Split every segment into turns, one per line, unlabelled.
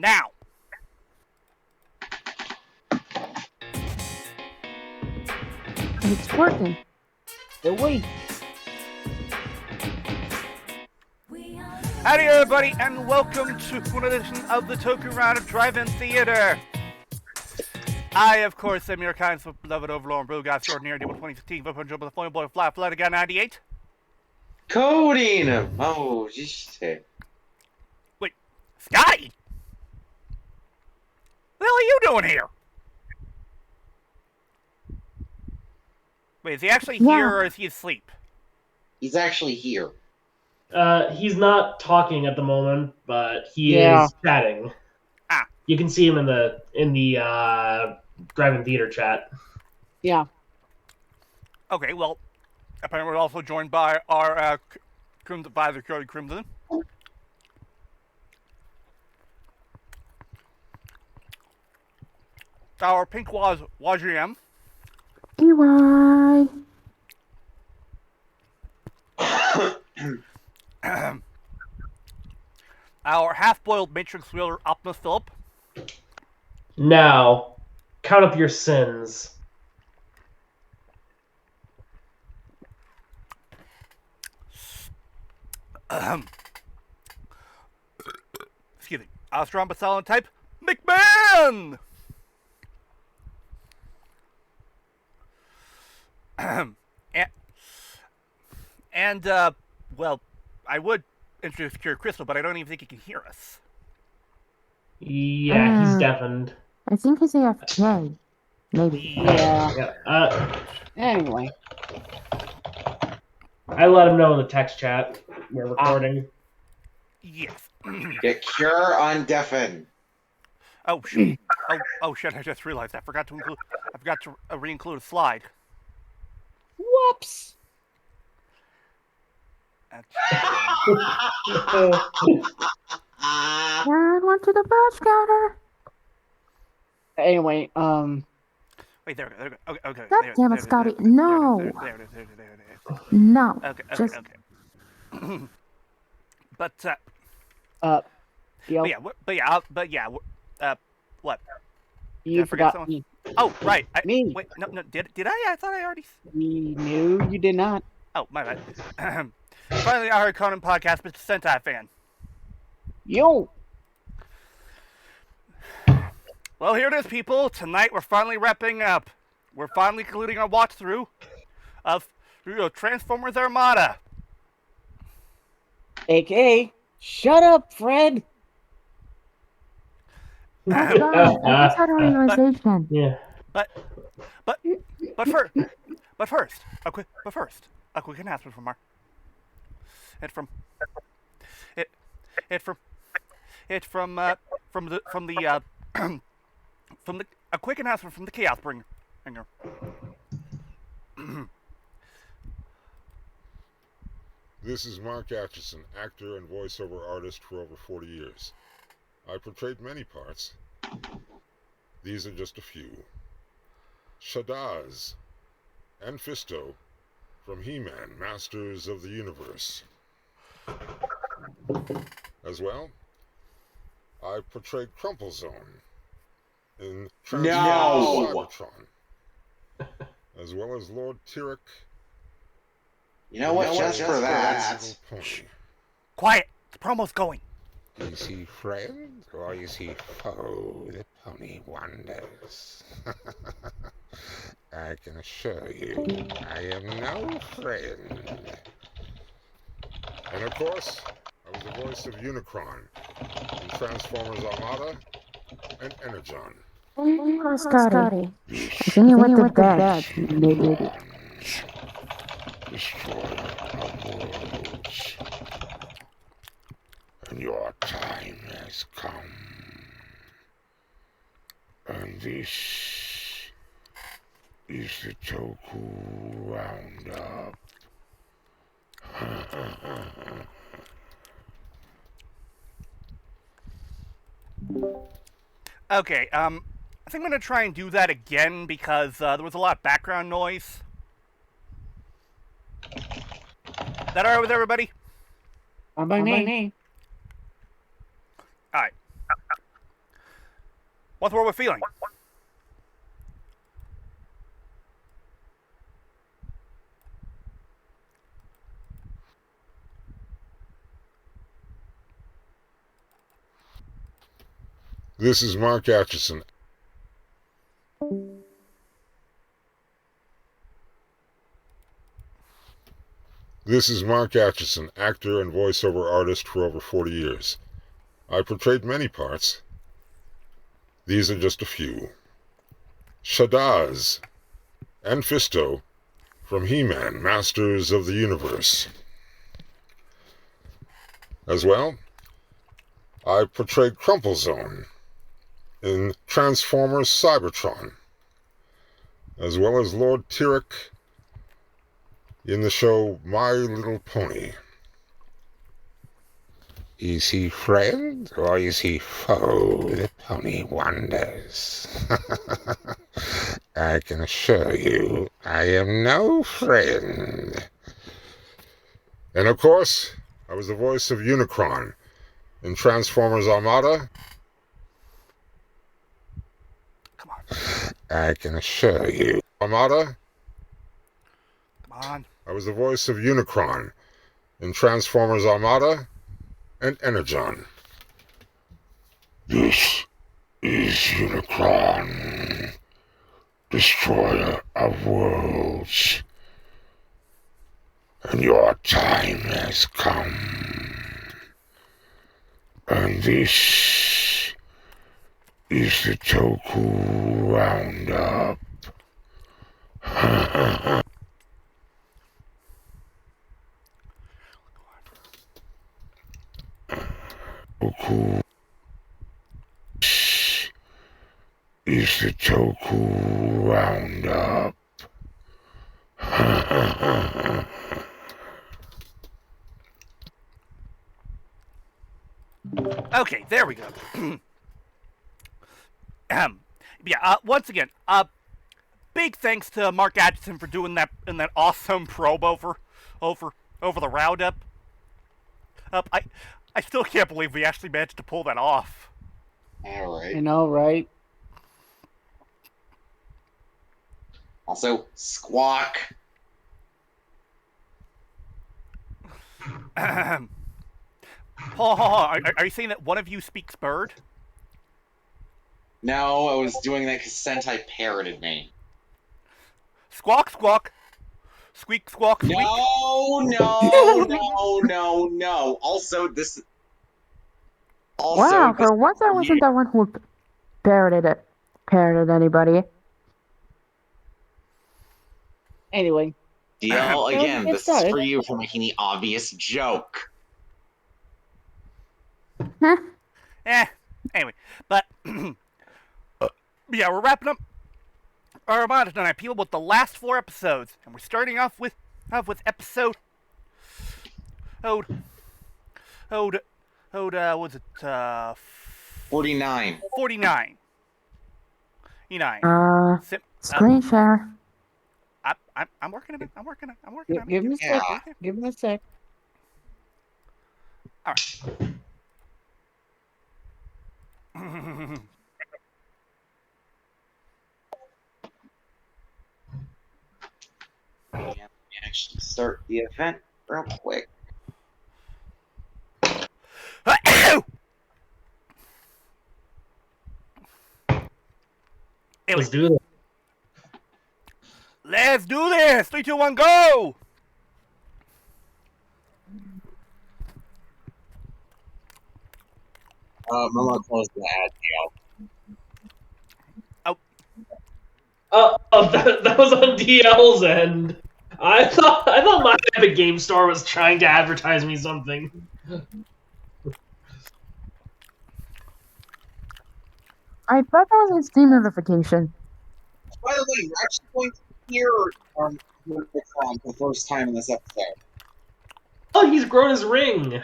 Now.
It's working.
Wait.
Howdy, everybody, and welcome to another edition of the Toku Round of Drive-In Theater. I, of course, am your kind of beloved overlord, Blue Guy, extraordinary, Dable 2015, 500 with the Flame Boy, Flutter Guy 98.
Coding! Oh, jeez.
Wait, Scotty? What the hell are you doing here? Wait, is he actually here or is he asleep?
He's actually here.
He's not talking at the moment, but he is chatting.
Ah.
You can see him in the drive-in theater chat.
Yeah.
Okay, well, apparently we're also joined by our Crimson advisor, Cody Crimson. Our pink was YGM.
EY.
Our half-boiled Matrix wielder, Optimus Phillip.
Now, count up your sins.
Excuse me. Our strong but silent type, McMan! Well, I would introduce Cure Crystal, but I don't even think he can hear us.
Yeah, he's deafened.
I think he's AFK. Maybe.
Yeah. Anyway.
I let him know in the text chat. We're recording.
Yes.
Get Cure on Deafen.
Oh shit! Oh shit! I just realized I forgot to re-include a slide.
Whoops.
Dad went to the bus scatter.
Anyway,
Wait, there we go. Okay.
God damn it, Scotty. No.
There it is.
No.
Okay.
Just...
But
yo,
what?
you
forget
forgot
someone?
me.
Oh, right.
Me.
Wait, no. Did I? I thought I already.
No, you did not.
Oh, my bad. Finally, I heard Conan podcast, Mr. Sentai fan.
Yo.
Well, here it is, people. Tonight we're finally wrapping up. We're finally concluding our watch through of Transformers Armada.
AKA, shut up, Fred.
Oh, God, I just had a realization.
Yeah.
But first, a quick announcement from a quick announcement from the Chaos Bringer.
This is Mark Acheson, actor and voiceover artist for over 40 years. I portrayed many parts. These are just a few. Shadaz and Fisto from He-Man, Masters of the Universe. As well, I portrayed Crumplezone in Transformers Cybertron, as well as Lord Tyrek.
You know what? Just for that.
Quiet. The promo's going.
Is he friend or is he foe? The pony wonders. I can assure you, I am no friend. And of course, I was the voice of Unicron in Transformers Armada and Energon.
Oh, Scotty. Sing it with the bed. Maybe.
Destroyer of worlds. And your time has come. And this is the Toku Roundup.
Okay, I think I'm gonna try and do that again because there was a lot of background noise. Is that alright with everybody?
By me.
Alright. What's wrong with feeling?
This is Mark Acheson. This is Mark Acheson, actor and voiceover artist for over 40 years. I portrayed many parts. These are just a few. Shadaz and Fisto from He-Man, Masters of the Universe. As well, I portrayed Crumplezone in Transformers Cybertron, as well as Lord Tyrek in the show My Little Pony. Is he friend or is he foe? The pony wonders. I can assure you, I am no friend. And of course, I was the voice of Unicron in Transformers Armada.
Come on.
I can assure you. Armada.
Come on.
I was the voice of Unicron in Transformers Armada and Energon. This is Unicron, destroyer of worlds. And your time has come. And this is the Toku Roundup. Toku is the Toku Roundup.
Okay, there we go. Once again, big thanks to Mark Acheson for doing that awesome probe over the roundup. I still can't believe we actually managed to pull that off.
All right.
I know, right?
Also, Squawk.
Hold on. Are you saying that one of you speaks bird?
No, I was doing that because Sentai parroted me.
Squawk, squawk. Squeak, squawk, squeak.
No. Also, this. Also,
Wow,
this
for once I wasn't the one who parroted anybody.
Anyway,
DL again.
Get
This is
started.
for you for making the obvious joke.
Anyway, but yeah, we're wrapping up our Armada tonight, people, with the last 4 episodes, and we're starting off with episode was it
49.
49. E9.
Screen share.
I'm working on it. I'm working on it.
Give him a sec.
Yeah.
Give him a sec.
All right.
Let me actually start the event real quick.
Let's do this.
Let's do this! 3, 2, 1, go!
I'm gonna close the ad,
That was on DL's end. I thought my Epic Game Store was trying to advertise me something.
I thought that was a Steam notification.
By the way, we're actually going to hear Unicron for the first time in this episode.
Oh, he's grown his ring.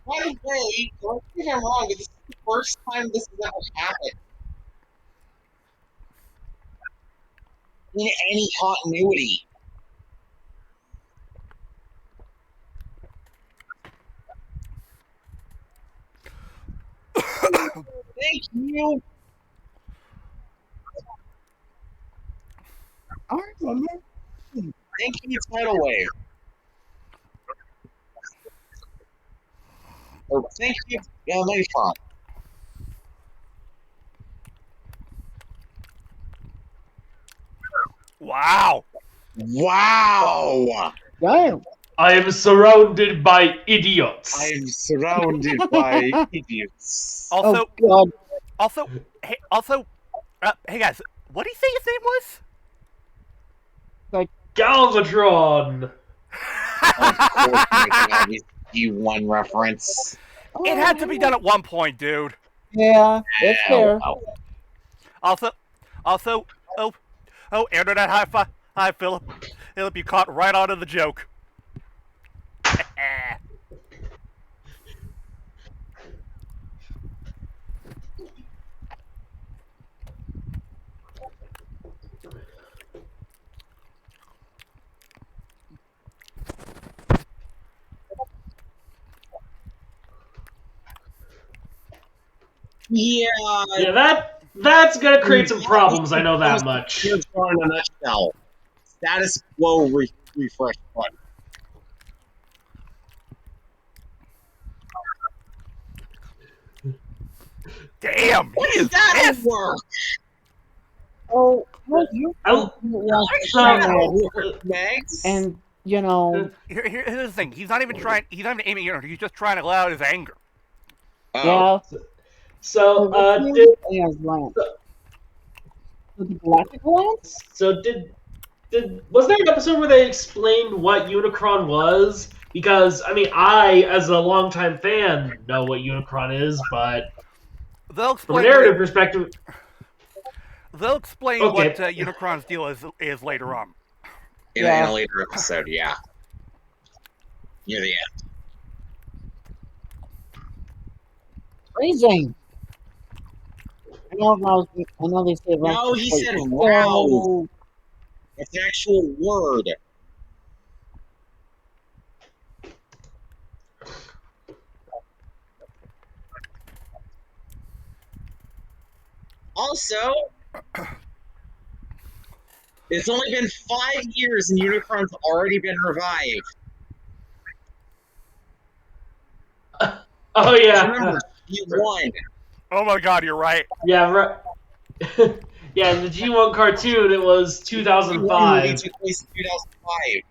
By the way, correct me if I'm wrong, but this is the first time this has ever happened. in any continuity. Thank you. Thank you, Tidal Wave. Or thank you, Unicron.
Wow.
Wow.
Damn.
I am surrounded by idiots.
I'm surrounded by idiots.
Also,
Oh God.
hey guys, what did he say his name was?
Galvatron.
Of course, making obvious G1 reference.
It had to be done at one point, dude.
Yeah, it's fair.
Also, internet high five. Hi, Philip. Philip, you caught right onto the joke.
Yeah, that's gonna create some problems. I know that much.
Here's in a nutshell. Status quo refresh button.
Damn,
What
he
does
is
that
pissed.
work?
Oh, well, you
Megs?
and you know,
Here's the thing. He's not even aiming at her. He's just trying to let out his anger.
Oh.
yeah.
So,
He has Lance. The Galactic Lance?
was there an episode where they explained what Unicron was? Because I mean, I, as a longtime fan, know what Unicron is, but
They'll
from a
explain.
narrative perspective,
They'll explain
Okay.
what Unicron's deal is later on.
In a later episode, yeah. Near the end.
Freezing. I know they say
No, he said rouse. It's an actual word. Also, it's only been 5 years and Unicron's already been revived.
oh yeah,
Remember, he won.
Oh my God, you're right.
yeah, right. Yeah, in the G1 cartoon, it was
He
2005.
took place in 2005.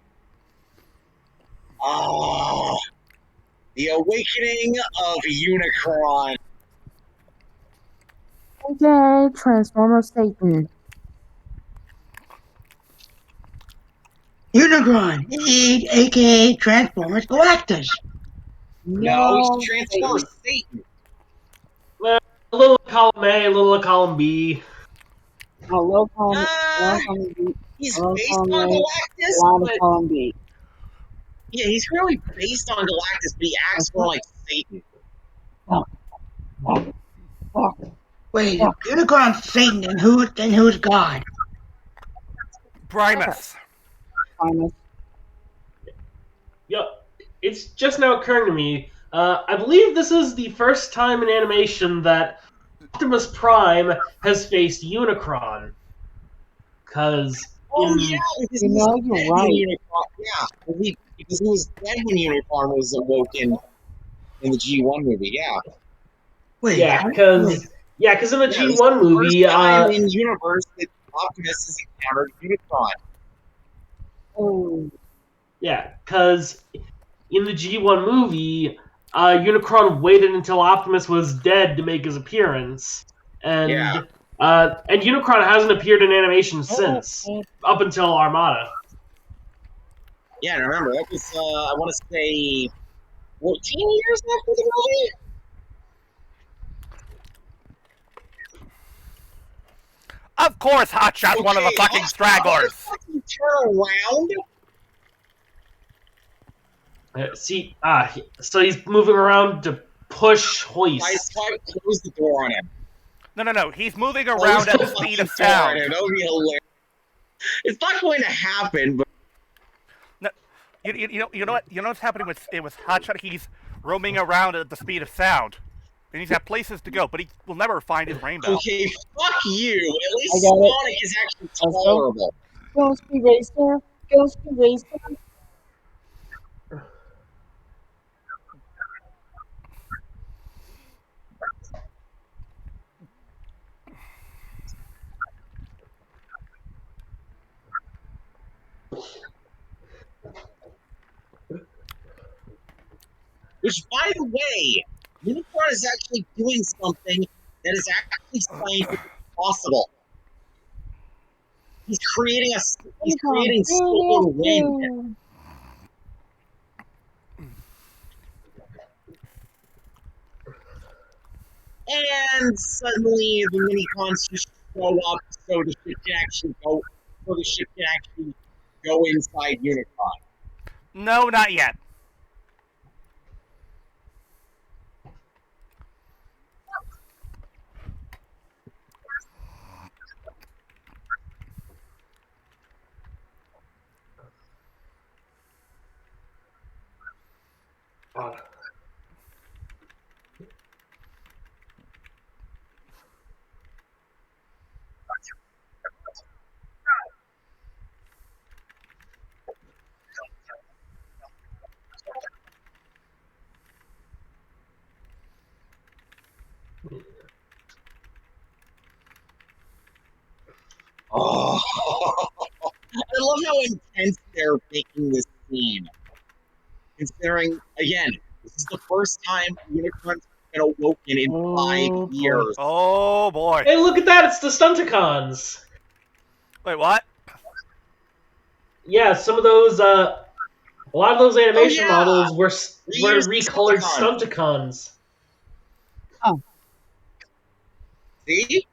Oh, the awakening of Unicron.
Yay, Transformer Satan.
Unicron, aka Transformers Galactus.
No, he's Transformer Satan.
A little of column A, a little of column B.
He's based on Galactus, but yeah, he's really based on Galactus, but he acts more like Satan.
Wait, if Unicron's Satan, then who's God?
Primus.
Yep, it's just now occurring to me. I believe this is the first time in animation that Optimus Prime has faced Unicron. Because
because
you're right.
Because he was dead when Unicron was awoken in the G1 movie. Yeah.
Wait,
yeah, because in the
This
G1
is the
movie,
first time in universe that Optimus has encountered Unicron.
Oh,
yeah, because in the G1 movie, Unicron waited until Optimus was dead to make his appearance, and Unicron hasn't appeared in animation since, up until Armada.
Yeah, and remember, that was, I want to say, 14 years after the movie?
Of course, Hotshot's one of the fucking stragglers.
Fucking turn around.
So he's moving around to push hoist.
Close the door on him.
No. He's moving around at the speed of sound.
That would be hilarious. It's not going to happen, but
No, you know what? You know what's happening with Hotshot? He's roaming around at the speed of sound, and he's got places to go, but he will never find his rainbow.
okay, fuck you. At least
I got it.
Sonic is actually
Let's go.
tolerable.
Ghosty Racer. Ghosty Racer.
Which, by the way, Unicron is actually doing something that is actually scientifically possible. He's creating solar wind. And suddenly the mini-cons just show up so the ship can actually go inside Unicron.
No, not yet.
Oh, I love how intense they're making this scene. Considering, again, this is the first time Unicron's been awoken in 5 years.
Oh boy.
Hey, look at that! It's the Stunticons.
Wait, what?
Yeah, some of those, a lot of those animation
yeah.
models were
Reused
recolored
Stunticons.
Stunticons.
See?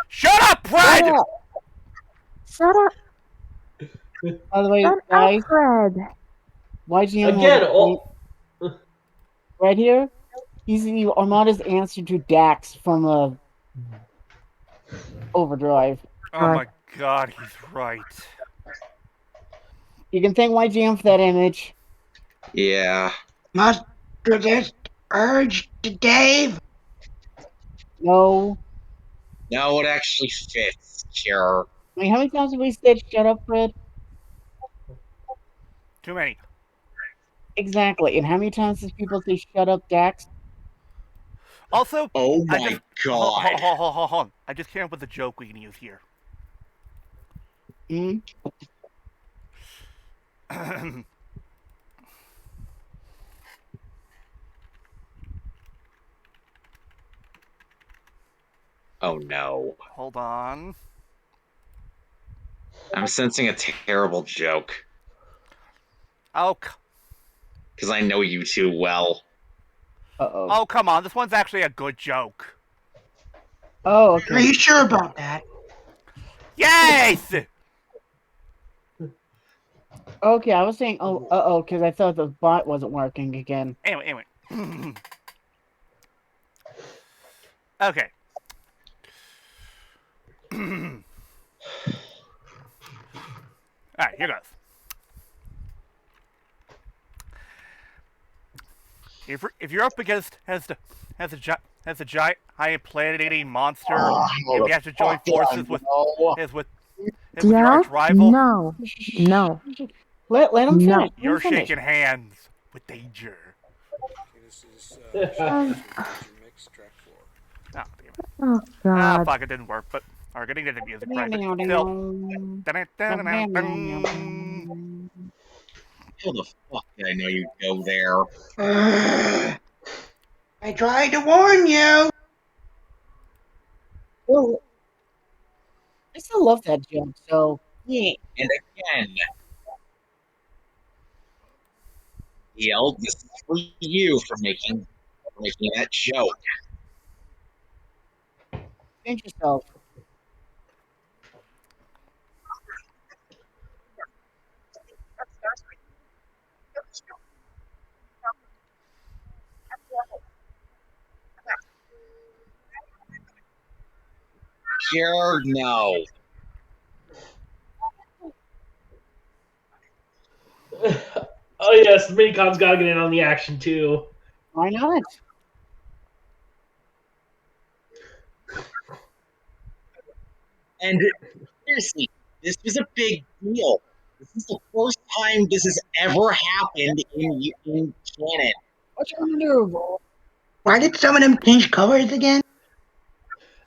Shut up, Fred!
Shut up.
By the way,
Shut
guys,
up, Fred.
YGM
Again,
has a point right here. He's Armada's answer to Dax from Overdrive.
Oh my god, he's right.
You can thank YGM for that image.
Yeah.
Must resist urge to Dave.
No.
No, it actually fits, sure.
I mean, how many times have we said shut up, Fred?
Too many.
Exactly. And how many times does people say shut up, Dax?
Also,
Oh
I
my
just
god.
hold on. I just came up with a joke we can use here.
Hmm?
Oh no.
Hold on.
I'm sensing a terrible joke.
Oh,
Because I know you too well.
Uh-oh.
oh, come on. This one's actually a good joke.
Oh,
Are
okay.
you sure about that?
Yes!
Okay, I was saying, oh, uh-oh, because I thought the bot wasn't working again.
Anyway. Okay. Alright, here goes. If you're up against has a giant high planet-eating monster, if you have to join forces with your arch rival,
No. No.
Let him
No.
finish.
you're shaking hands with danger.
Oh,
Oh, damn it.
oh
Ah,
God.
fuck, it didn't work, but we're getting to the music right still.
How the fuck did I know you'd go there?
I tried to warn you.
Well, I still love that joke, so yeah.
And again, yelled, this is for you for making that joke.
Pinch yourself.
care? No.
Oh yes, the Minicon's gotta get in on the action too.
Why not?
And seriously, this was a big deal. This is the first time this has ever happened in canon.
What you gonna do?
Why did some of them change colors again?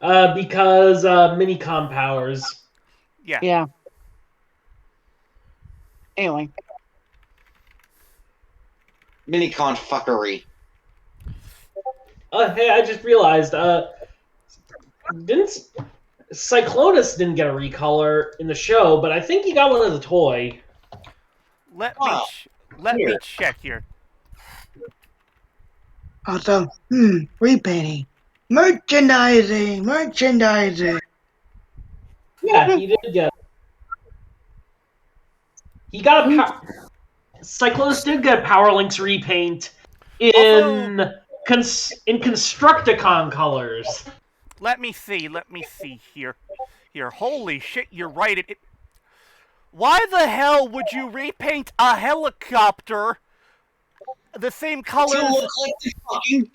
Because Minicon powers.
Yeah.
Yeah. Anyway.
Minicon fuckery.
Hey, I just realized. Didn't Cyclonus didn't get a recolor in the show, but I think he got one as a toy.
Let
Wow.
me check here.
Also, repainting. Merchandising.
Yeah, he did get. He got a Cyclonus did get Power Links repaint in Constructicon colors.
Let me see here. Holy shit, you're right. Why the hell would you repaint a helicopter the same color?
To look like the fucking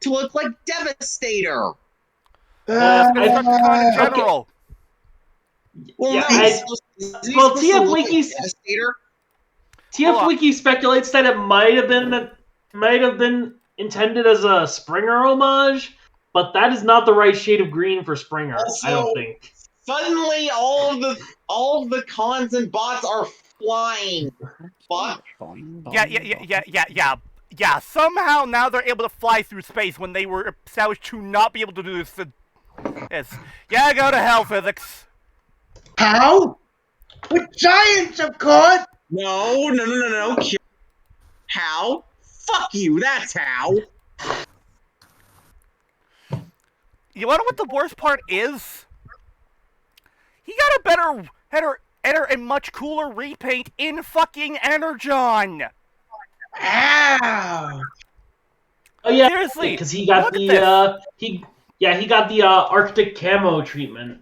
to look like Devastator.
Constructicon in general.
Well,
Yeah,
no,
well, TF Wiki
Devastator.
TF Wiki speculates that it might have been intended as a Springer homage, but that is not the right shade of green for Springer.
Also,
I don't think.
Suddenly, all of the cons and bots are flying. Fuck.
Yeah. Somehow now they're able to fly through space when they were established to not be able to do this. Yes. Yeah, go to hell, physics.
How? With science, of course.
No. How? Fuck you. That's how.
You wanna know what the worst part is? He got a better and much cooler repaint in fucking Energon.
Ow.
Oh yeah,
Seriously,
because he got
look
the
at
he got the Arctic camo treatment.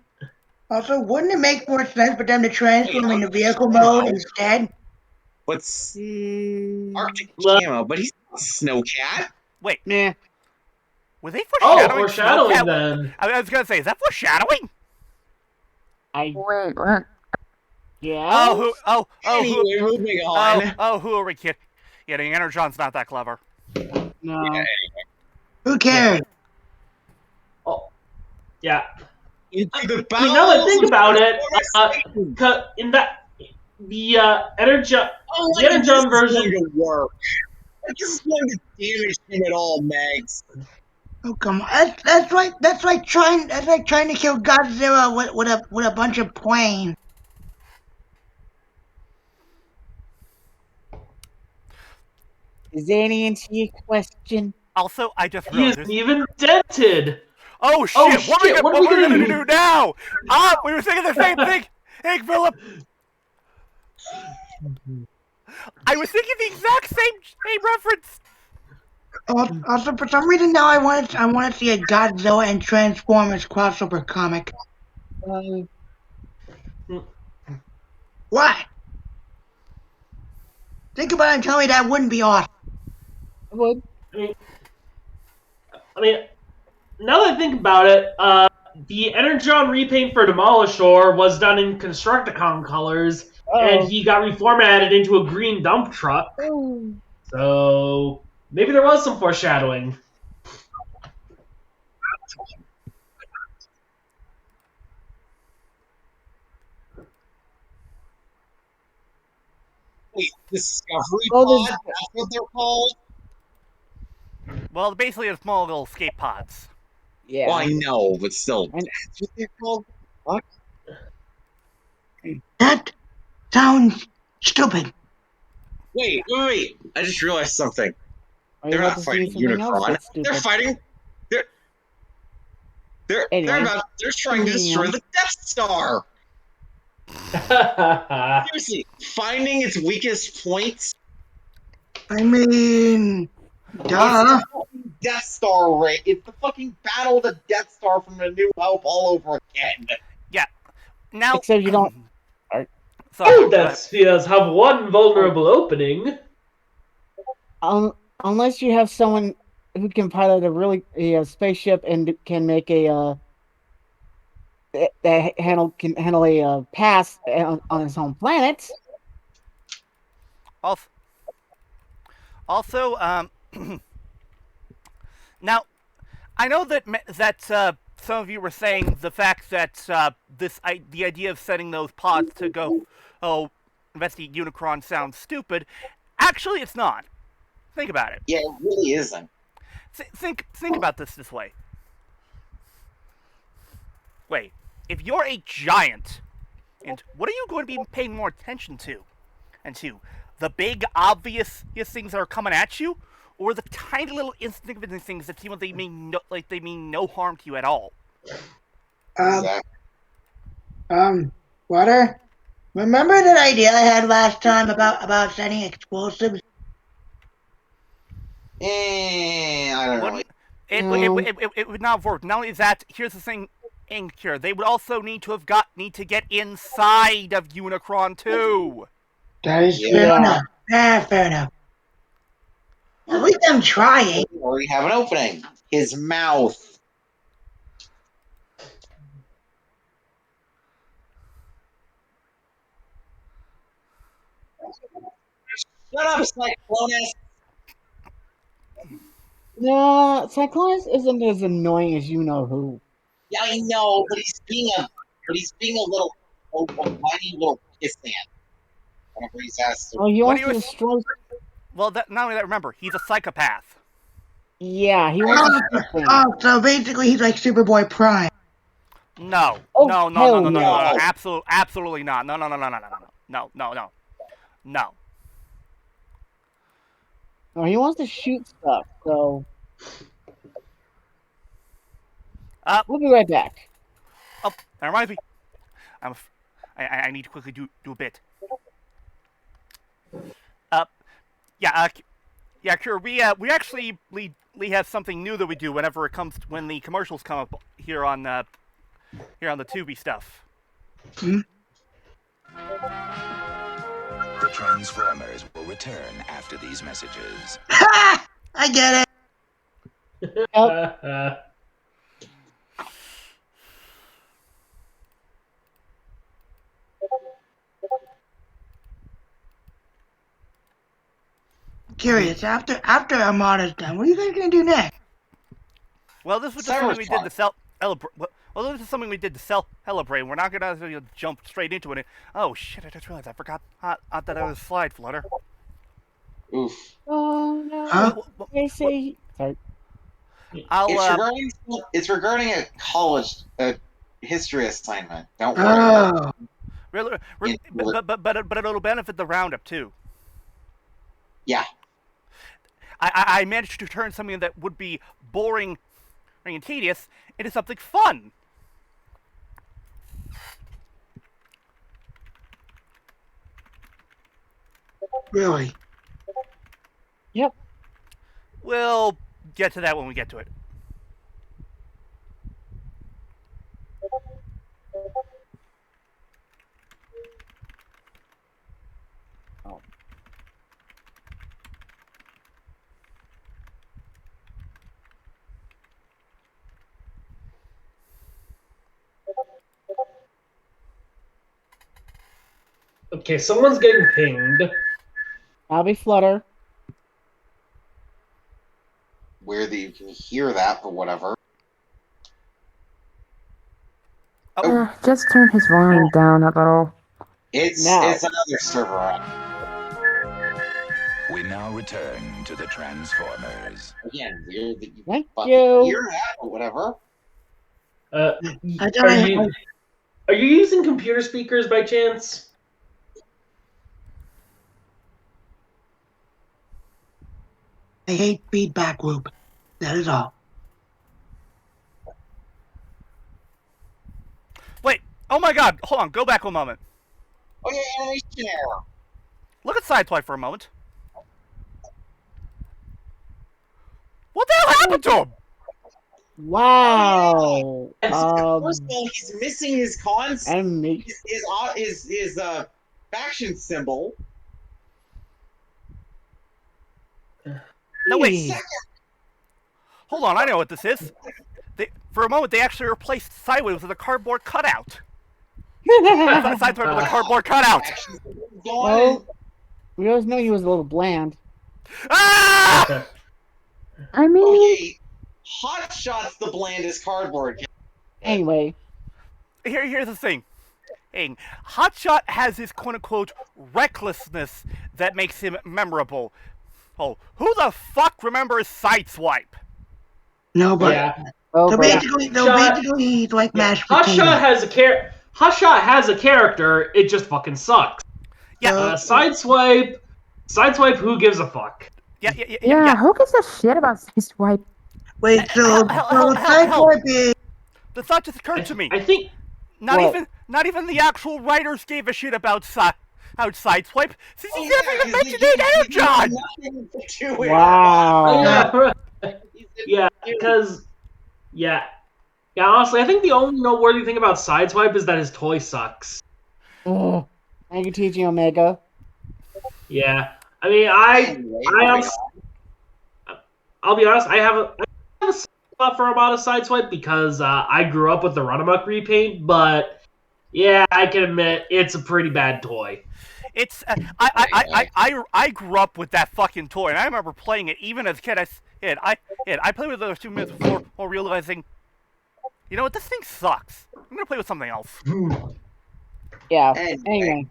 Also, wouldn't it make more sense for them to transform into vehicle mode instead?
What's Arctic
Well-
camo? But he's not Snowcat.
Wait,
Nah.
was they
Oh,
foreshadowing?
foreshadowing
Snowcat?
then.
I was gonna say, is that foreshadowing?
I.
Wait, what?
Yeah.
Anyway, moving on.
Who are we kidding? Yeah, the Energon's not that clever.
No.
Who cares?
Oh, yeah.
Into the
I mean, now that I think about it,
Transformers.
in that the Energon
Oh,
the Energon version.
This is going to work. This is going to damage him at all, Megs.
Oh come on! That's like trying to kill Godzilla with a bunch of planes.
Is there any answer to your question?
Also, I just
He
realized.
isn't even dented.
Oh shit!
Oh, shit,
What are we gonna do now? We were thinking the same thing. Hey, Philip. I was thinking the exact same reference.
Also, for some reason now I want to see a Godzilla and Transformers crossover comic. What? Think about it and tell me that wouldn't be awesome.
I would.
I mean, now that I think about it, the Energon repaint for Demolishor was done in Constructicon colors, and he got reformatted into a green dump truck.
Oh.
So maybe there was some foreshadowing.
Wait, Discovery
Oh,
Pod? That's what they're called?
Well, basically, it's small little escape pods.
Yeah.
Well, I know, but still.
And-
That's what they're called?
That sounds stupid.
Wait. I just realized something.
Are you
They're
about
not
to see
fighting
something else
Unicron.
that's
They're
stupid?
fighting. They're
Anyway.
they're trying to destroy the Death Star.
Yeah,
Seriously, finding its weakest points.
I mean, duh.
Death Star race. It's the fucking Battle of the Death Star from A New Hope all over again.
Yeah. Now.
Except you don't.
Sorry.
Oh,
go
that
ahead.
spheres have one vulnerable opening.
Unless you have someone who can pilot a spaceship and can make a that can handle a pass on its own planet.
Also, now I know that some of you were saying the fact that the idea of sending those pods to go investigate Unicron sounds stupid. Actually, it's not. Think about it.
Yeah, it really isn't.
Think about this way. Wait, if you're a giant, and what are you going to be paying more attention to? And to the big obvious things that are coming at you, or the tiny little insignificant things that seem like they mean no harm to you at all?
Exactly.
Flutter? Remember that idea I had last time about sending explosives?
I don't know.
It would not work. Not only that, here's the thing, here. They would also need to get inside of Unicron too.
That is fair enough. Fair enough. At least I'm trying.
We already have an opening. His mouth. Shut up, Cyclonus!
No, Cyclonus isn't as annoying as you know who.
Yeah, I know, but he's being a little whiny little pissant. Whenever he's asked to.
Oh, he wants to destroy.
Well, not only that, remember, he's a psychopath.
Yeah, he wants to destroy things.
Oh, so basically he's like Superboy Prime.
No.
Oh,
No. Absolutely not. No.
No, he wants to shoot stuff, so. We'll be right back.
Oh, that reminds me. I need to quickly do a bit. Kira, we actually have something new that we do when the commercials come up here on the Tubi stuff.
Hmm?
The Transformers will return after these messages.
Ha! I get it. Curious, after Armada's done, what are you guys gonna do next?
Well, this was just something we did to something we did to celebrate. We're not gonna jump straight into it. Oh shit! I just realized I forgot that I was slide Flutter.
Oof.
Oh no!
Huh?
They say. Sorry.
It's regarding a college history assignment. Don't worry.
Oh.
But it'll benefit the roundup too.
Yeah.
I managed to turn something that would be boring and tedious into something fun.
Really?
Yep.
We'll get to that when we get to it.
Okay, someone's getting pinged.
I'll be Flutter.
Weird that you can hear that, but whatever.
Just turn his volume down a little.
It's another server up.
We now return to the Transformers.
Again, weird that you
Thank
can
you.
hear that, but whatever.
Are you using computer speakers by chance?
I hate feedback loop. That is all.
Wait! Oh my god! Hold on, go back one moment.
Oh yeah, animation error.
Look at Sideswipe for a moment. What the hell happened to him?
Wow.
And so, first of all, he's missing his
and me.
his faction symbol.
No, wait.
Hey.
Hold on, I know what this is. For a moment, they actually replaced Sideways with a cardboard cutout. Sideswipe with a cardboard cutout.
Well, we always know he was a little bland.
Ah!
I mean,
Okay, Hotshot's the blandest cardboard.
Anyway,
Here's the thing. Hotshot has his quote-unquote recklessness that makes him memorable. Oh, who the fuck remembers Sideswipe?
Nobody.
Yeah.
oh,
So
but
basically, he's like mashed potato.
Hotshot has a character. It just fucking sucks.
Yeah.
Sideswipe. Who gives a fuck?
yeah, who gives a shit about Sideswipe?
Wait, so Sideswipe.
The thought just occurred to me.
I think
Not
What?
even the actual writers gave a shit about Sideswipe, since he never even mentioned
He
it, John.
nothing to do with it.
wow.
yeah, because honestly, I think the only noteworthy thing about Sideswipe is that his toy sucks.
Ugh. Thank you, TG Omega.
Yeah, I mean, I'll be honest, I have a spot for Armada Sideswipe because I grew up with the Runamuck repaint, but yeah, I can admit it's a pretty bad toy.
It's I grew up with that fucking toy, and I remember playing it even as a kid. I played with those 2 minutes before realizing, you know what, this thing sucks. I'm gonna play with something else.
Yeah. Anyway.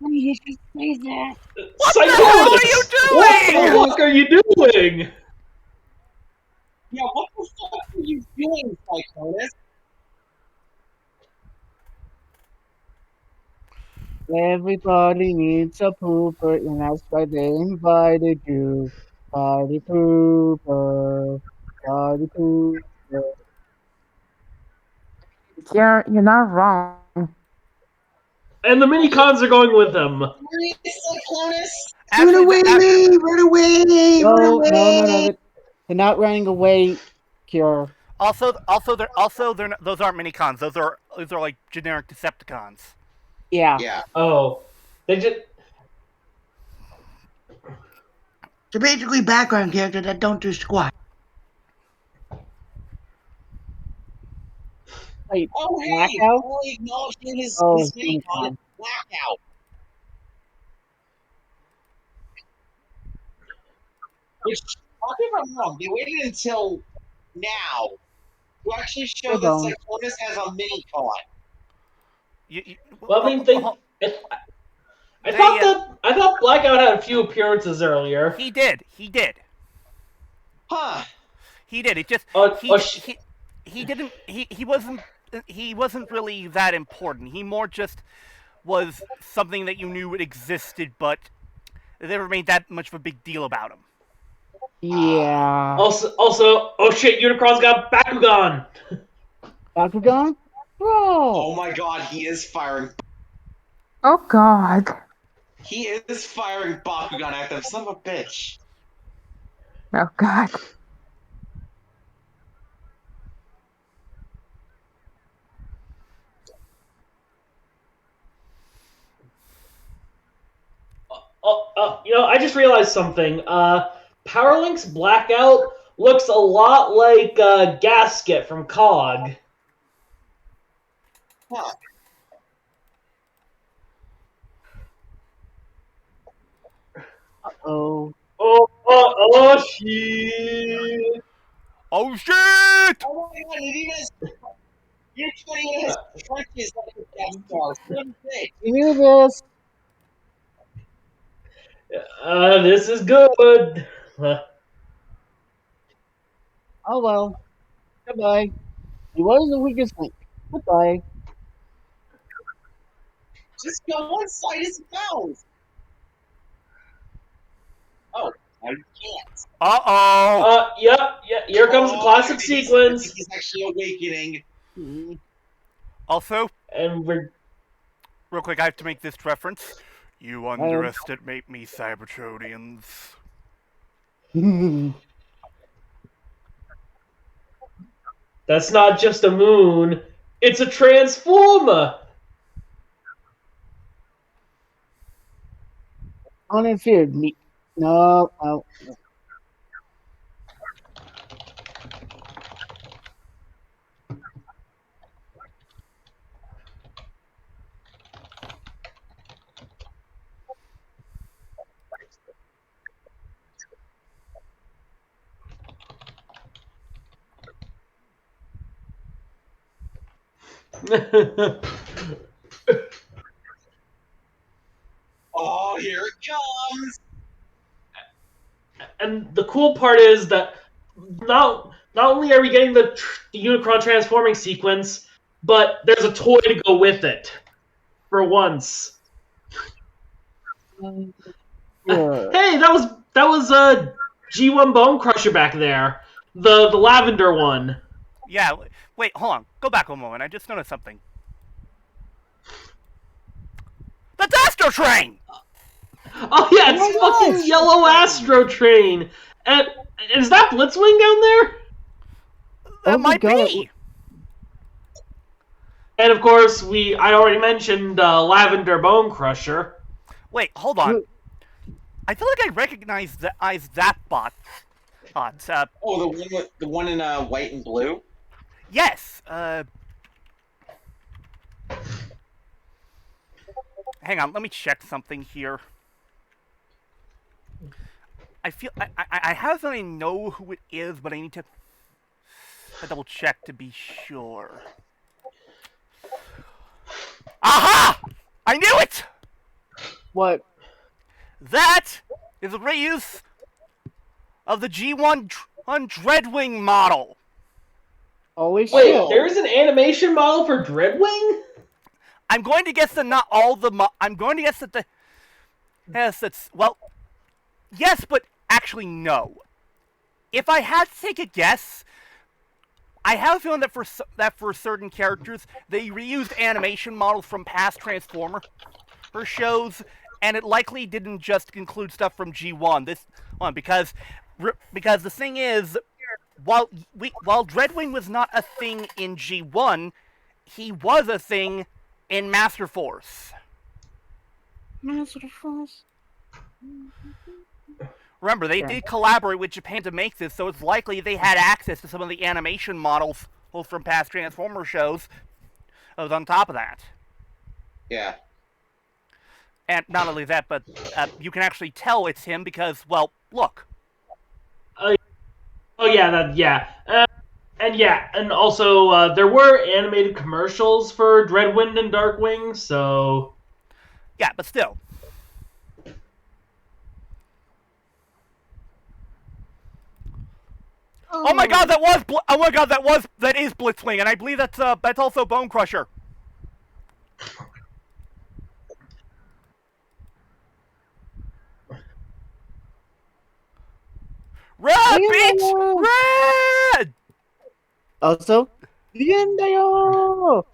What
the hell are you doing?
What the fuck are you doing?
Yeah, what the fuck are you doing, Cyclonus?
Everybody needs a pooper, and that's why they invited you. Party pooper. Party pooper.
You're not wrong.
And the mini cons are going with him.
Cyclonus?
Run away! Run away!
No. They're not running away, Cure.
Also, those aren't mini cons. Those are like generic Decepticons.
Yeah.
Oh, they just.
So basically, background characters that don't do squat.
Wait,
Oh, hey!
Blackout?
Only acknowledging his name on it. Blackout. Which, correct me if I'm wrong, they waited until now to actually show that Cyclonus has a mini con.
Well, I mean, I thought Blackout had a few appearances earlier.
He did.
Huh.
He did. It just he didn't. He wasn't really that important. He more just was something that you knew it existed, but they never made that much of a big deal about him.
Yeah.
Also, oh shit, Unicron's got Bakugan.
Bakugan? Bro.
Oh my god, he is firing.
Oh god.
He is firing Bakugan at them, son of a bitch.
Oh god.
I just realized something. Powerlink's Blackout looks a lot like Gasket from COG.
Huh.
Uh-oh.
Oh shit!
Oh shit!
Oh my god, you're putting his trenches like a Death Star.
You knew this.
This is good.
Oh well. Goodbye. He was the weakest link. Goodbye.
Just go inside his mouth. Oh, Now you can't.
Uh-oh!
Yep, yeah, here comes the classic sequence.
He's actually awakening.
Also,
And we're...
real quick, I have to make this reference. You underestimate me, Cybertronians.
That's not just a moon. It's a transformer!
Uninterfered. No.
Oh, here it comes!
And the cool part is that not only are we getting the Unicron transforming sequence, but there's a toy to go with it. For once.
Sure.
Hey, that was a G1 Bone Crusher back there. The lavender one.
Yeah, wait, hold on. Go back a moment. I just noticed something. That's Astro Train!
Oh yeah, it's fucking yellow Astro Train. And is that Blitzwing down there?
That might be.
And of course, I already mentioned Lavender Bone Crusher.
Wait, hold on. I feel like I recognize that bot.
Oh, the one in white and blue?
Yes. Hang on, let me check something here. I feel I have something I know who it is, but I need to double check to be sure. Aha! I knew it!
What?
That is a reuse of the G1 Dreadwing model.
Holy shit.
Wait, there's an animation model for Dreadwing?
I'm going to guess that not all the I'm going to guess that the yes, but actually no. If I had to take a guess, I have a feeling that for certain characters they reused animation models from past Transformer shows, and it likely didn't just include stuff from G1. This one because the thing is, while Dreadwing was not a thing in G1, he was a thing in Master Force.
Master Force.
Remember, they did collaborate with Japan to make this, so it's likely they had access to some of the animation models from past Transformer shows. That was on top of that.
Yeah.
And not only that, but you can actually tell it's him because, well, look.
And also there were animated commercials for Dreadwind and Darkwing, so...
Yeah, but still. Oh my god, that is Blitzwing, and I believe that's also Bone Crusher. Red, bitch! Red!
Also, Viendayo!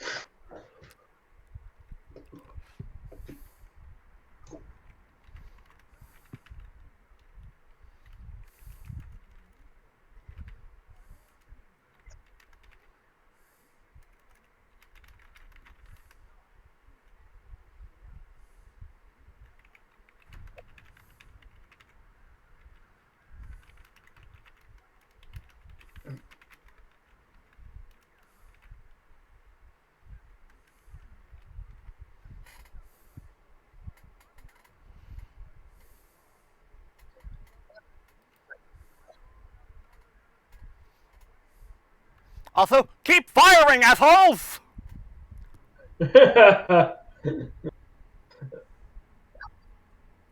Also, keep firing, assholes!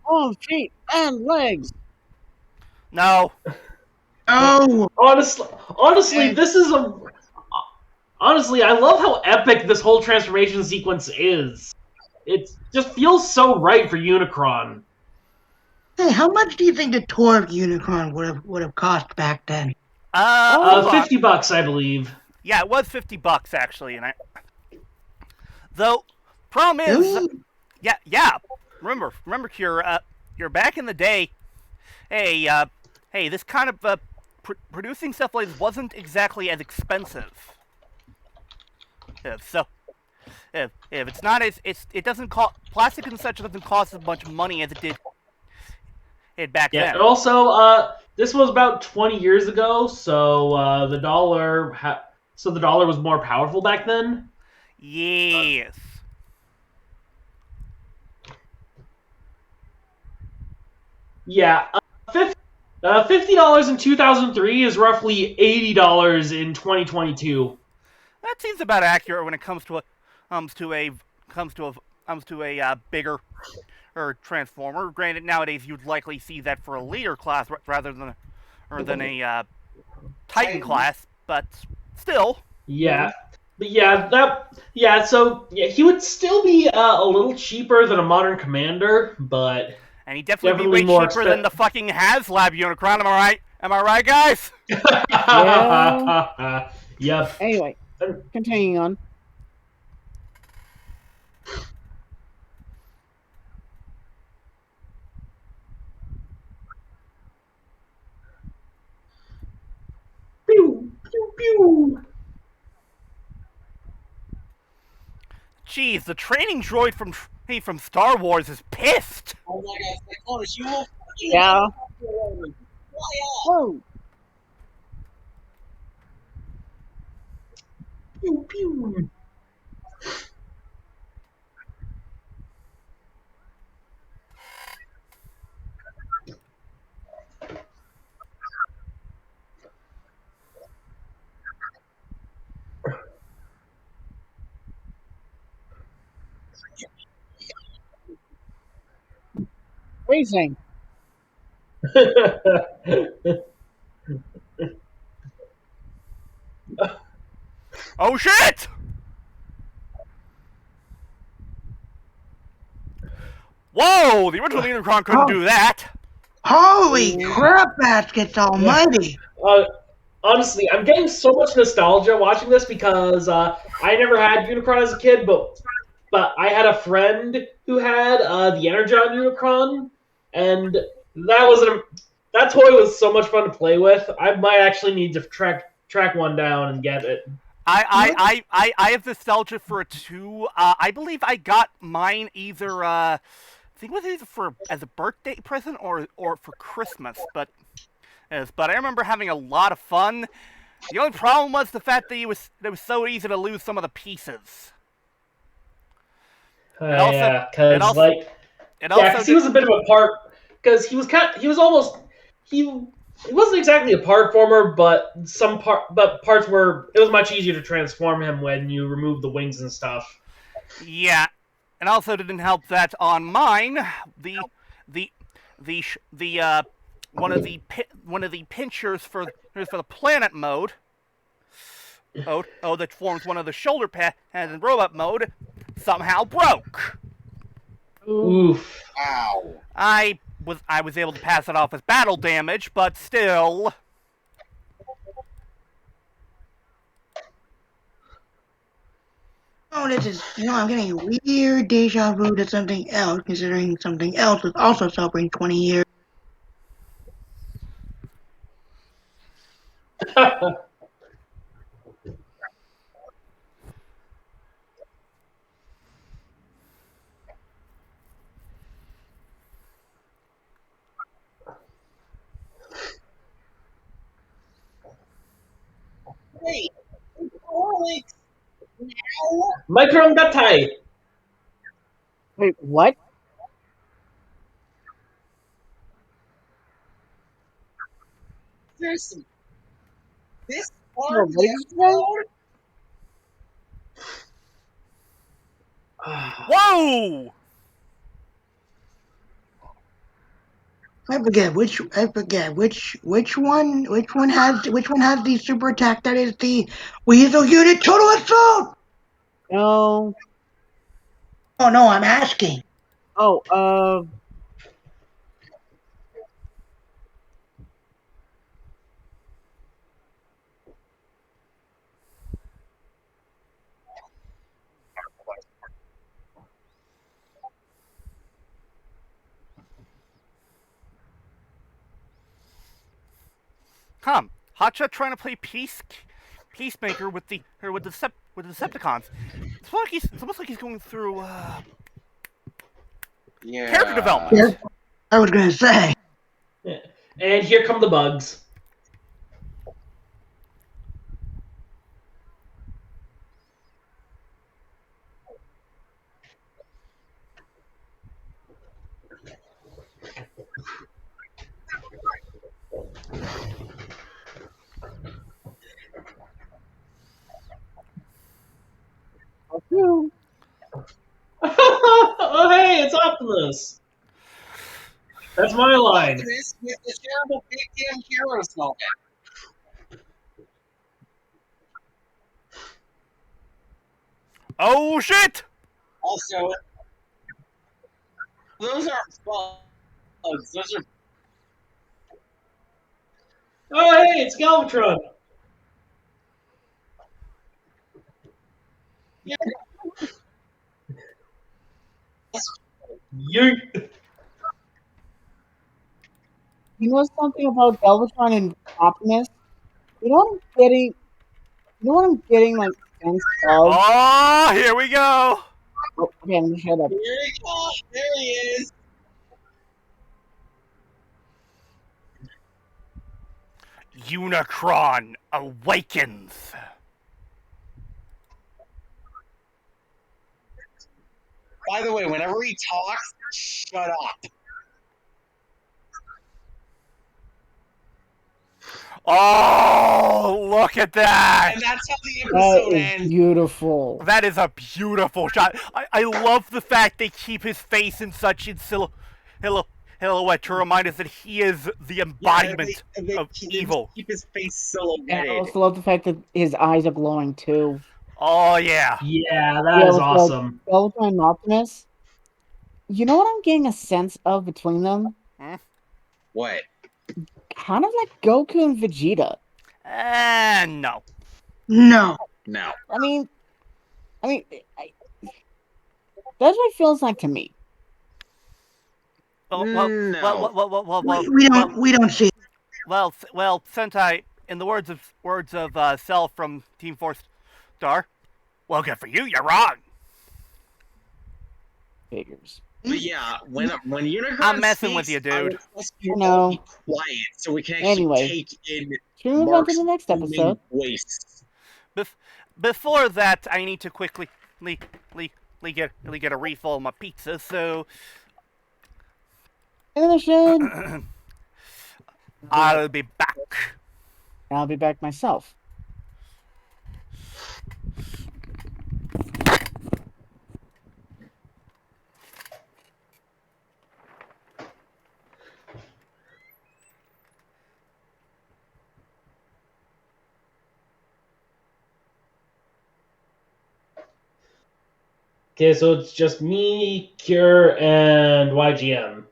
Arms, feet, and legs.
No.
Oh,
Honestly, this is a... Honestly, I love how epic this whole transformation sequence is. It just feels so right for Unicron.
Hey, how much do you think the tour of Unicron would have cost back then?
Hold on.
$50, I believe.
Yeah, it was $50 actually, and though problem is,
Really?
yeah. Remember, you're back in the day. Hey, this kind of producing stuff like this wasn't exactly as expensive. So, if it's not as it doesn't cost plastic and such doesn't cost as much money as it did back
Yeah,
then.
and also, this was about 20 years ago, so the dollar was more powerful back then.
Yes.
Yeah, $50 in 2003 is roughly $80 in 2022.
That seems about accurate when it comes to a bigger or transformer. Granted, nowadays you'd likely see that for a leader class rather than a Titan class, but still.
Yeah, but so he would still be a little cheaper than a modern commander, but
And he'd definitely be way
more
cheaper than the fucking HasLab Unicron. Am I right? Am I right, guys?
Yeah.
Yep.
Anyway, continuing on.
Pew, pew, pew.
Jeez, the training droid from Star Wars is pissed.
Oh my god, Cyclonus, you will fucking
Yeah.
fly off!
Whoa.
Pew, pew.
Freezing.
Oh shit! Whoa! The original Unicron couldn't do that.
Holy crap, baskets almighty!
Honestly, I'm getting so much nostalgia watching this because I never had Unicron as a kid, but I had a friend who had the Energon Unicron, and that toy was so much fun to play with. I might actually need to track one down and get it.
I have nostalgia for it too. I believe I got mine either I think it was either as a birthday present or for Christmas, but I remember having a lot of fun. The only problem was the fact that it was so easy to lose some of the pieces.
Yeah, because he was a bit of a part. Because he wasn't exactly a part former, but parts were. It was much easier to transform him when you remove the wings and stuff.
Yeah, and also didn't help that on mine, one of the pinchers for the planet mode. That forms one of the shoulder pads in robot mode somehow broke.
Oof!
Ow!
I was able to pass it off as battle damage, but still.
Oh, this is, I'm getting a weird deja vu to something else, considering something else was also celebrating 20 years.
Wait! Alex! Now?
Micron Gatai!
Wait, what?
Seriously. This
Oh,
part
what did you say?
Whoa!
I forget which one has the super attack that is the Weasel unit total assault.
No.
Oh no, I'm asking.
Oh,
Hotshot trying to play peacemaker with the Decepticons. It's almost like he's going through
Yeah.
character development.
Yeah, I was gonna say.
Yeah. And here come the bugs. Oh, hey, it's Optimus. That's my line.
Optimus with the terrible big damn hero slogan.
Oh shit!
Also, those aren't bugs. Those are
Oh, hey, it's Galvatron.
yeah.
You.
You know something about Galvatron and Optimus? You know what I'm getting? You know what I'm getting like sense of?
Oh, here we go.
Oh, okay, I'm gonna shut up.
Here he comes. There he is.
Unicron awakens.
By the way, whenever he talks, shut up.
Oh, look at that.
And that's how the
That
episode
is
ends.
beautiful.
That is a beautiful shot. I love the fact they keep his face in such silhouette to remind us that he is the embodiment of evil.
Keep his face
And I
silhouetted.
also love the fact that his eyes are glowing too.
Oh yeah.
Yeah, that is
with,
awesome.
Galvatron and Optimus. You know what I'm getting a sense of between them?
What?
Kind of like Goku and Vegeta.
No.
No.
No.
I mean, that's what it feels like to me.
Well,
We don't see it.
well, Sentai, in the words of Cell from Team Force Star, well, good for you, you're wrong.
Figures.
But yeah, when Unicron
I'm messing
speaks,
with you,
I
dude.
would request you
No.
all be quiet so we can actually
Anyway.
take in
Should we move on to
Mark's
the next
booming
episode?
voice.
Before that, I need to quickly get a refill of my pizza. So
And I should.
I'll be back.
I'll be back myself.
Okay, so it's just me, Cure, and YGM.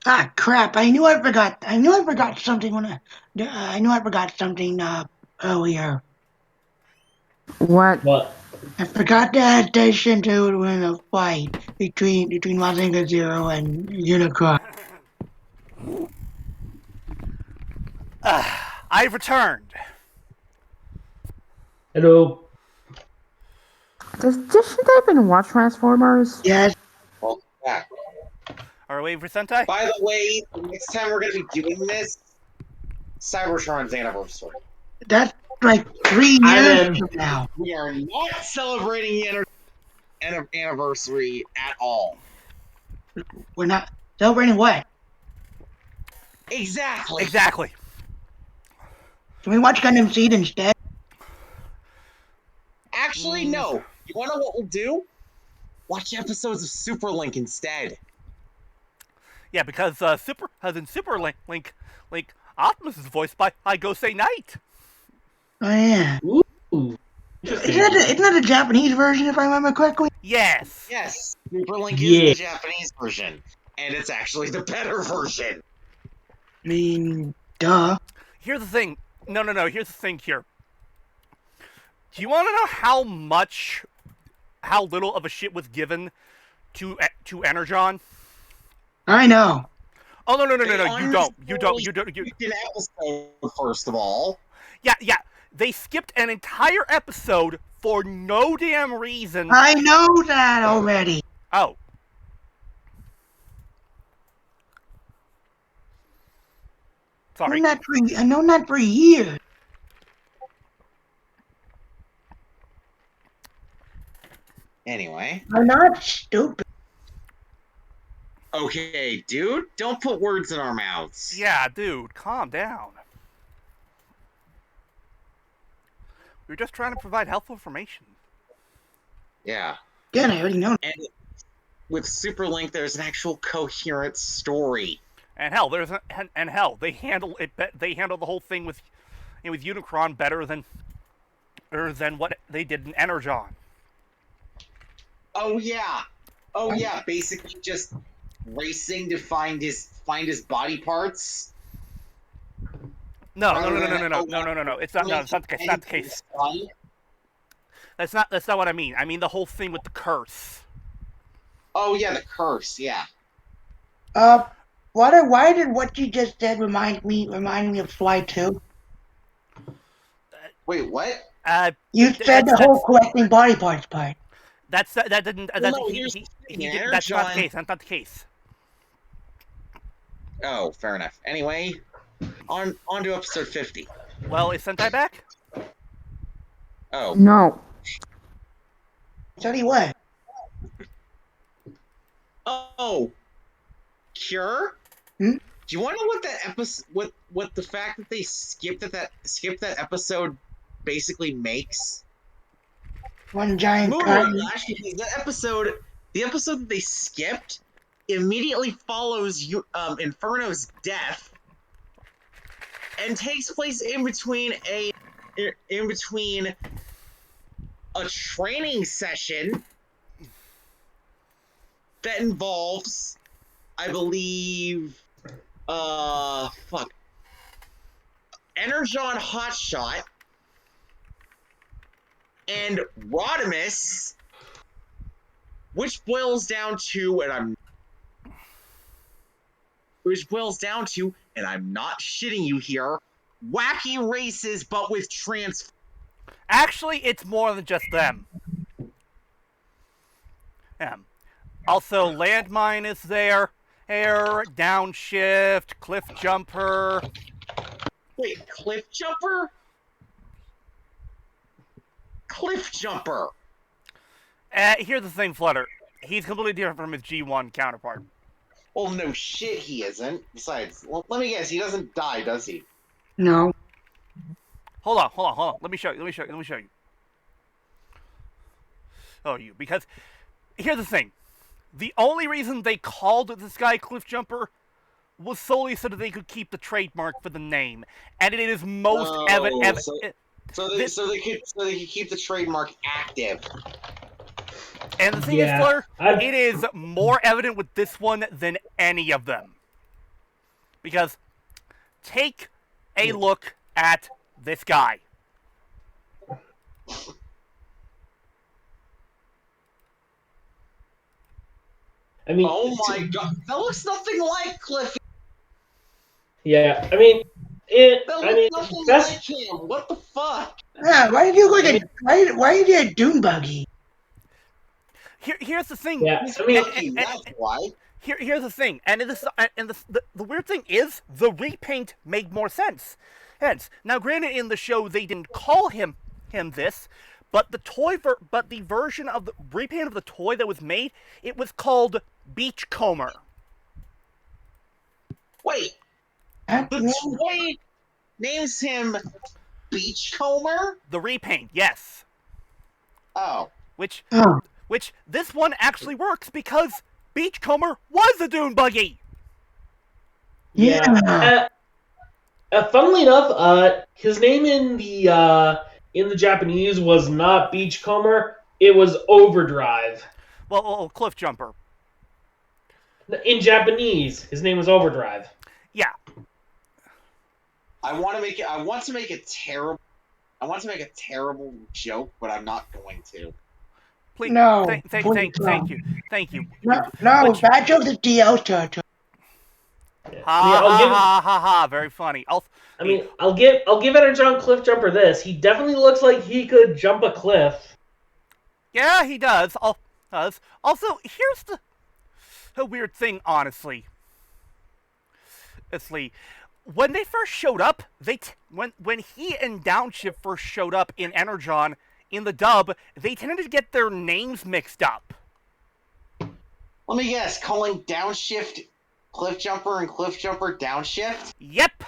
Ah, crap! I knew I forgot. I knew I forgot something when I knew I forgot something earlier.
What?
What?
I forgot to add attention to it when a fight between Mazinger Zero and Unicron.
I've returned.
Hello.
Should I even watch Transformers?
Yes,
Well, back.
Are we waiting for Sentai?
By the way, the next time we're going to be doing this, Cybertron's anniversary.
that's like 3
I'm
years
in.
from now.
We are not celebrating the anniversary at all.
We're not celebrating what?
Exactly.
Exactly.
Can we watch Gundam Seed instead?
Actually, no. You want to know what we'll do? Watch episodes of Superlink instead.
Yeah, because Super Link, Optimus is voiced by Gosei Knight.
Oh yeah.
Ooh. Interesting.
Isn't that a Japanese version if I remember correctly?
Yes.
Yes, Superlink is
Yeah.
the Japanese version, and it's actually the better version.
I mean, duh.
Here's the thing. No. Here's the thing here. Do you want to know how little of a shit was given to Energon?
I know.
Oh no!
They
You don't.
skipped an episode, first of all.
Yeah. They skipped an entire episode for no damn reason.
I know that already.
Oh. Sorry.
I know that for years.
Anyway.
I'm not stupid.
Okay, dude, don't put words in our mouths.
Yeah, dude, calm down. We were just trying to provide helpful information.
Yeah.
Again, I already know.
And with Superlink, there's an actual coherent story.
And hell, they handle it. They handle the whole thing with Unicron better than what they did in Energon.
Oh yeah. Basically just racing to find his body parts.
No. It's not. No, it's not the case. Not the case. That's not what I mean. I mean the whole thing with the curse.
Oh yeah, the curse. Yeah.
Why did what you just said remind me of Fly 2?
Wait, what?
You said the whole collecting body parts part.
That's not the case. That's not the case.
Oh, fair enough. Anyway, on to episode 50.
Well, is Sentai back?
Oh.
No.
Tell you what.
Oh. Cure?
Hmm?
Do you want to know what that episode, what the fact that they skipped that episode basically makes?
One giant
Flash, because the episode that they skipped immediately follows Inferno's death and takes place in between a training session that involves, I believe, Energon Hotshot and Rodimus, which boils down to, and I'm not shitting you here, wacky races, but with
Actually, it's more than just them. Also, Landmine is there. Air, Downshift, Cliff Jumper.
Wait, Cliff Jumper? Cliff Jumper!
Here's the thing, Flutter. He's completely different from his G1 counterpart.
Well, no shit he isn't. Besides, well, let me guess, he doesn't die, does he?
No.
Hold on. Let me show you. Oh, because here's the thing. The only reason they called this guy Cliff Jumper was solely so that they could keep the trademark for the name, and it is most evident.
So they could keep the trademark active.
And the thing is, Fleur, it is more evident with this one than any of them. Because take a look at this guy.
I mean,
Oh my god, that looks nothing like Cliff.
yeah. I mean, it.
That
I
looks
mean,
nothing
best.
like him. What the fuck?
Yeah, why did you look like why are you a dune buggy?
Here's the thing.
Yeah,
He's
I mean,
lucky, that's why.
Here's the thing, and the weird thing is the repaint made more sense. Hence, now granted, in the show they didn't call him this, but the version of the repaint of the toy that was made, it was called Beachcomber.
Wait, the toy names him Beachcomber?
The repaint, yes.
Oh.
Which
Oh,
this one actually works because Beachcomber was a dune buggy.
yeah.
Funnily enough, his name in the Japanese was not Beachcomber. It was Overdrive.
Well, Cliff Jumper.
In Japanese, his name was Overdrive.
Yeah.
I want to make a terrible joke, but I'm not going to.
Please.
No,
Thank you.
No, bad joke to DL territory.
Ha. Very funny.
I'll give Energon Cliff Jumper this. He definitely looks like he could jump a cliff.
Yeah, he does. Also, here's the weird thing, honestly. When they first showed up, when he and Downshift first showed up in Energon in the dub, they tended to get their names mixed up.
Let me guess, calling Downshift Cliff Jumper and Cliff Jumper Downshift?
Yep.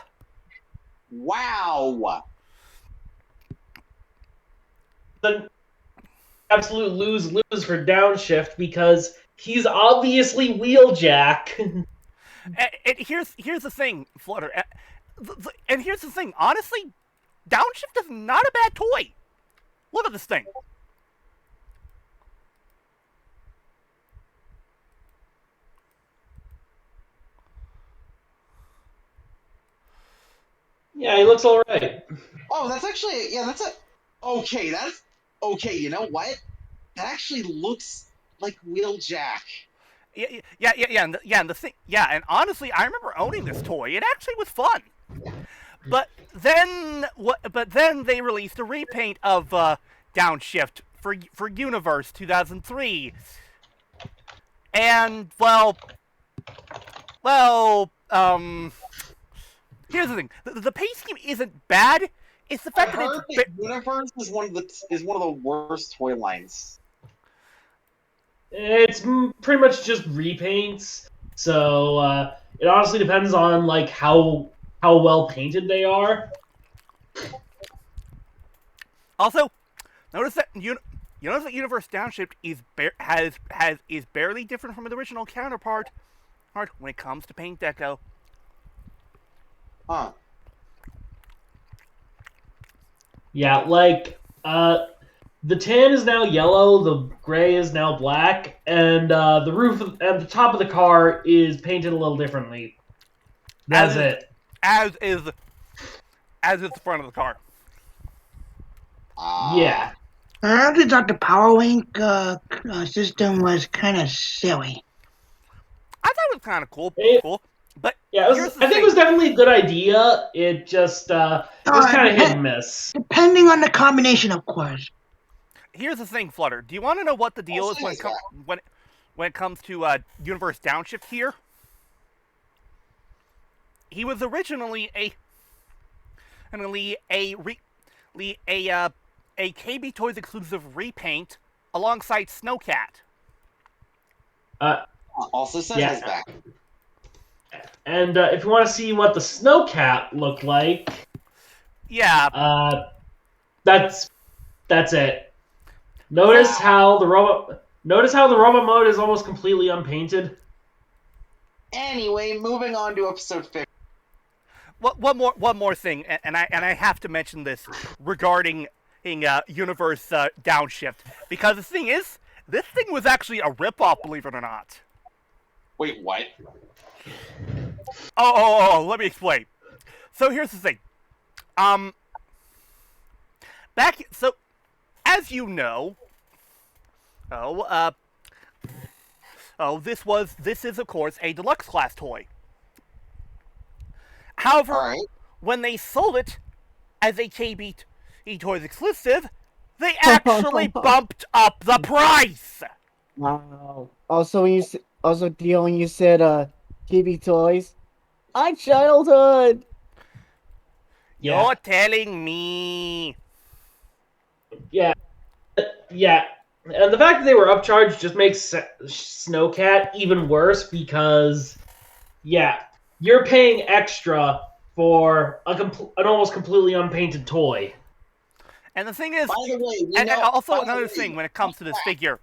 Wow.
The absolute lose for Downshift because he's obviously Wheeljack.
And here's the thing, Flutter. And here's the thing. Honestly, Downshift is not a bad toy. Look at this thing.
Yeah, he looks alright.
Oh, that's actually okay, you know what? That actually looks like Wheeljack.
And honestly, I remember owning this toy. It actually was fun. But then they released a repaint of Downshift for Universe 2003. And here's the thing. The paint scheme isn't bad. It's the fact that
Universe is one of the worst toy lines.
It's pretty much just repaints, so it honestly depends on like how well painted they are.
Also, notice that Universe Downshift is barely different from the original counterpart when it comes to paint deco.
Huh.
Yeah, like the tan is now yellow, the gray is now black, and the roof and the top of the car is painted a little differently. That's it.
As is the front of the car.
Yeah.
I actually thought the Power Link system was kind of silly.
I thought it was kind of cool. But
yeah, I think it was definitely a good idea. It just it was kind of hit and miss.
Depending on the combination, of course.
Here's the thing, Flutter. Do you want to know what the deal is when it comes to Universe Downshift here? He was originally a KB Toys exclusive repaint alongside Snowcat.
Also Sentai is back.
And if you want to see what the Snowcat looked like, that's it. Notice how the robot mode is almost completely unpainted.
Anyway, moving on to episode 50.
One more thing, and I have to mention this regarding Universe Downshift, because the thing is, this thing was actually a ripoff, believe it or not.
Wait, what?
Let me explain. So here's the thing. As you know, this is of course a deluxe class toy. However,
All right.
when they sold it as a KB Toys exclusive, they actually bumped up the price.
Wow. Also, Dio, when you said KB Toys, my childhood.
Yeah.
You're telling me.
Yeah. Yeah. And the fact that they were upcharged just makes Snowcat even worse because, yeah, you're paying extra for an almost completely unpainted toy.
And the thing is,
By the way,
and also another thing when it comes to this figure,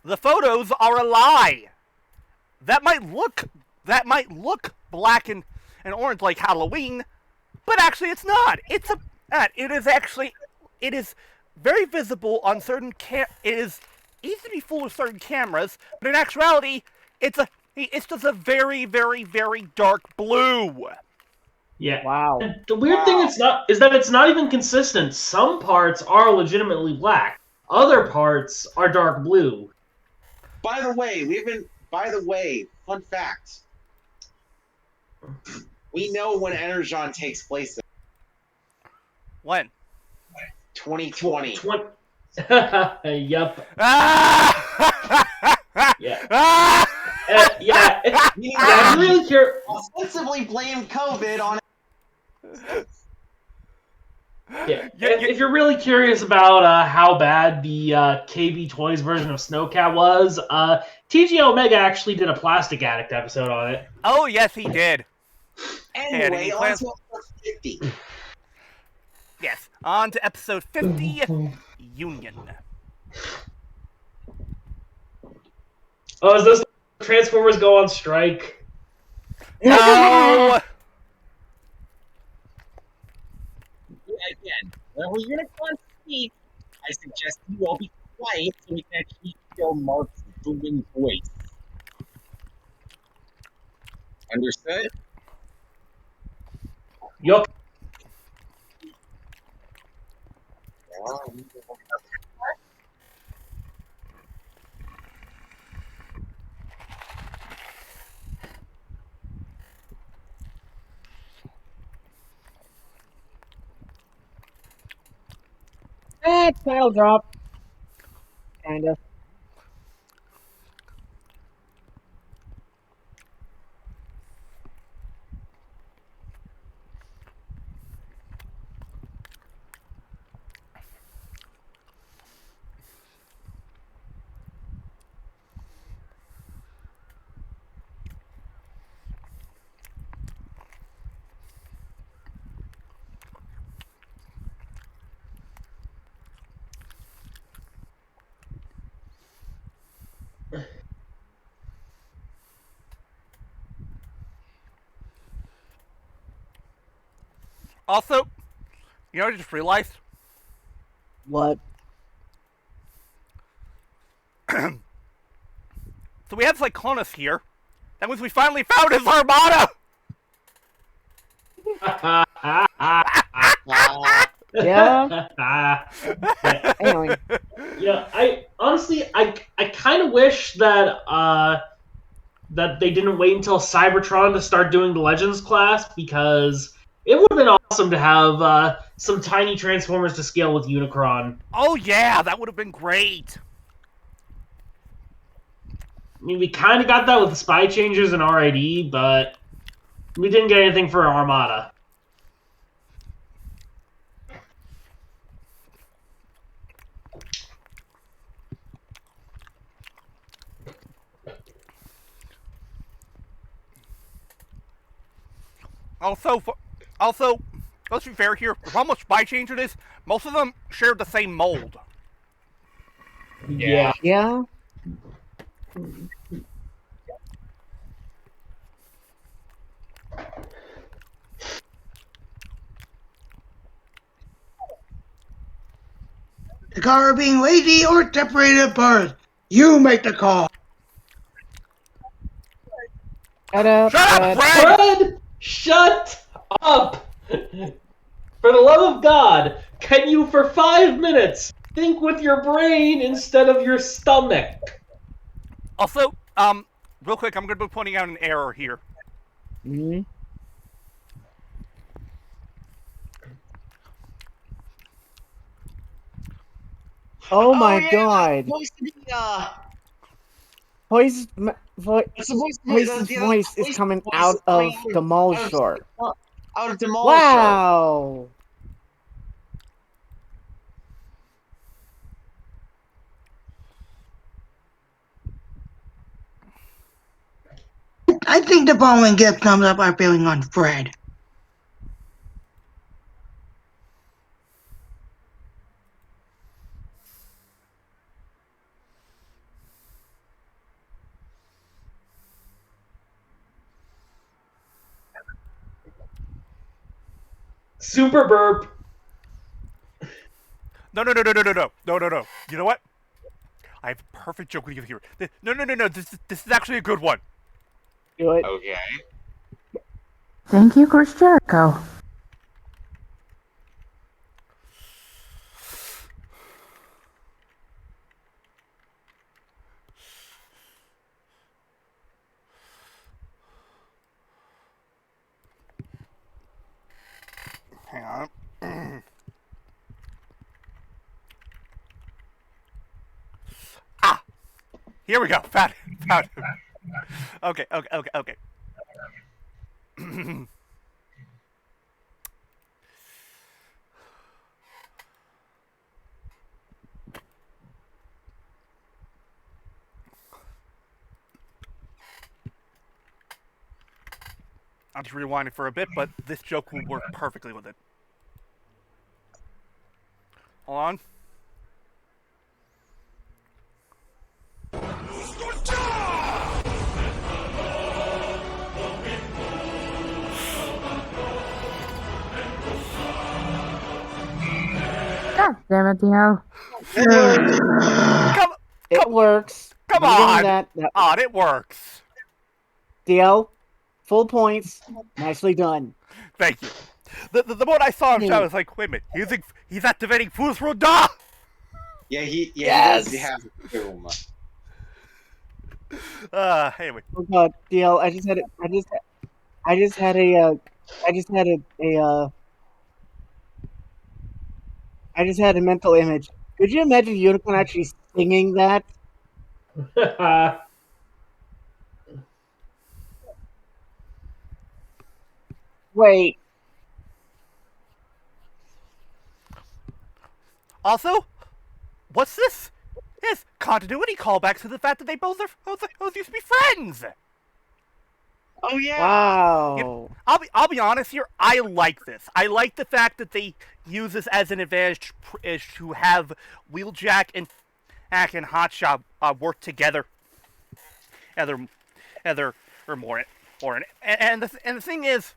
the photos are a lie. That might look black and orange like Halloween, but actually it's not. It is very visible on certain it is easy to be fooled with certain cameras, but in actuality, it's just a very, very, very dark blue.
Yeah.
Wow.
And the weird thing is that it's not even consistent. Some parts are legitimately black. Other parts are dark blue.
By the way, fun fact. We know when Energon takes place.
When?
2020.
Yup. Yeah.
Yeah.
I'm really curious.
Ostensibly blame COVID on it.
Yeah. If you're really curious about how bad the KB Toys version of Snowcat was, TG Omega actually did a Plastic Addict episode on it.
Oh yes, he did.
Anyway, on to episode 50.
Yes, on to episode 50, Union.
Oh, is this Transformers go on strike?
No!
Again, when Unicron speaks, I suggest you all be quiet so we can actually hear Mark's booming voice. Understood?
Yup.
Tail drop. Kinda.
Also, you know what I just realized?
What?
So we have Cyclonus here. That means we finally found his Armada!
Yeah?
Anyway. Yeah, I honestly, I kind of wish that that they didn't wait until Cybertron to start doing the Legends class, because it would have been awesome to have some tiny Transformers to scale with Unicron.
Oh yeah, that would have been great.
I mean, we kind of got that with the Spy Changers and RID, but we didn't get anything for Armada.
Also, let's be fair here. The problem with Spy Changer is most of them share the same mold.
Yeah.
Yeah?
The car being lazy or separated apart. You make the call.
Shut up,
Shut up,
Fred.
Fred!
Fred, shut up! For the love of God, can you for 5 minutes think with your brain instead of your stomach?
Also, real quick, I'm going to be pointing out an error here.
Hmm? Oh my
yeah,
god.
supposed to be
Poison's
it's supposed to be
Poison's
the
voice is
voice
coming
is
out
coming
of the mall
out of
shore.
out of Demolisher.
Wow.
I think the following gift sums up our feeling on Fred.
Super burp.
No. You know what? I have a perfect joke with you here. No. This is actually a good one.
Do it.
Okay.
Thank you, Chris Jericho.
Hang on. Here we go. Found it. Okay. I'll just rewind it for a bit, but this joke will work perfectly with it. Hold on.
God damn it, Dio.
It works.
Come
I'm giving
on.
that
It works.
DL. Full points. Nicely done.
Thank you. The moment I saw him, I was like, wait a minute, he's activating Fool's Roda!
Yeah, he
Yes!
does have boom.
Anyway.
Oh god, DL, I just had a mental image. Could you imagine Unicron actually singing that? Wait.
Also, what's this? Yes, continuity callbacks to the fact that they both used to be friends.
Oh yeah.
Wow.
I'll be honest here. I like this. I like the fact that they use this as an advantage to have Wheeljack and Hotshot work together. Either or more. And the thing is,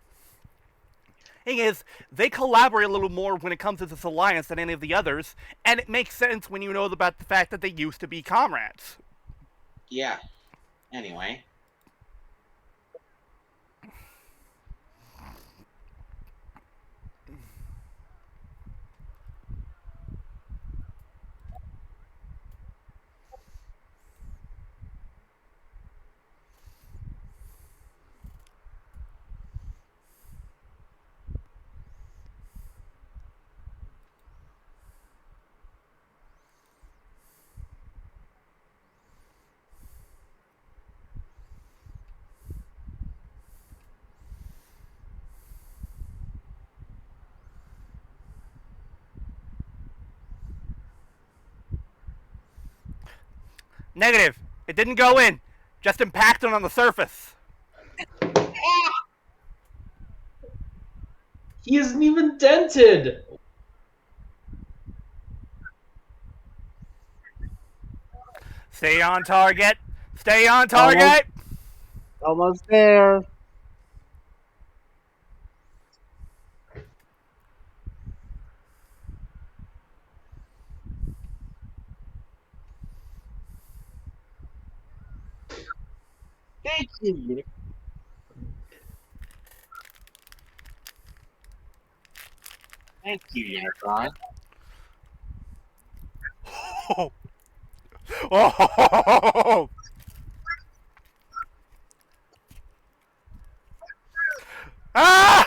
they collaborate a little more when it comes to this alliance than any of the others, and it makes sense when you know about the fact that they used to be comrades.
Yeah. Anyway.
Negative. It didn't go in. Just impacted on the surface.
He isn't even dented.
Stay on target. Stay on target.
Almost there.
Thank you. Thank you, Unicron.
Oh. Oh. Ah!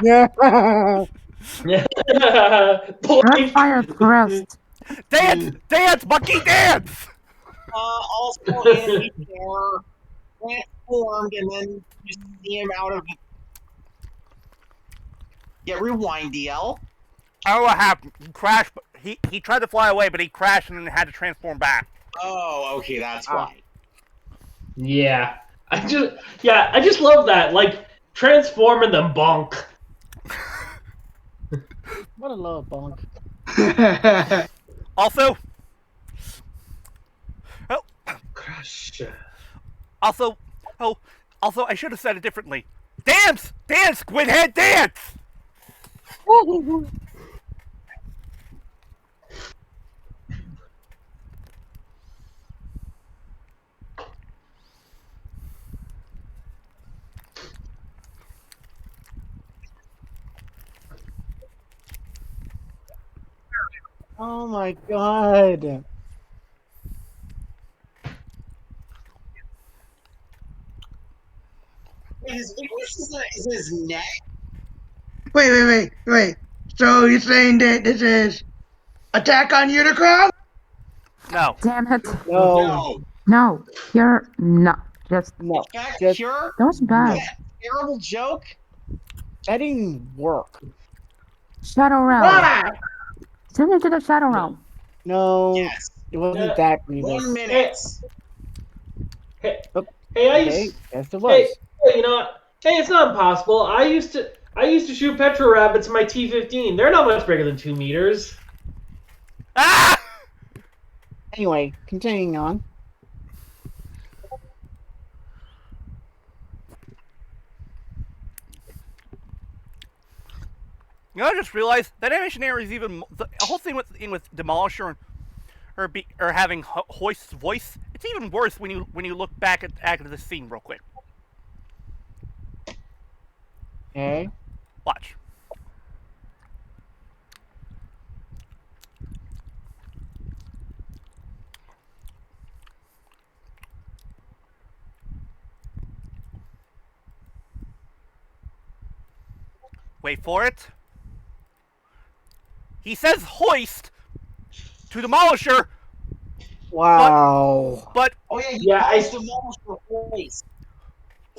Yeah.
Boink.
Fire crest.
Dance! Dance, monkey, dance!
Also, Andy Care transformed, and then you see him out of. Yeah, rewind, DL.
I don't know what happened. He crashed. He tried to fly away, but he crashed and then had to transform back.
Oh, okay, that's why.
Yeah. I just love that. Like, transform and then bonk.
What a little bunk.
Also,
Gosh.
also, I should have said it differently. Dance, dance, Squidhead, dance.
Oh my god.
His weakness is his neck.
Wait. So you're saying that this is Attack on Unicron?
No.
Damn it.
No.
No.
No, you're not. Just
No.
In fact,
Just
Cure,
that was bad.
that terrible joke.
that didn't work.
Shadow Realm.
Why?
Send him to the Shadow Realm.
No.
Yes.
It wasn't that grievous.
1 minute.
Hey,
Oh,
hey, I
okay.
used.
Yes, it
Hey,
was.
hey, you know what? Hey, it's not impossible. I used to shoot petro rabbits in my T-15. They're not much bigger than 2 meters.
Ah!
Anyway, continuing on.
You know, I just realized that animation error is even the whole thing with Demolisher or having Hoist's voice. It's even worse when you look back at the scene real quick.
Okay.
Watch. Wait for it. He says hoist to Demolisher,
Wow.
but
Oh yeah, he
Yeah,
calls Demolisher voice.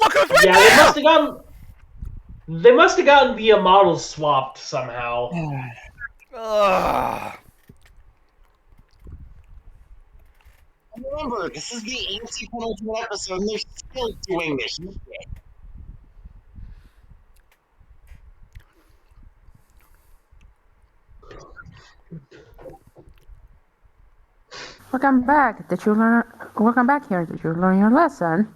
look who's right
Yeah,
there!
they must have gotten the models swapped somehow.
Ugh.
And remember, this is the anti-penultimate episode, and they're still doing this shit.
Welcome back. Did you learn? Welcome back here. Did you learn your lesson?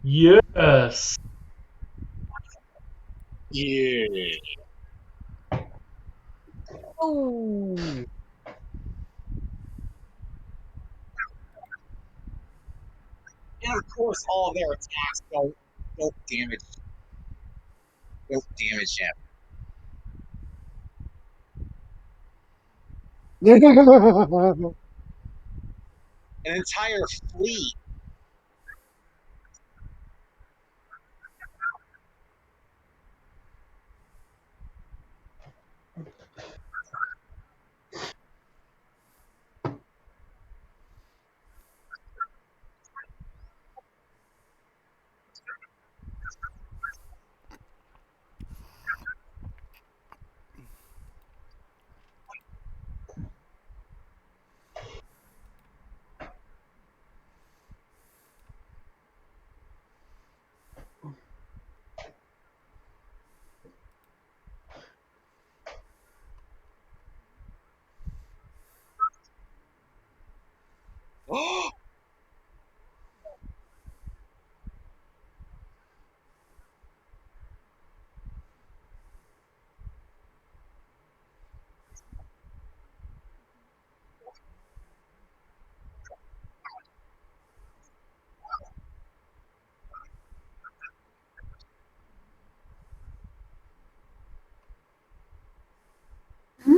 Yes.
Yeah.
Oh.
And of course, all of their attacks don't damage him. An entire fleet.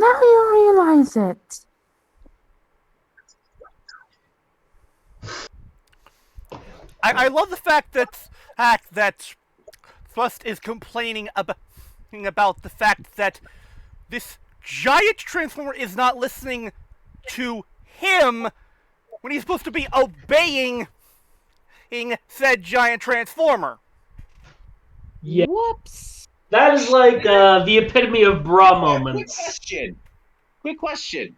Now you realize it.
I love the fact that Thrust is complaining about the fact that this giant transformer is not listening to him when he's supposed to be obeying said giant transformer.
Yeah.
Whoops.
That is like the epitome of bra moments.
Quick question.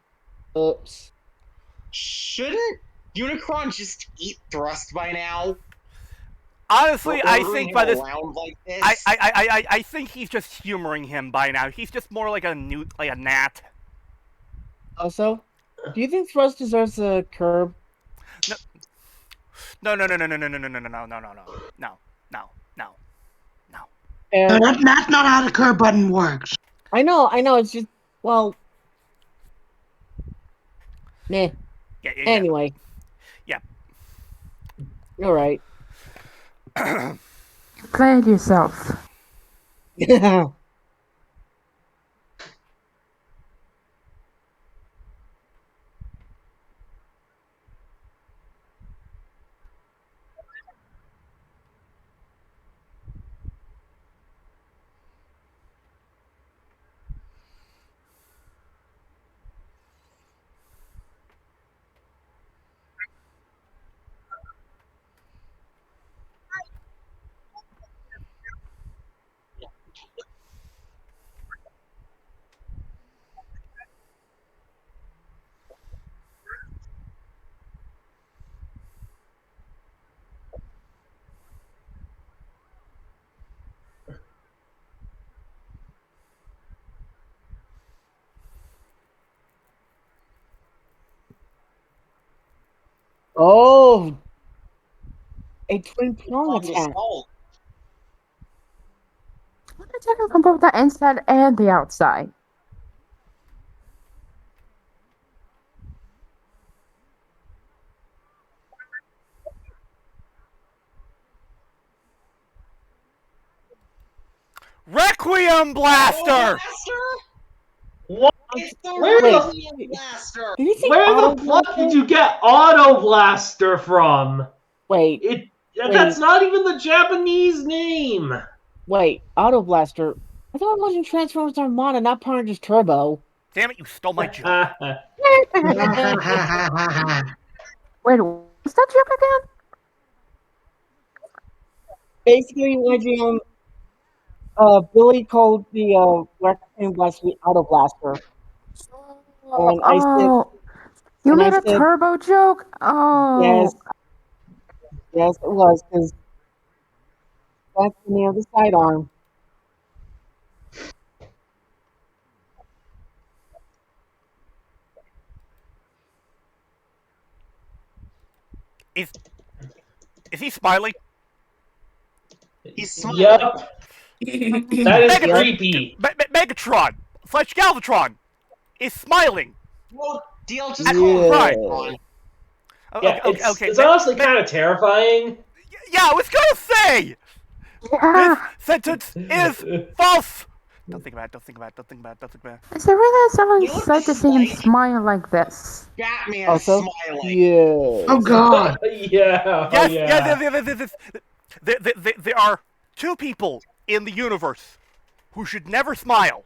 Oops.
Shouldn't Unicron just eat Thrust by now?
Honestly,
For
I
ordering
think
him
by this,
around like this?
I think he's just humoring him by now. He's just more like a gnat.
Also, do you think Thrust deserves a curb?
No.
And
That's not how the curb button works.
I know. It's just, well, meh.
Yeah.
Anyway.
Yeah.
You're right.
Play it yourself.
Oh, a twin prong attack.
What attacking from both the inside and the outside?
Requiem Blaster!
What?
It's the
Where the
Requiem Blaster!
Did he say
Where
auto
the fuck
blaster?
did you get Auto Blaster from?
Wait,
That's not even the Japanese name.
auto blaster. I thought it wasn't Transformers Armada, not Power Rangers Turbo.
Damn it, you stole my joke.
Wait, what's that joke again?
Basically, YGM, Billy called the Requiem Blaster the auto blaster. And I said,
You
and I
made a
said,
turbo joke? Oh.
yes, it was, because that's the name of the sidearm.
Is he smiling?
He's smiling.
Yep. That is
Megatron-
creepy.
Megatron / Galvatron is smiling.
Well, DL just
Yeah.
Right.
Yeah,
Okay.
it's honestly kind of terrifying.
Yeah, I was gonna say! This sentence is false! Don't think about it.
Is there really someone
You know what
sad
this
to
is
see him
like?
smile like this?
Batman
Also,
smiling.
yes.
Oh God!
Yeah.
Yes. There are two people in the universe who should never smile.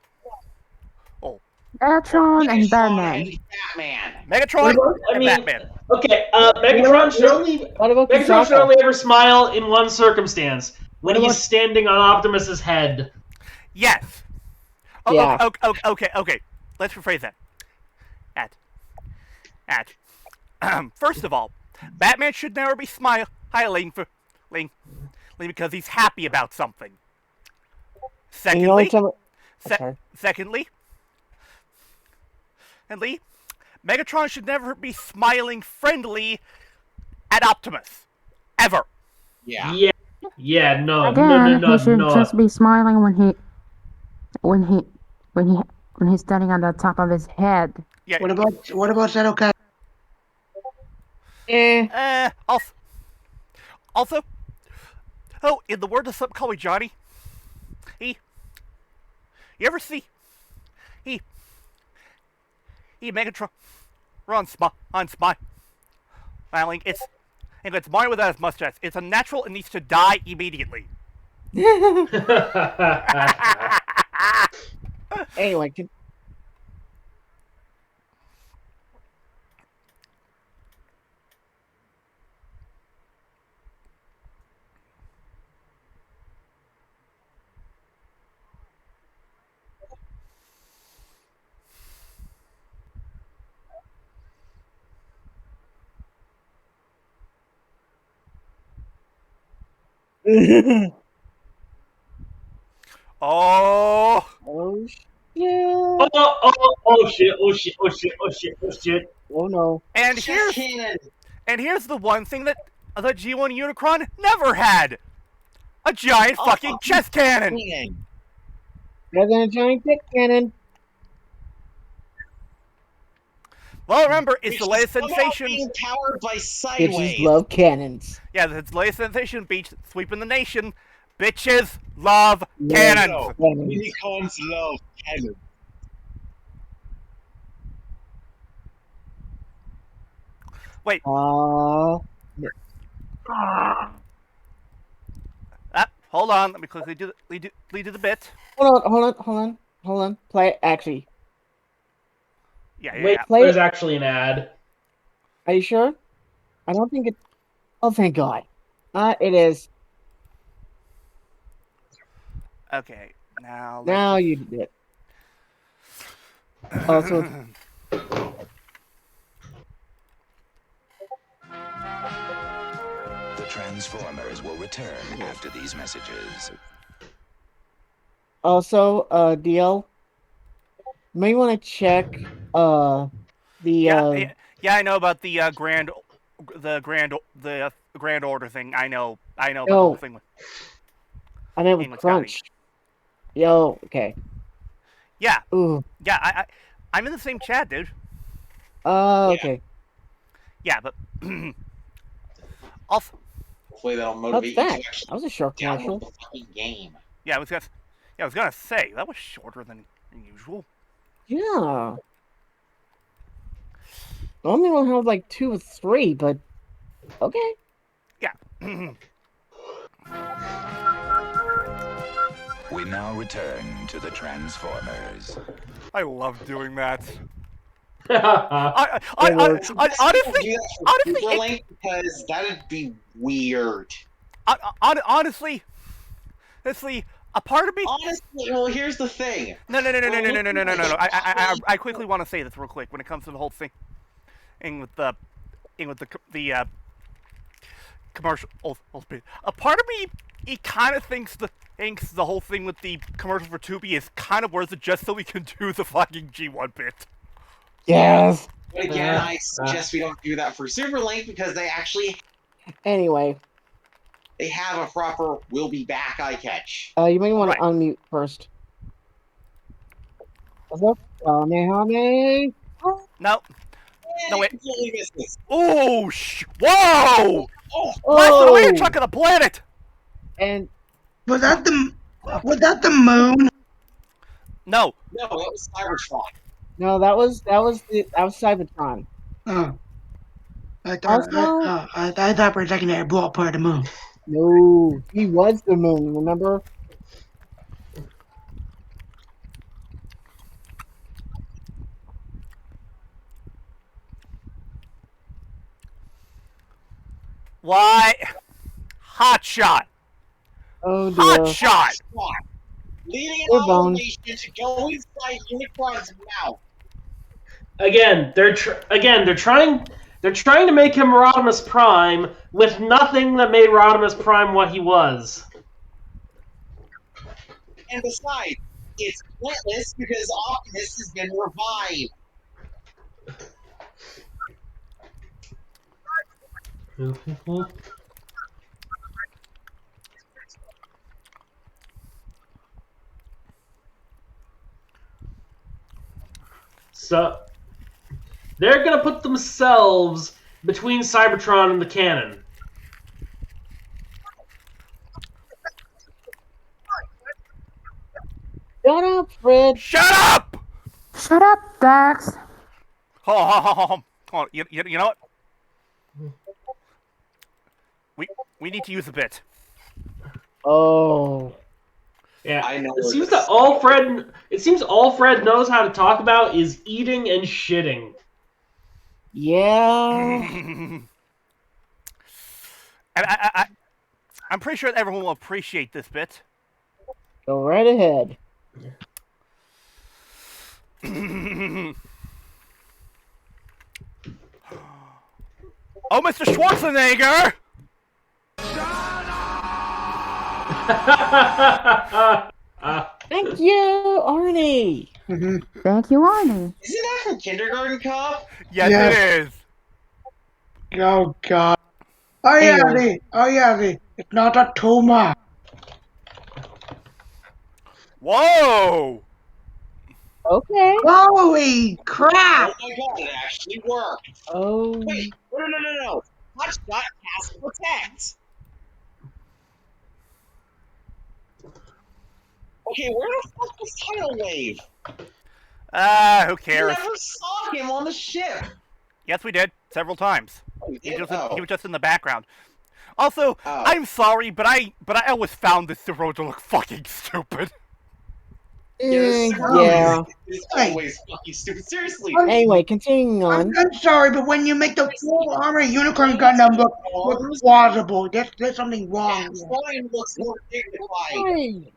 Megatron and
Megatron
Batman.
and Batman.
Megatron
I
and
mean,
Batman.
okay, Megatron should
What about
Megatron should
Kusaka?
only ever smile in one circumstance: when
What
he's
about-
standing on Optimus's head.
Yes.
Yeah.
Okay. Let's rephrase that. First of all, Batman should never be smiling because he's happy about something.
And you know
Secondly,
what's okay.
secondly, Megatron should never be smiling friendly at Optimus. Ever.
Yeah.
Yeah, no,
Again,
no.
he should just be smiling when he's standing on the top of his head.
Yeah.
What about that? Okay.
Also, in the words of some call me Johnny, you ever see Megatron on smiling. It's Mario without his mustache. It's unnatural and needs to die immediately.
Anyway,
Oh!
oh shit!
Oh shit! Oh shit! Oh shit! Oh shit! Oh shit!
Oh no!
And
Chest
here's
cannon.
and here's the one thing that the G1 Unicron never had: a giant fucking chest cannon.
Better than a giant dick cannon.
Well, remember, it's
Which
the
is
latest
somehow
sensation.
being powered by
Bitches
Sideways.
love cannons.
Yeah, it's the latest sensation beach sweeping the nation. Bitches love
Yeah.
cannons.
Unicons love cannon.
Wait, hold on. Let me quickly lead to the bit.
Hold on. Play it. Actually,
Yeah.
Wait,
Play
there's
it.
actually an ad.
Are you sure? I don't think it. Oh, thank God. it is.
Okay, now.
Now you did it. Oh, so it's
The Transformers will return after these messages.
also DL. You may want to check the
Yeah, I know about the grand order thing. I know about the whole thing with.
I meant with
with
Crunch. Yo, okay.
Yeah.
Ooh.
Yeah, I'm in the same chat, dude.
Okay.
Yeah, but also.
Hopefully that'll motivate
What's
you
that?
to actually
That was a short commercial.
download the fucking game.
Yeah, I was gonna say that was shorter than usual.
Yeah. Normally we'll have like 2 or 3, but okay.
Yeah.
We now return to the Transformers.
I love doing that.
Honestly,
Honestly, because that'd be weird.
Honestly, a part of me.
Honestly, well, here's the thing.
No. I quickly want to say this real quick when it comes to the whole thing, with the commercial. A part of me, he kind of thinks the whole thing with the commercial for Tubi is kind of worth it just so we can do the fucking G1 bit.
yes.
But again, I suggest we don't do that for Superlink because they actually
Anyway,
they have a proper "we'll be back" eye catch.
you may want to unmute first. What's up? Honey.
No, wait.
Completely missed this.
Oh, whoa!
Oh,
Blasted away a chunk of the planet!
And
Was that the moon?
No,
no, that was Cybertron.
no, that was Cybertron.
Oh. I thought for a second that it blew up part of the moon.
No, he was the moon, remember?
why? Hot shot!
Oh dear.
Hot shot!
Leading
Good
an
bone.
automation to go inside Unicron's mouth.
Again, they're trying to make him Rodimus Prime with nothing that made Rodimus Prime what he was.
And besides, it's pointless because Optimus has been revived.
So they're gonna put themselves between Cybertron and the canon.
Shut up, Fred.
Shut up!
Shut up, Dax.
Hold on. You know what? We need to use a bit.
Oh.
Yeah,
I know
it
where
seems
this
that all Fred. It seems all Fred knows how to talk about is eating and shitting.
Yeah.
And I'm pretty sure everyone will appreciate this bit.
Go right ahead.
Oh, Mr. Schwarzenegger!
Thank you, Arnie.
Thank you, Arnie.
Isn't that from Kindergarten Cop?
Yes,
Yes.
it is.
Oh God. Oh yeah,
Anyway.
it's not a tumor.
Whoa!
Okay.
Holy
Oh
crap!
my god, it actually worked.
Oh.
Wait, no. Touch dot cast protect. Okay, where the fuck was Tidal Wave?
Who
We
cares?
never saw him on the ship.
Yes, we did. Several times.
Oh, we
He
did?
was just in the background. Also,
Oh.
I'm sorry, but I always found this road to look fucking stupid.
Yeah.
It's always fucking stupid. Seriously.
Anyway, continuing on.
I'm sorry, but when you make the full armor unicorn Gundam look plausible, there's something wrong.
Yeah, Brian looks more dignified.
Right.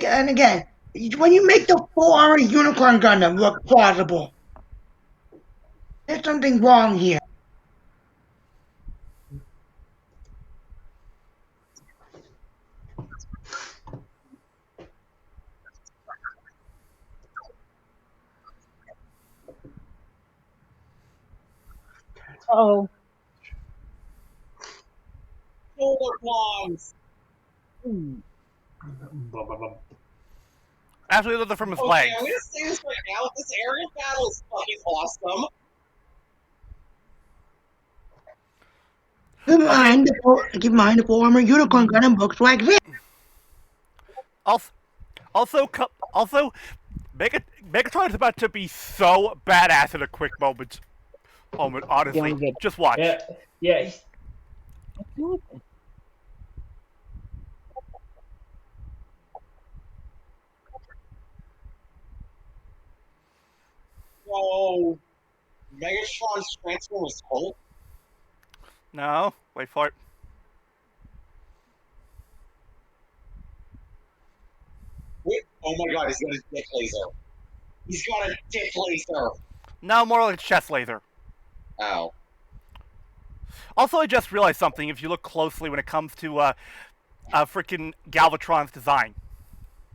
And again, when you make the full armor unicorn Gundam look plausible, there's something wrong here.
Oh.
Solar bombs.
Actually, those are from his
Okay,
legs.
I'm gonna say this right now. This aerial battle is fucking awesome.
Keep in mind the full armor unicorn Gundam looks like this.
Also, Megatron is about to be so badass in a quick moment. Honestly,
Yeah,
just watch.
Yeah.
So, Megatron's transfer was Hulk.
No, wait for it.
Wait, oh my god, he's got a dick laser. He's got a dick laser.
No, more like a chest laser.
Oh.
Also, I just realized something. If you look closely when it comes to freaking Galvatron's design.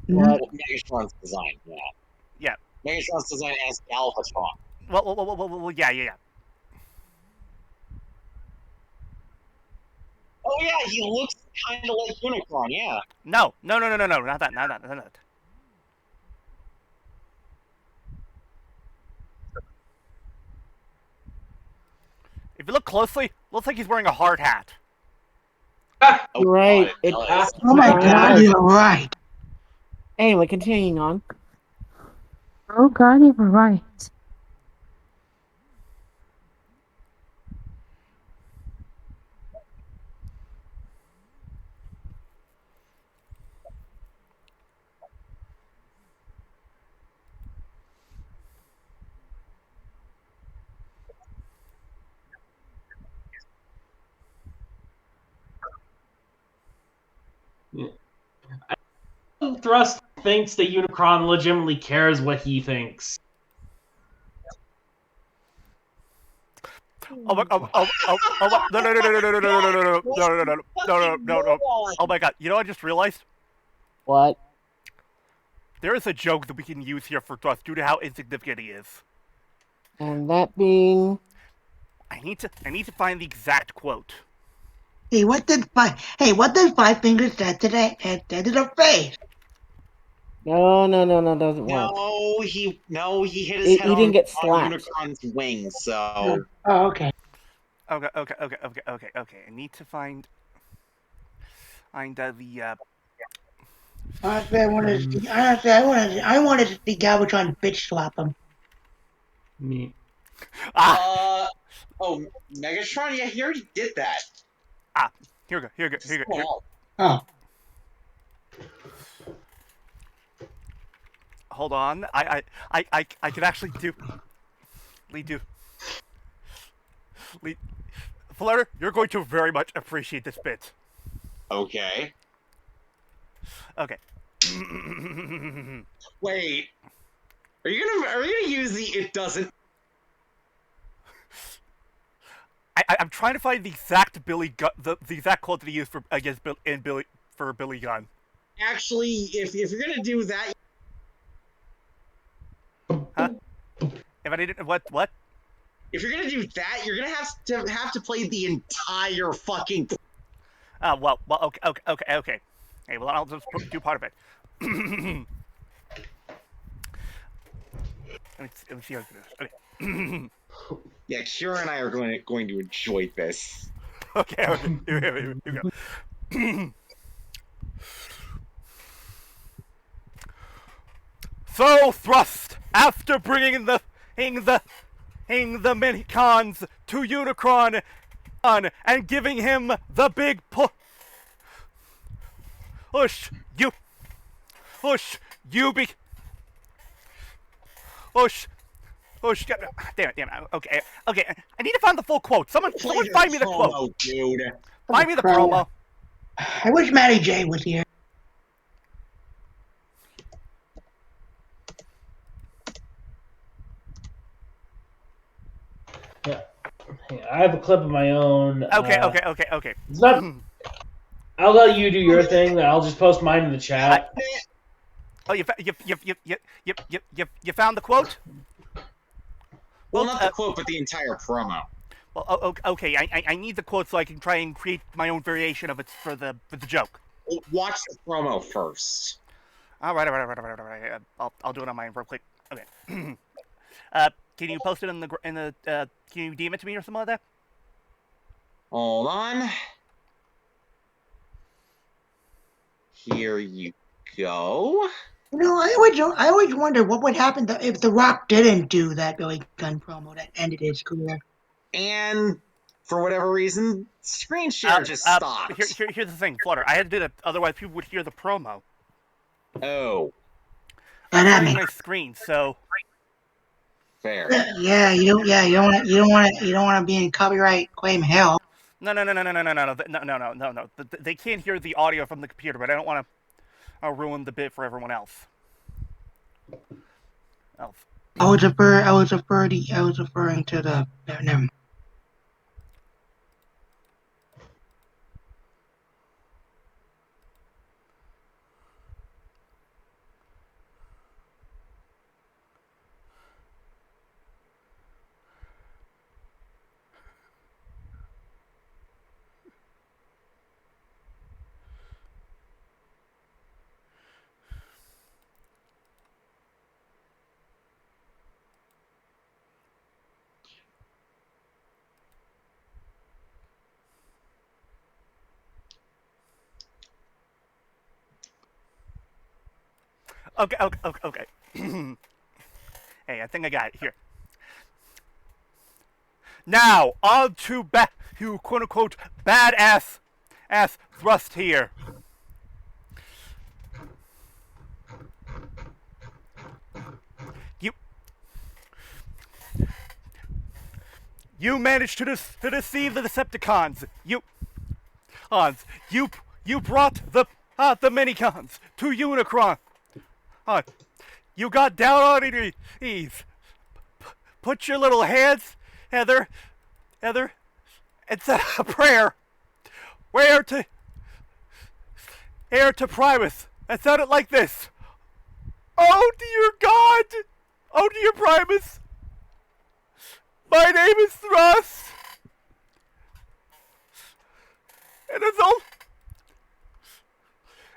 What?
Megatron's design, yeah.
Yeah.
Megatron's design as Galvatron.
Well, yeah.
Oh yeah, he looks kind of like Unicron, yeah.
No, not that. If you look closely, looks like he's wearing a hard hat.
Oh,
Right.
God,
It
does.
Oh my God, you're right.
Anyway, continuing on.
Oh God, you were right.
Thrust thinks that Unicron legitimately cares what he thinks.
Oh my! No! Oh my God! You know what I just realized?
What?
There is a joke that we can use here for Thrust due to how insignificant he is.
And that being.
I need to find the exact quote.
Hey, what did Five Fingers say today? It said to the face.
No, doesn't work.
No, he hit his
He
head
didn't
on,
get
on
slapped.
Unicron's wings, so...
Oh, okay.
Okay. I need to find the.
Honestly, I wanted to see Galvatron bitch slap him.
Me.
Ah,
Oh, Megatron. Yeah, he already did that.
here we go. Here we go. Here we go. Here.
Oh,
Hold on. I can actually do. Flutter, you're going to very much appreciate this bit.
Okay.
Okay.
Wait. Are you gonna use the it doesn't?
I'm trying to find the exact Billy Gunn, the exact quote that he used for against Billy Gunn.
Actually, if you're gonna do that,
Huh? If I didn't, what?
if you're gonna do that, you're gonna have to play the entire fucking.
Well, okay. Hey, well, I'll just do part of it. Let me see how I can do this. Okay.
Yeah, Kira and I are going to enjoy this.
Okay. Here we go. So thrust after bringing the Minicons to Unicron and giving him the big push. Damn it. Okay. I need to find the full quote. Someone find me the quote.
Dude.
Find me the promo.
I wish Matty J was here.
Yeah. I have a clip of my own.
Okay.
It's not. I'll let you do your thing. I'll just post mine in the chat.
Oh, you found the quote?
Well, not the quote, but the entire promo.
Well, okay. I need the quote so I can try and create my own variation of it for the joke.
Watch the promo first.
All right. I'll do it on mine real quick. Okay. Can you post it in the can you DM it to me or something like that?
Hold on. Here you go.
You know, I always wonder what would happen if The Rock didn't do that Billy Gunn promo that ended his career.
And for whatever reason, screen share just stopped.
Here's the thing, Flutter. I had to do that, otherwise people would hear the promo.
Oh.
I'm sharing my screen, so.
Fair.
Yeah, you don't want to be in copyright claim hell.
No. They can't hear the audio from the computer, but I don't want to ruin the bit for everyone else.
I was referring to the. Never.
Okay. Hey, I think I got it here. Now, on to quote-unquote badass thrust here. You managed to deceive the Decepticons. You brought the Minicons to Unicron. You got down on your knees. Put your little hands, Heather, and said a prayer. Air to Primus. It sounded like this. Oh dear God! Oh dear Primus! My name is Thrust!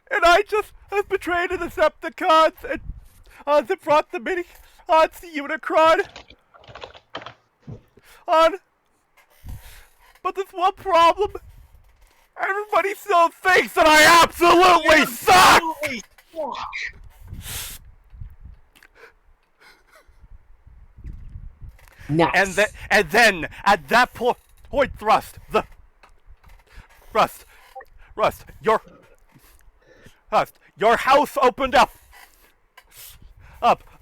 And I just have betrayed the Decepticons and they brought the mini on to Unicron. But there's one problem. Everybody still thinks that I absolutely suck!
Nice.
And then at that point, Rust, your house opened up.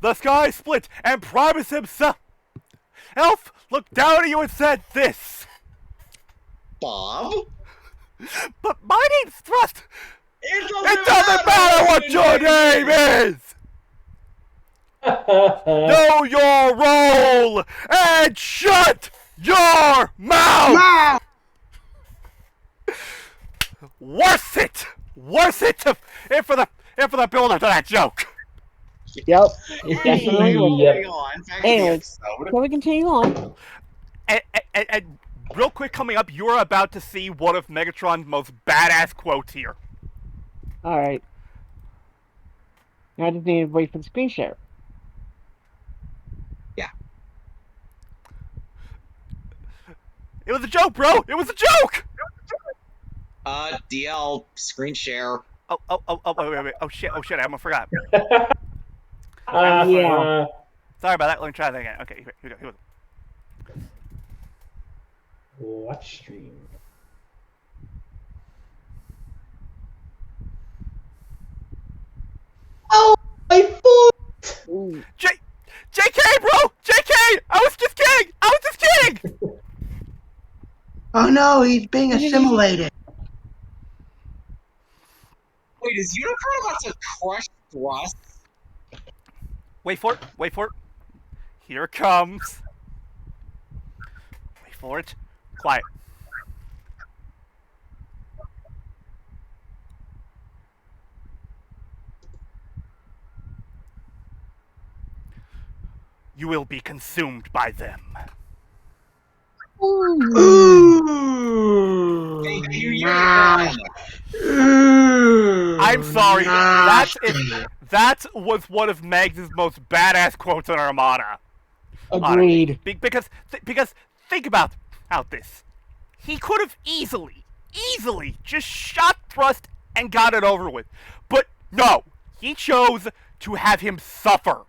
The sky split, and Primus himself looked down at you and said this.
Bob?
But my name's Thrust.
It
doesn't matter what your name is. Know your role and shut your mouth. Worth it for the build-up to that joke.
Yep.
Yep.
Anyway, shall we continue on?
And real quick, coming up, you're about to see one of Megatron's most badass quotes here.
Alright. Now I just need to wait for the screen share.
Yeah.
It was a joke, bro! It was a joke!
DL, screen share.
Wait. Oh shit, I almost forgot.
Yeah.
Sorry about that, let me try that again. Okay, here we go.
Watch stream.
Oh, my foot!
JK, bro! JK! I was just kidding!
Oh no, he's being assimilated.
Wait, is Unicron about to crush Thrust?
Wait for it. Here it comes. Wait for it. Quiet. You will be consumed by them.
Ooh.
Thank you, Unicron.
I'm sorry. That was one of Megs' most badass quotes on Armada.
Agreed.
Because think about this. He could have easily just shot Thrust and got it over with. But no, he chose to have him suffer.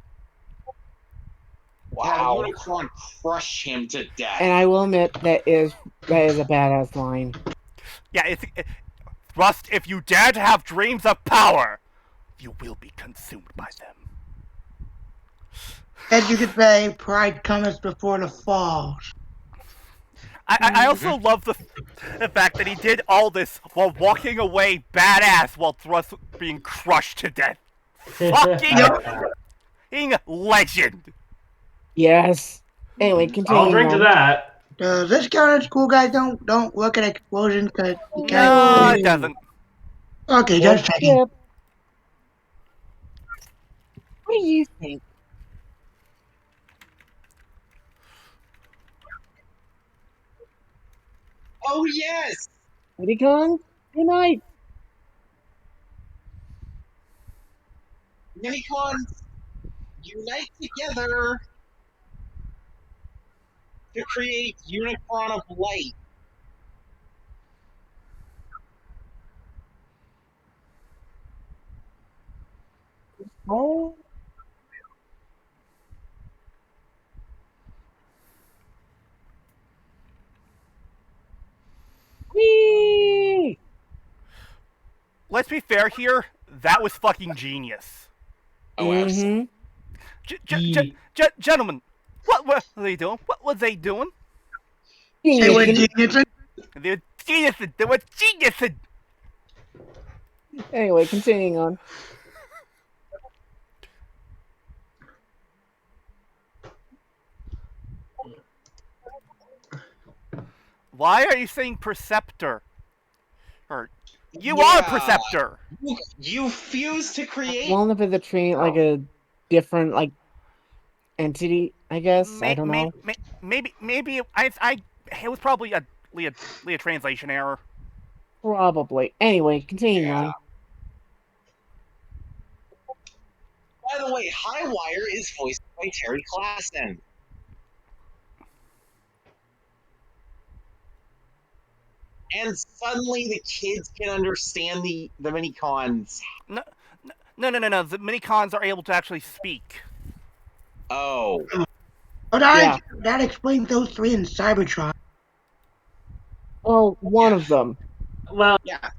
Wow. Have Unicron crush him to death.
And I will admit that is a badass line.
Yeah, Thrust, if you dare to have dreams of power, you will be consumed by them.
As you could say, pride cometh before the fall.
I also love the fact that he did all this while walking away badass while Thrust was being crushed to death. Fucking legend.
Yes. Anyway, continue.
I'll drink to that.
Does this count as cool, guys? Don't look at explosions because you can't.
No, it doesn't.
Okay, just checking.
What do you think?
Oh yes!
Unicron, good night.
Unicrons unite together to create Unicron of Light.
Oh. Whee!
Let's be fair here. That was fucking genius.
Oh, absolutely.
Gentlemen, what were they doing? What were they doing?
They were geniuses.
They were geniuses. They were geniuses.
Anyway, continuing on.
Why are you saying Perceptor? Or you are Perceptor.
You fuse to create.
Well, if it's a train like a different entity, I guess. I don't know.
Maybe it was probably a translation error.
Probably. Anyway, continuing on.
By the way, Highwire is voiced by Terry Klassen. And suddenly the kids can understand the minicons.
No. The minicons are able to actually speak.
Oh.
Oh, that explains those three in Cybertron.
Well, one of them.
Well,
Yeah.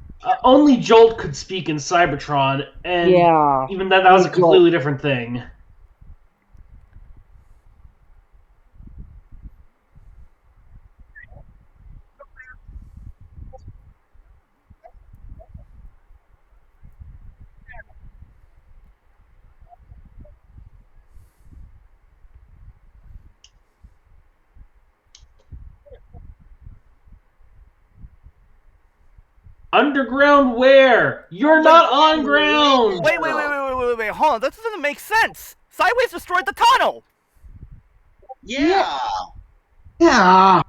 only Jolt could speak in Cybertron, and
Yeah.
even then, that was a
only Jolt.
completely different thing. Underground where? You're not on ground!
Wait, hold on. This doesn't make sense. Sideways destroyed the tunnel.
Yeah.
Yeah.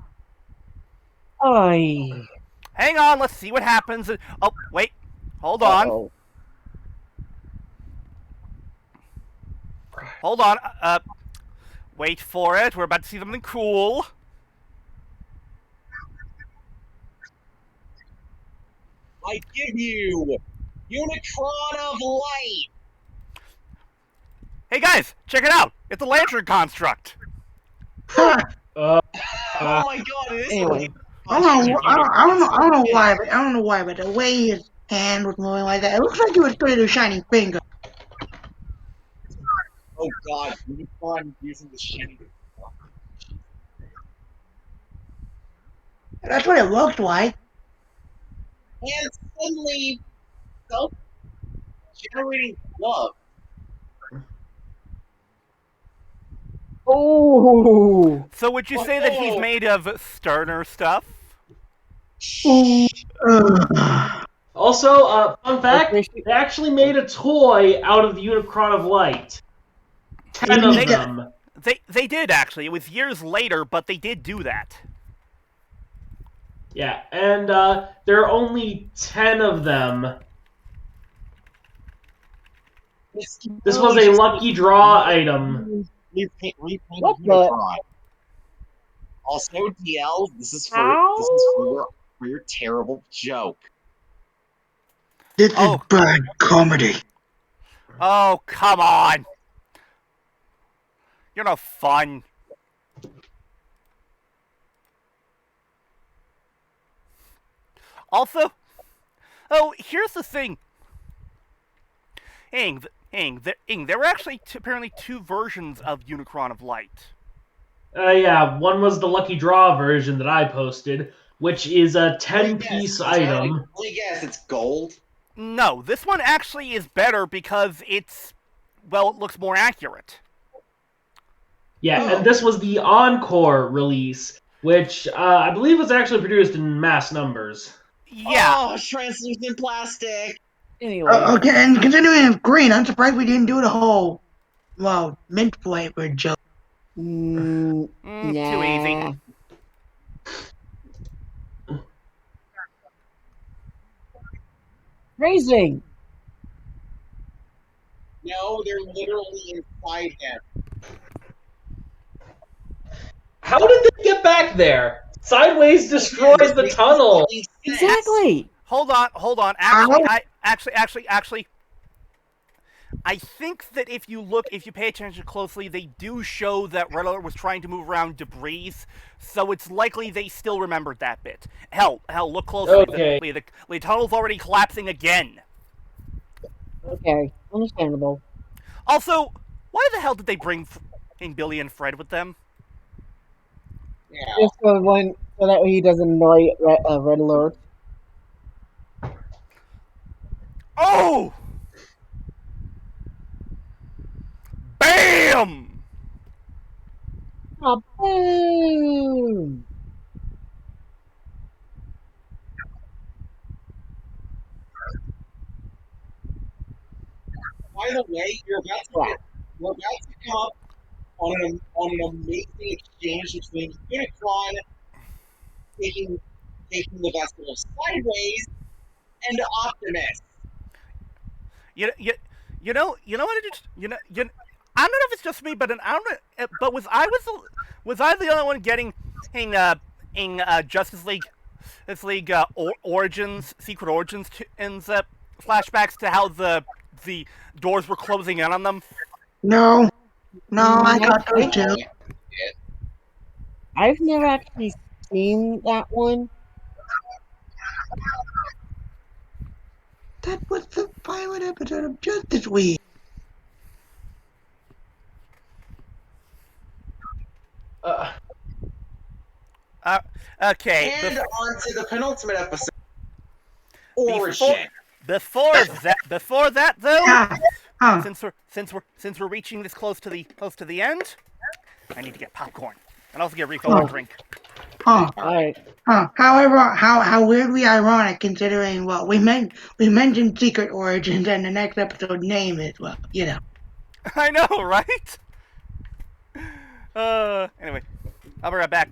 Oy.
Hang on, let's see what happens. Oh, wait. Hold on.
Uh-oh.
Hold on. Wait for it. We're about to see something cool.
I give you Unicron of Light.
Hey guys, check it out. It's a lantern construct.
Huh.
Oh my god, it is.
Anyway.
I don't know why, but the way his hand was moving like that, it looks like he was doing a shining finger.
Oh god, Unicron using the shiny.
That's what it looked like.
And suddenly, self-generating love.
Oh.
So would you say that he's made of sterner stuff?
Also, fun fact,
Okay.
they actually made a toy out of the Unicron of Light. 10 of them.
They did actually. It was years later, but they did do that.
Yeah, and there are only 10 of them. This was a lucky draw item.
Repainted
What the-
Unicron. Also, DL, this is for your terrible joke.
This
Oh.
is bad comedy.
Oh, come on. You're no fun. Also, oh, here's the thing. There were actually apparently two versions of Unicron of Light.
Yeah, one was the lucky draw version that I posted, which is a 10-piece item.
Let me guess, it's gold?
No, this one actually is better because it's, well, it looks more accurate.
Yeah, and this was the Encore release, which I believe was actually produced in mass numbers.
Yeah.
Oh, translucent plastic.
Anyway.
Okay, and continuing with green, I'm surprised we didn't do the whole, mint flavored joke.
Too easy.
Raising.
No, they're literally inside him.
How did they get back there? Sideways destroyed the tunnel.
Exactly.
Hold on. Actually, I think that if you pay attention closely, they do show that Red Alert was trying to move around debris, so it's likely they still remembered that bit. Hell, look closely.
Okay.
The tunnel's already collapsing again.
Okay, understandable.
Also, why the hell did they bring Billy and Fred with them?
Yeah.
Just so that way he doesn't annoy Red Alert.
Oh! Bam!
Oh, boom!
By the way, you're about to come up on an amazing exchange between Unicron taking the vessel sideways and Optimus.
You know what it is? I don't know if it's just me, but I don't know. But was I the only one getting in Justice League Origins, Secret Origins flashbacks to how the doors were closing in on them?
No, I got those too.
I've never actually seen that one.
That was the pilot episode of Justice Week.
Okay.
And on to the penultimate episode.
Before
Origin.
before that though,
Huh.
since we're reaching this close to the end, I need to get popcorn and also get a refill on a drink.
Huh.
Alright.
Huh. However, how weirdly ironic considering we mentioned Secret Origins and the next episode name is
I know, right? Anyway, I'll be right back.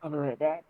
I'll be right back.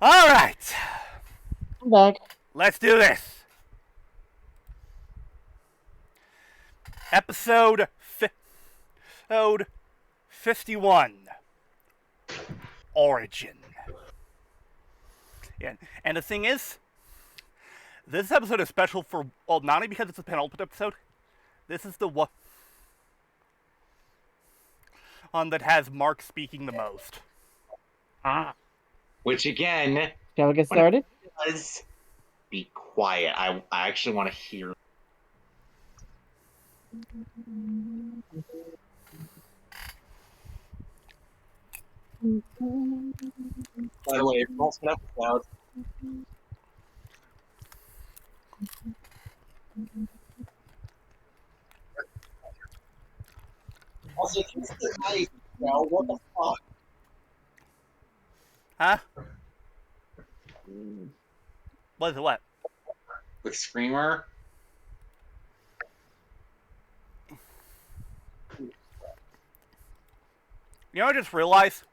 All right,
I'm back.
let's do this. Episode 51. Origin. Yeah, and the thing is, this episode is special for, well, not only because it's the penultimate episode, this is the one that has Mark speaking the most.
Which again,
Shall we get started?
does be quiet. I actually want to hear. By the way, it's also an episode. Also, this is nice, bro. What the fuck?
Huh? What is it, what?
With Screamer?
You know what I just realized?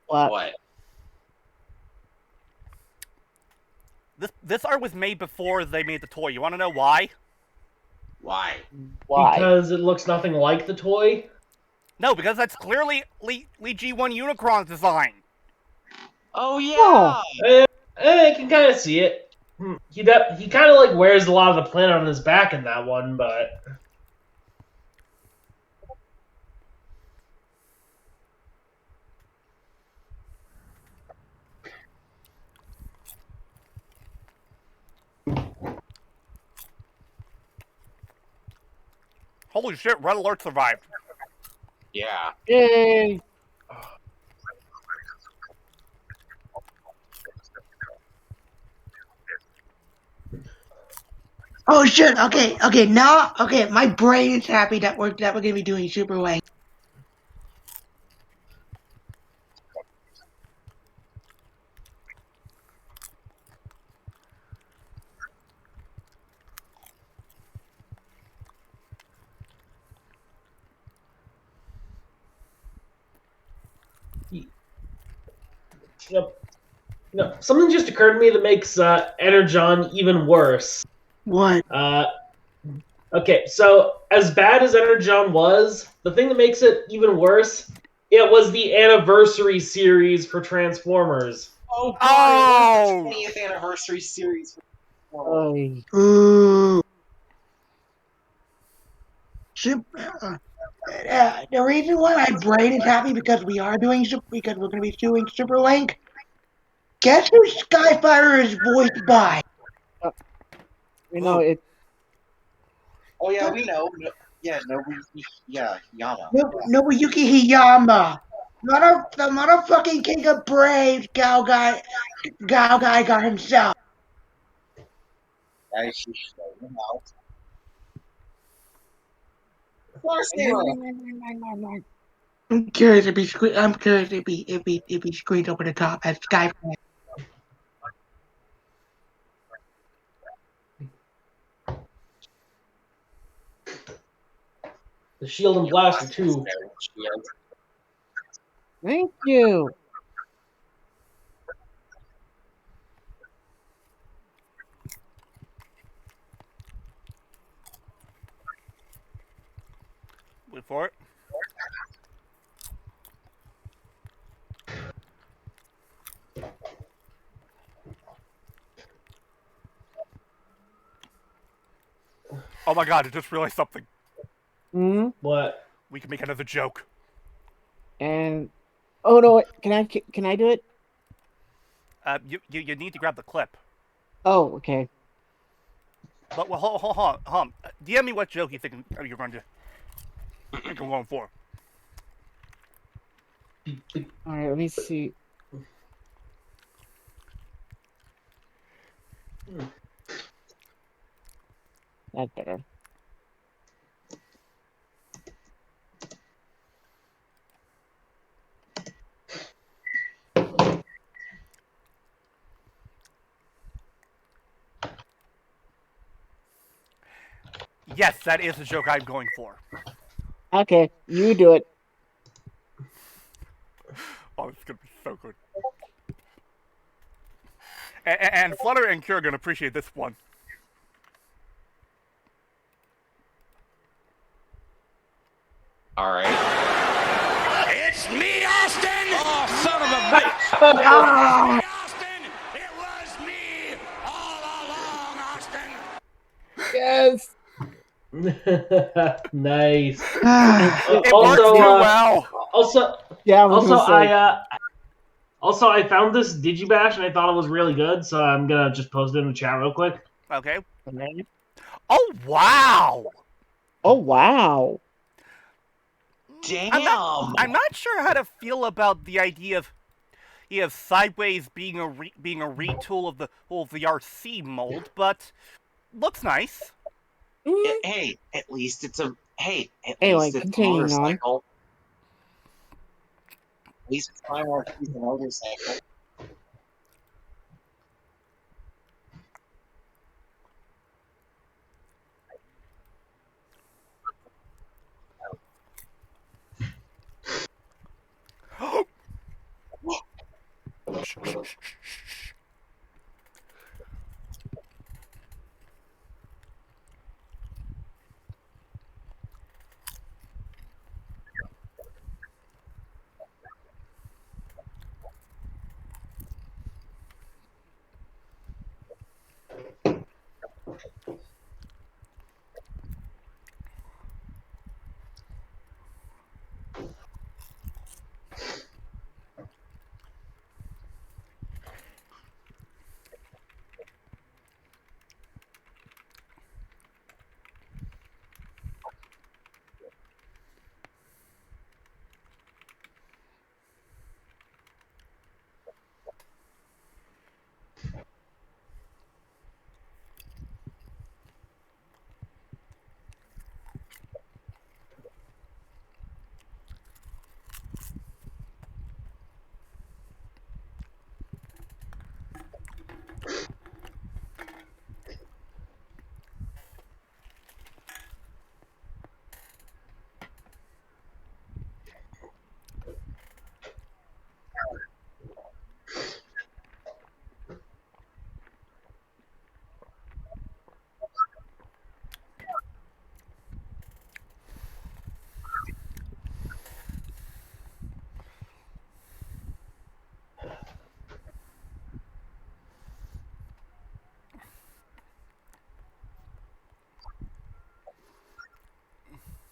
What?
This art was made before they made the toy. You want to know why?
Why?
Why?
Because it looks nothing like the toy.
No, because that's clearly Lee G1 Unicron's design.
Oh yeah.
I can kind of see it. He kind of like wears a lot of the planet on his back in that one, but
Holy shit, Red Alert survived.
Yeah.
Yay!
Oh shit! Okay. Now, my brain is happy that we're gonna be doing Super Wang.
Something just occurred to me that makes Energon even worse.
What?
Okay, so as bad as Energon was, the thing that makes it even worse, it was the anniversary series for Transformers.
Oh, God,
Oh!
it was the 20th anniversary series.
Oy.
Ooh. The reason why my brain is happy because we're gonna be doing Super Link. Guess who Skyfire is voiced by?
You know it.
Oh, yeah, we know. Yeah, Yama.
Nobuyuki Hiyama. The motherfucking king of braves, Gal guy got himself.
I should show him out. Of course they will.
I'm curious if he screens over the top as Skyfire.
The Shield and Blaster, too.
Thank you.
Wait for it. Oh my god, I just realized something.
Hmm.
What?
We can make another joke.
And oh no, can I do it?
You need to grab the clip.
Oh, okay.
But well, hold on. DM me what joke you think you're going to go on for.
All right, let me see. That's better.
Yes, that is the joke I'm going for.
Okay, you do it.
Oh, it's gonna be so good. And Flutter and Cure are gonna appreciate this one.
All right.
It's me, Austin! Oh, son of a bitch!
Ah!
Austin! It was me all along, Austin!
Yes.
Nice.
It works
Also,
too well.
Yeah, I was gonna say.
Also, I found this Digibash and I thought it was really good, so I'm gonna just post it in the chat real quick.
Okay. Oh wow.
Oh wow.
Damn.
I'm not sure how to feel about the idea of Sideways being a retool of the RC mold, but looks nice.
Hey, at least it's a
Anyway,
least it's a
continuing on.
motorcycle. At least it's my motorcycle.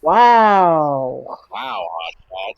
Wow.
Wow, Hotshot.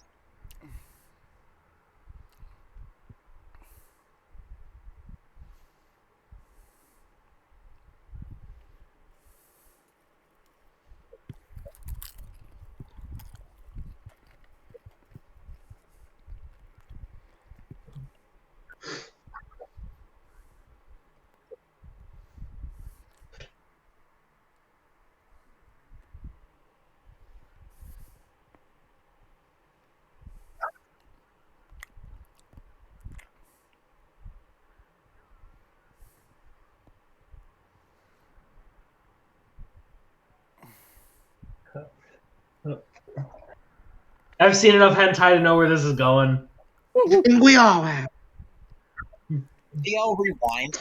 I've seen enough hentai to know where this is going.
We all have.
DL Rewind.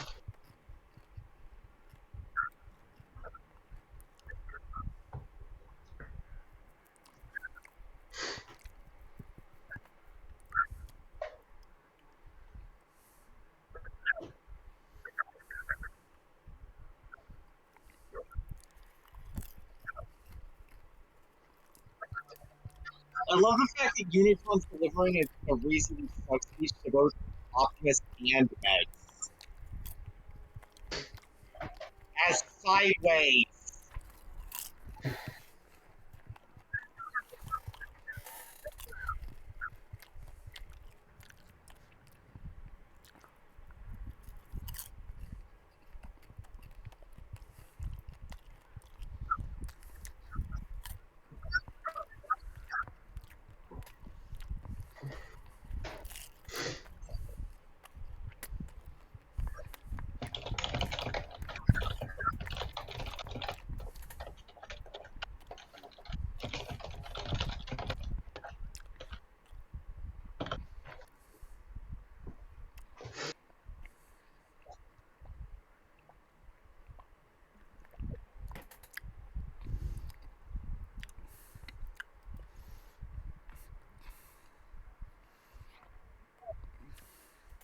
I love the fact that Unicron's delivering a reasonably sex speech to both Optimus and Meds. As sideways.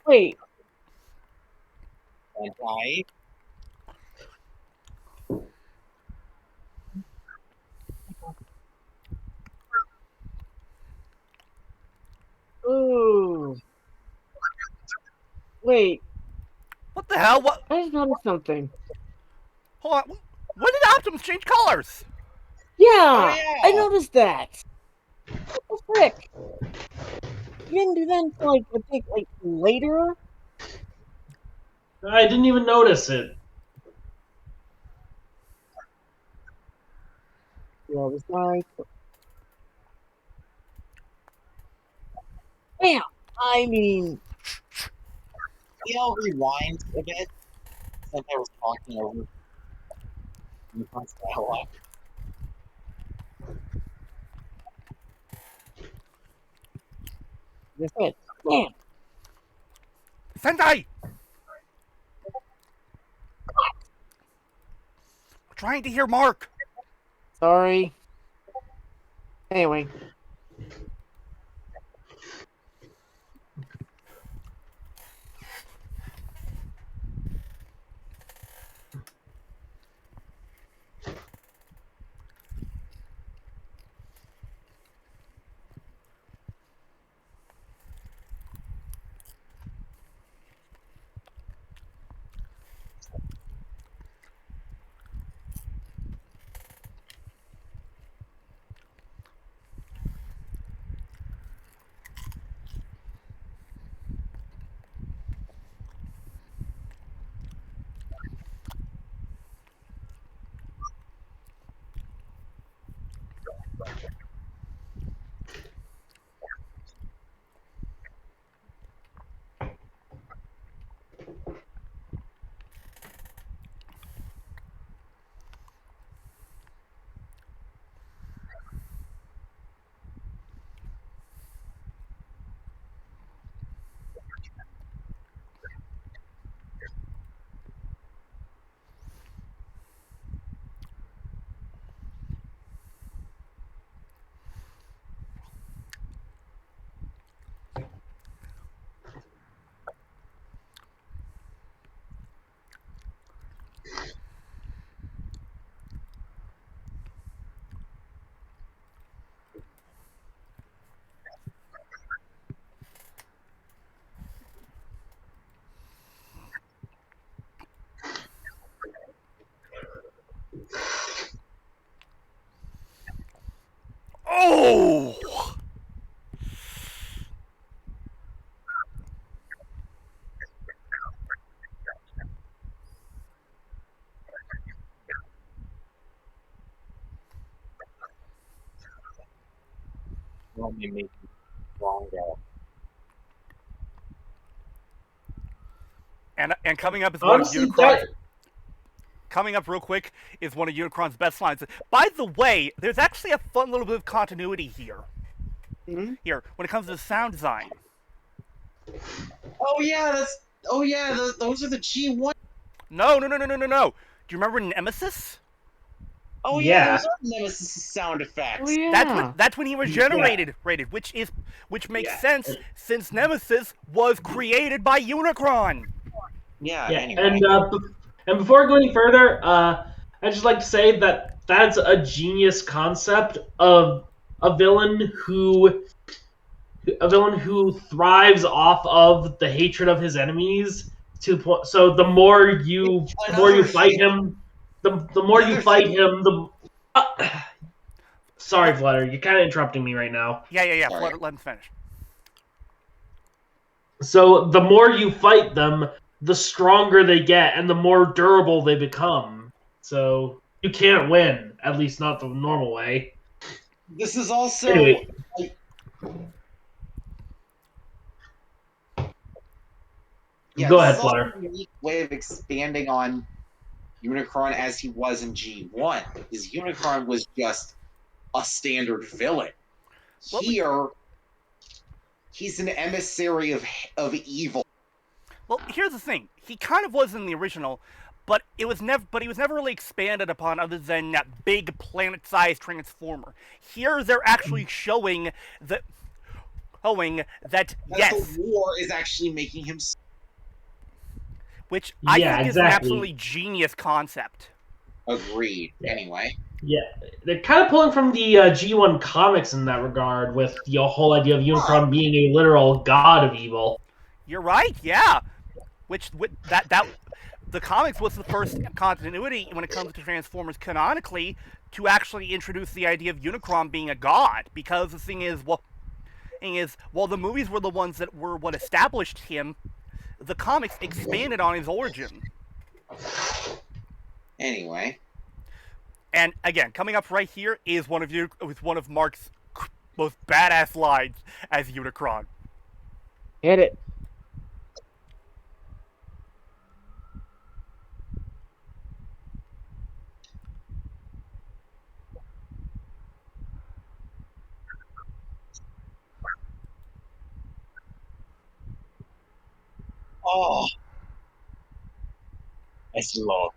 Wait.
Hentai.
Ooh. Wait.
What the hell? What?
I just noticed something.
Hold on. When did Optimus change colors?
Yeah.
Oh,
I
yeah.
noticed that. What the frick? You didn't do that until like I think like later.
I didn't even notice it.
Yeah, it was like. Damn. I mean,
DL Rewind a bit. Since I was talking over Unicron's dialogue.
that's it. Damn.
Sentai! We're trying to hear Mark.
Sorry. Anyway.
only make him stronger.
And coming up is one of
Honestly,
Unicron's. Coming up real quick is one of Unicron's best lines. By the way, there's actually a fun little bit of continuity here.
Mhm.
Here, when it comes to the sound design.
Oh yeah, those are the G1.
No. Do you remember Nemesis?
Oh
Yeah.
yeah, those are Nemesis sound effects.
Oh yeah.
That's when he was generated, which makes
Yeah.
sense since Nemesis was created by Unicron.
Yeah.
Yeah,
Anyway.
and before I go any further, I'd just like to say that that's a genius concept of a villain who thrives off of the hatred of his enemies. So the more you fight him, the more you fight him, the sorry, Flutter, you're kind of interrupting me right now.
Yeah.
Sorry.
Let him finish.
So the more you fight them, the stronger they get and the more durable they become. So you can't win, at least not the normal way.
This is also
Anyway. Go ahead,
this is also
Flutter.
a unique way of expanding on Unicron as he was in G1. Because Unicron was just a standard villain. Here, he's an emissary of evil.
Well, here's the thing. He kind of was in the original, but he was never really expanded upon other than that big planet-sized transformer. Here, they're actually showing that yes,
the war is actually making him.
which I
Yeah,
think is an
exactly.
absolutely genius concept.
Agreed.
Yeah.
Anyway.
Yeah, they're kind of pulling from the G1 comics in that regard, with the whole idea of Unicron being a literal god of evil.
You're right, yeah. Which the comics was the first continuity when it comes to Transformers canonically to actually introduce the idea of Unicron being a god. Because the thing is, while the movies were the ones that were what established him, the comics expanded on his origin.
Anyway.
And again, coming up right here is one of Mark's most badass lines as Unicron.
Hit it.
Oh. That's low.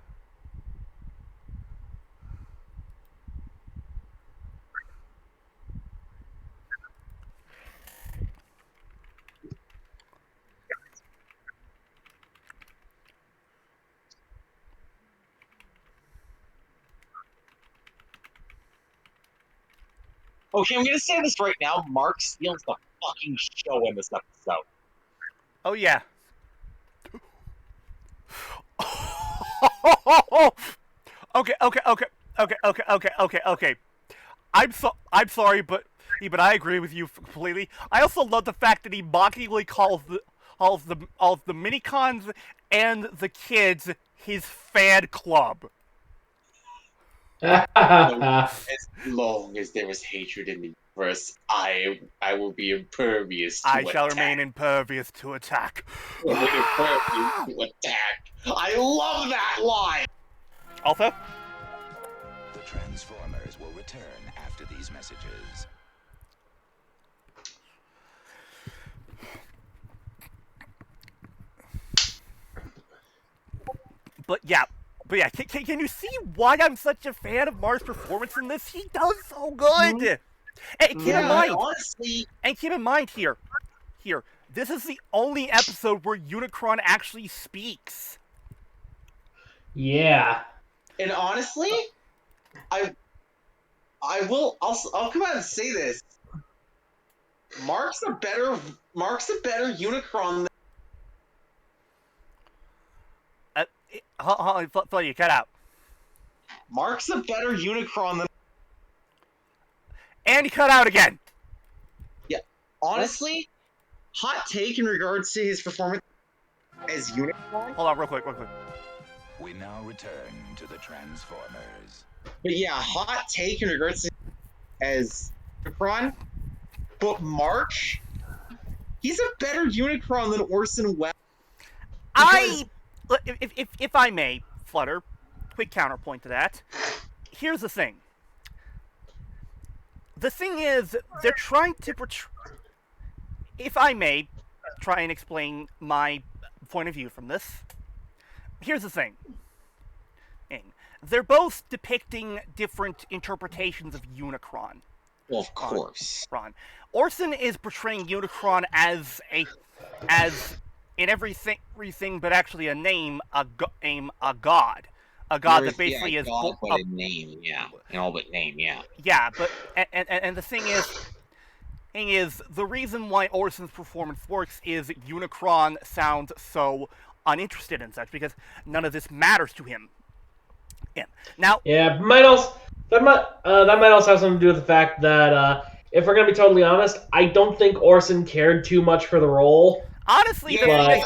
Okay, I'm gonna say this right now. Mark steals the fucking show in this episode.
Oh yeah. Okay. I'm sorry, but I agree with you completely. I also love the fact that he mockingly calls the minicons and the kids his fan club.
As long as there is hatred in the universe, I will be impervious to
I
attack.
shall remain impervious to attack.
Impervious to attack. I love that line!
Also,
The Transformers will return after these messages.
but yeah, can you see why I'm such a fan of Mark's performance in this? He does so good. And keep in mind,
honestly,
here, this is the only episode where Unicron actually speaks.
Yeah.
and honestly, I'll come out and say this. Mark's a better Unicron than
Hold on, you cut out.
Mark's a better Unicron than
And he cut out again.
honestly. Hot take in regards to his performance as Unicron.
Hold on, real quick.
We now return to the Transformers.
But yeah, hot take in regards to as Unicron. But March, he's a better Unicron than Orson Welles.
If I may, Flutter, quick counterpoint to that. Here's the thing. The thing is, they're trying to portray... If I may try and explain my point of view from this. Here's the thing. They're both depicting different interpretations of Unicron.
Well, of course.
Orson is portraying Unicron as in everything but actually a name, a god. A god that basically is...
God, but a name, yeah. An all but name, yeah.
Yeah, but... And the thing is, the reason why Orson's performance works is Unicron sounds so uninterested and such, because none of this matters to him. Yeah. Now...
Yeah, that might also have something to do with the fact that, if we're going to be totally honest, I don't think Orson cared too much for the role.
Honestly, the thing is,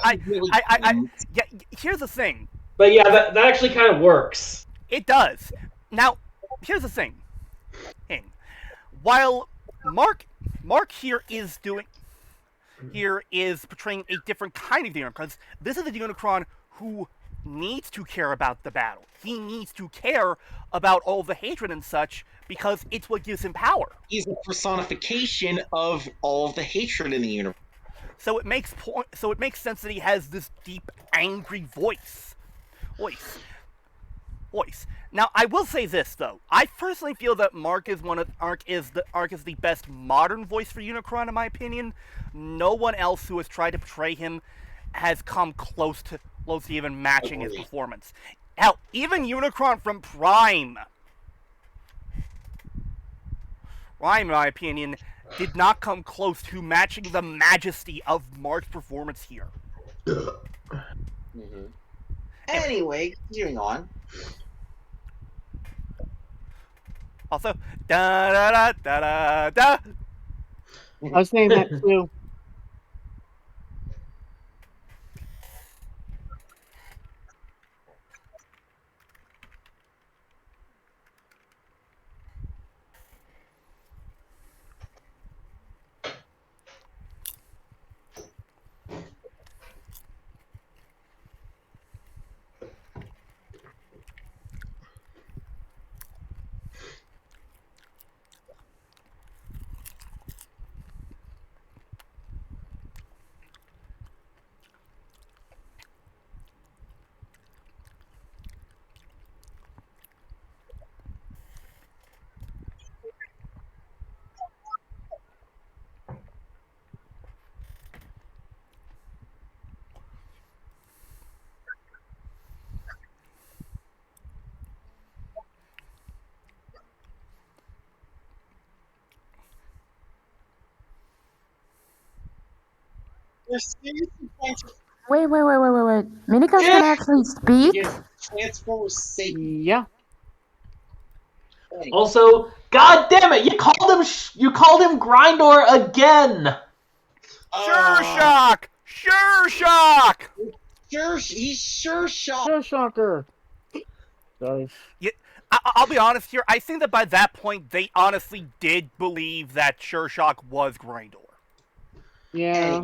here's the thing.
But yeah, that actually kind of works.
It does. Now, here's the thing. While Mark here is portraying a different kind of Unicron. This is a Unicron who needs to care about the battle. He needs to care about all the hatred and such because it's what gives him power.
He's a personification of all of the hatred in the universe.
So it makes sense that he has this deep, angry voice. Now, I will say this though. I personally feel that Mark is the best modern voice for Unicron, in my opinion. No one else who has tried to portray him has come close to even matching his performance. Hell, even Unicron from Prime, in my opinion, did not come close to matching the majesty of Mark's performance here.
Mm-hmm. Anyway, continuing on.
Also, da da da da da da.
I was saying that too.
Wait. Minicon's gonna actually speak?
Yeah, Transformers Satan.
Yeah.
Also, god damn it, you called him Grindor again.
Sure shock.
He's Sure Shock.
Sure shocker. Sorry.
Yeah, I'll be honest here. I think that by that point, they honestly did believe that Sure Shock was Grindor.
Yeah.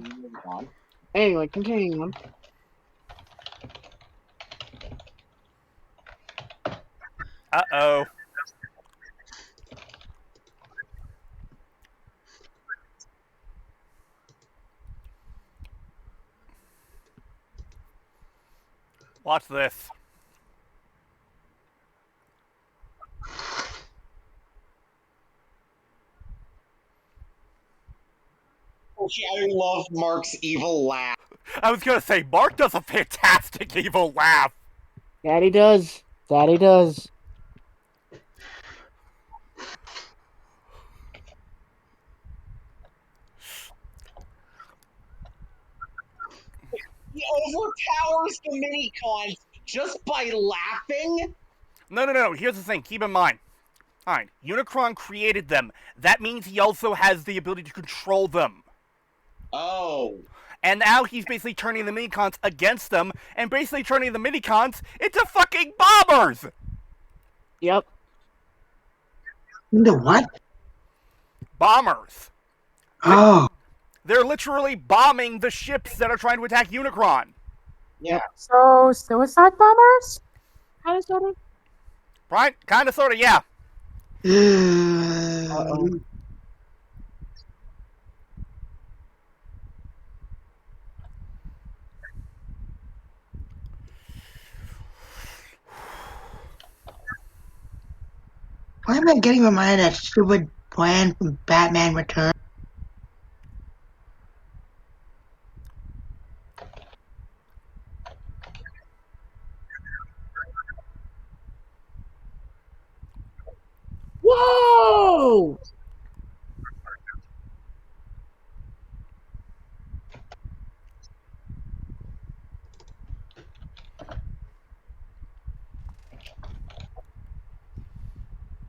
Anyway, continuing on.
Uh-oh. Watch this.
I love Mark's evil laugh.
I was gonna say, Mark does a fantastic evil laugh.
That he does. That he does.
He overpowers the Minicons just by laughing?
No. Here's the thing. Keep in mind. Alright, Unicron created them. That means he also has the ability to control them.
Oh.
And now he's basically turning the Minicons against them, and basically turning the Minicons into fucking bombers!
Yep.
Into what?
Bombers.
Oh,
They're literally bombing the ships that are trying to attack Unicron.
Yeah.
So, suicide bombers?
Kind of, sort of.
Right? Kind of, sort of, yeah.
Uh-oh.
why am I getting reminded of that stupid plan from Batman Returns?
Whoa!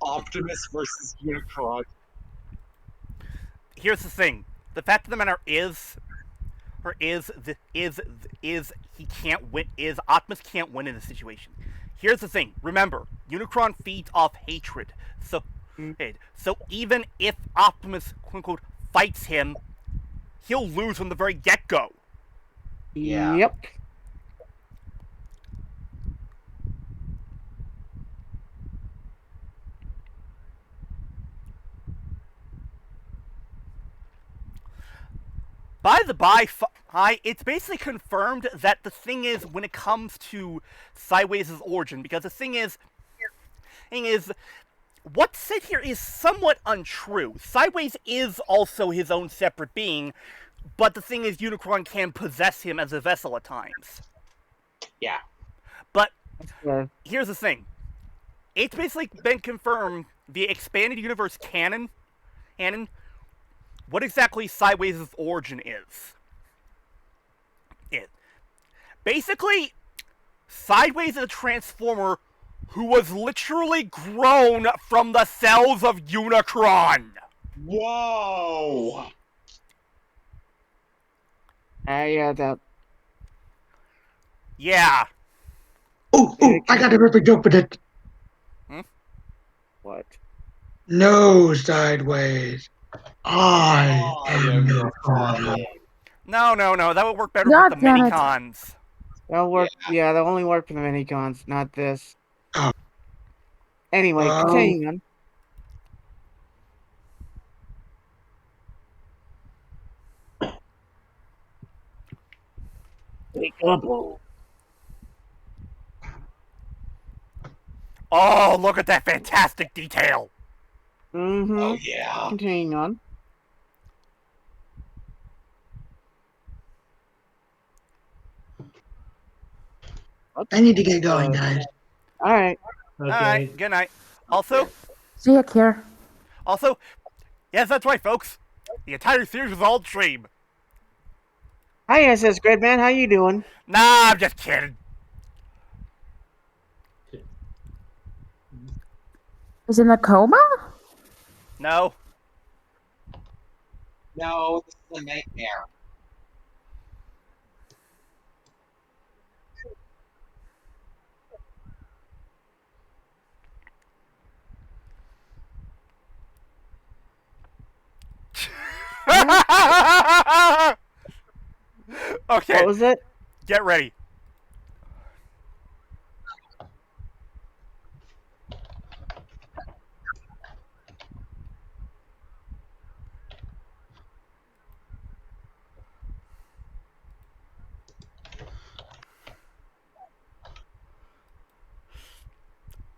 Optimus versus Unicron.
Here's the thing: the fact of the matter is, he can't win. Is Optimus can't win in this situation. Here's the thing: remember, Unicron feeds off hatred. So even if Optimus quote unquote fights him, he'll lose from the very get go.
Yeah.
Yep.
By the by, it's basically confirmed that the thing is, when it comes to Sideways' origin, because the thing is, what's said here is somewhat untrue. Sideways is also his own separate being, but the thing is, Unicron can possess him as a vessel at times.
Yeah.
But
Yeah.
here's the thing: it's basically been confirmed the expanded universe canon, what exactly Sideways' origin is. Basically, Sideways is a Transformer who was literally grown from the cells of Unicron.
Whoa!
Yeah, that.
Yeah.
Oh, I got the perfect joke for that.
What?
No, Sideways. I am your father.
No, that would work better
God
with the
damn
mini
it.
cons.
That'll work. Yeah, that'll only work for the minicons, not this.
Oh.
Anyway,
Wow.
continuing on. Wake up.
Oh, look at that fantastic detail.
Mm-hmm.
Oh yeah.
Continuing on.
I need to get going, guys.
All right.
Okay.
Alright, good night. Also,
See ya, Kier.
yes, that's right, folks. The entire series was all a dream.
Hi, SS Gridman. How you doing?
Nah, I'm just kidding.
Is in a coma?
No.
No, this is a nightmare.
Okay,
What was it?
get ready.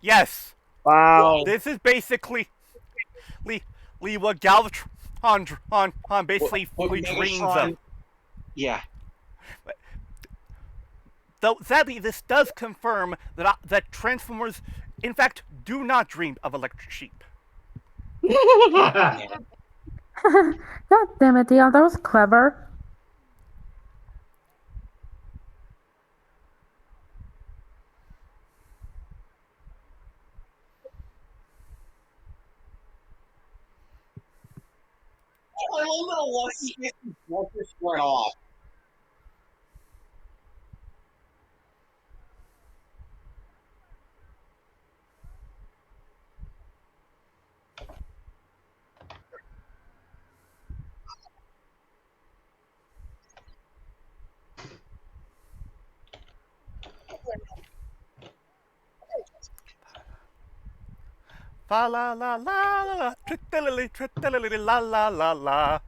Yes.
Wow.
This is basically what Galvatron basically
What
dreams
Megatron-
of.
Yeah.
Though sadly, this does confirm that Transformers, in fact, do not dream of electric sheep.
God damn it, Dion. That was clever.
I love that a lot of these just went off.
La la la la la, trittilili la la la la.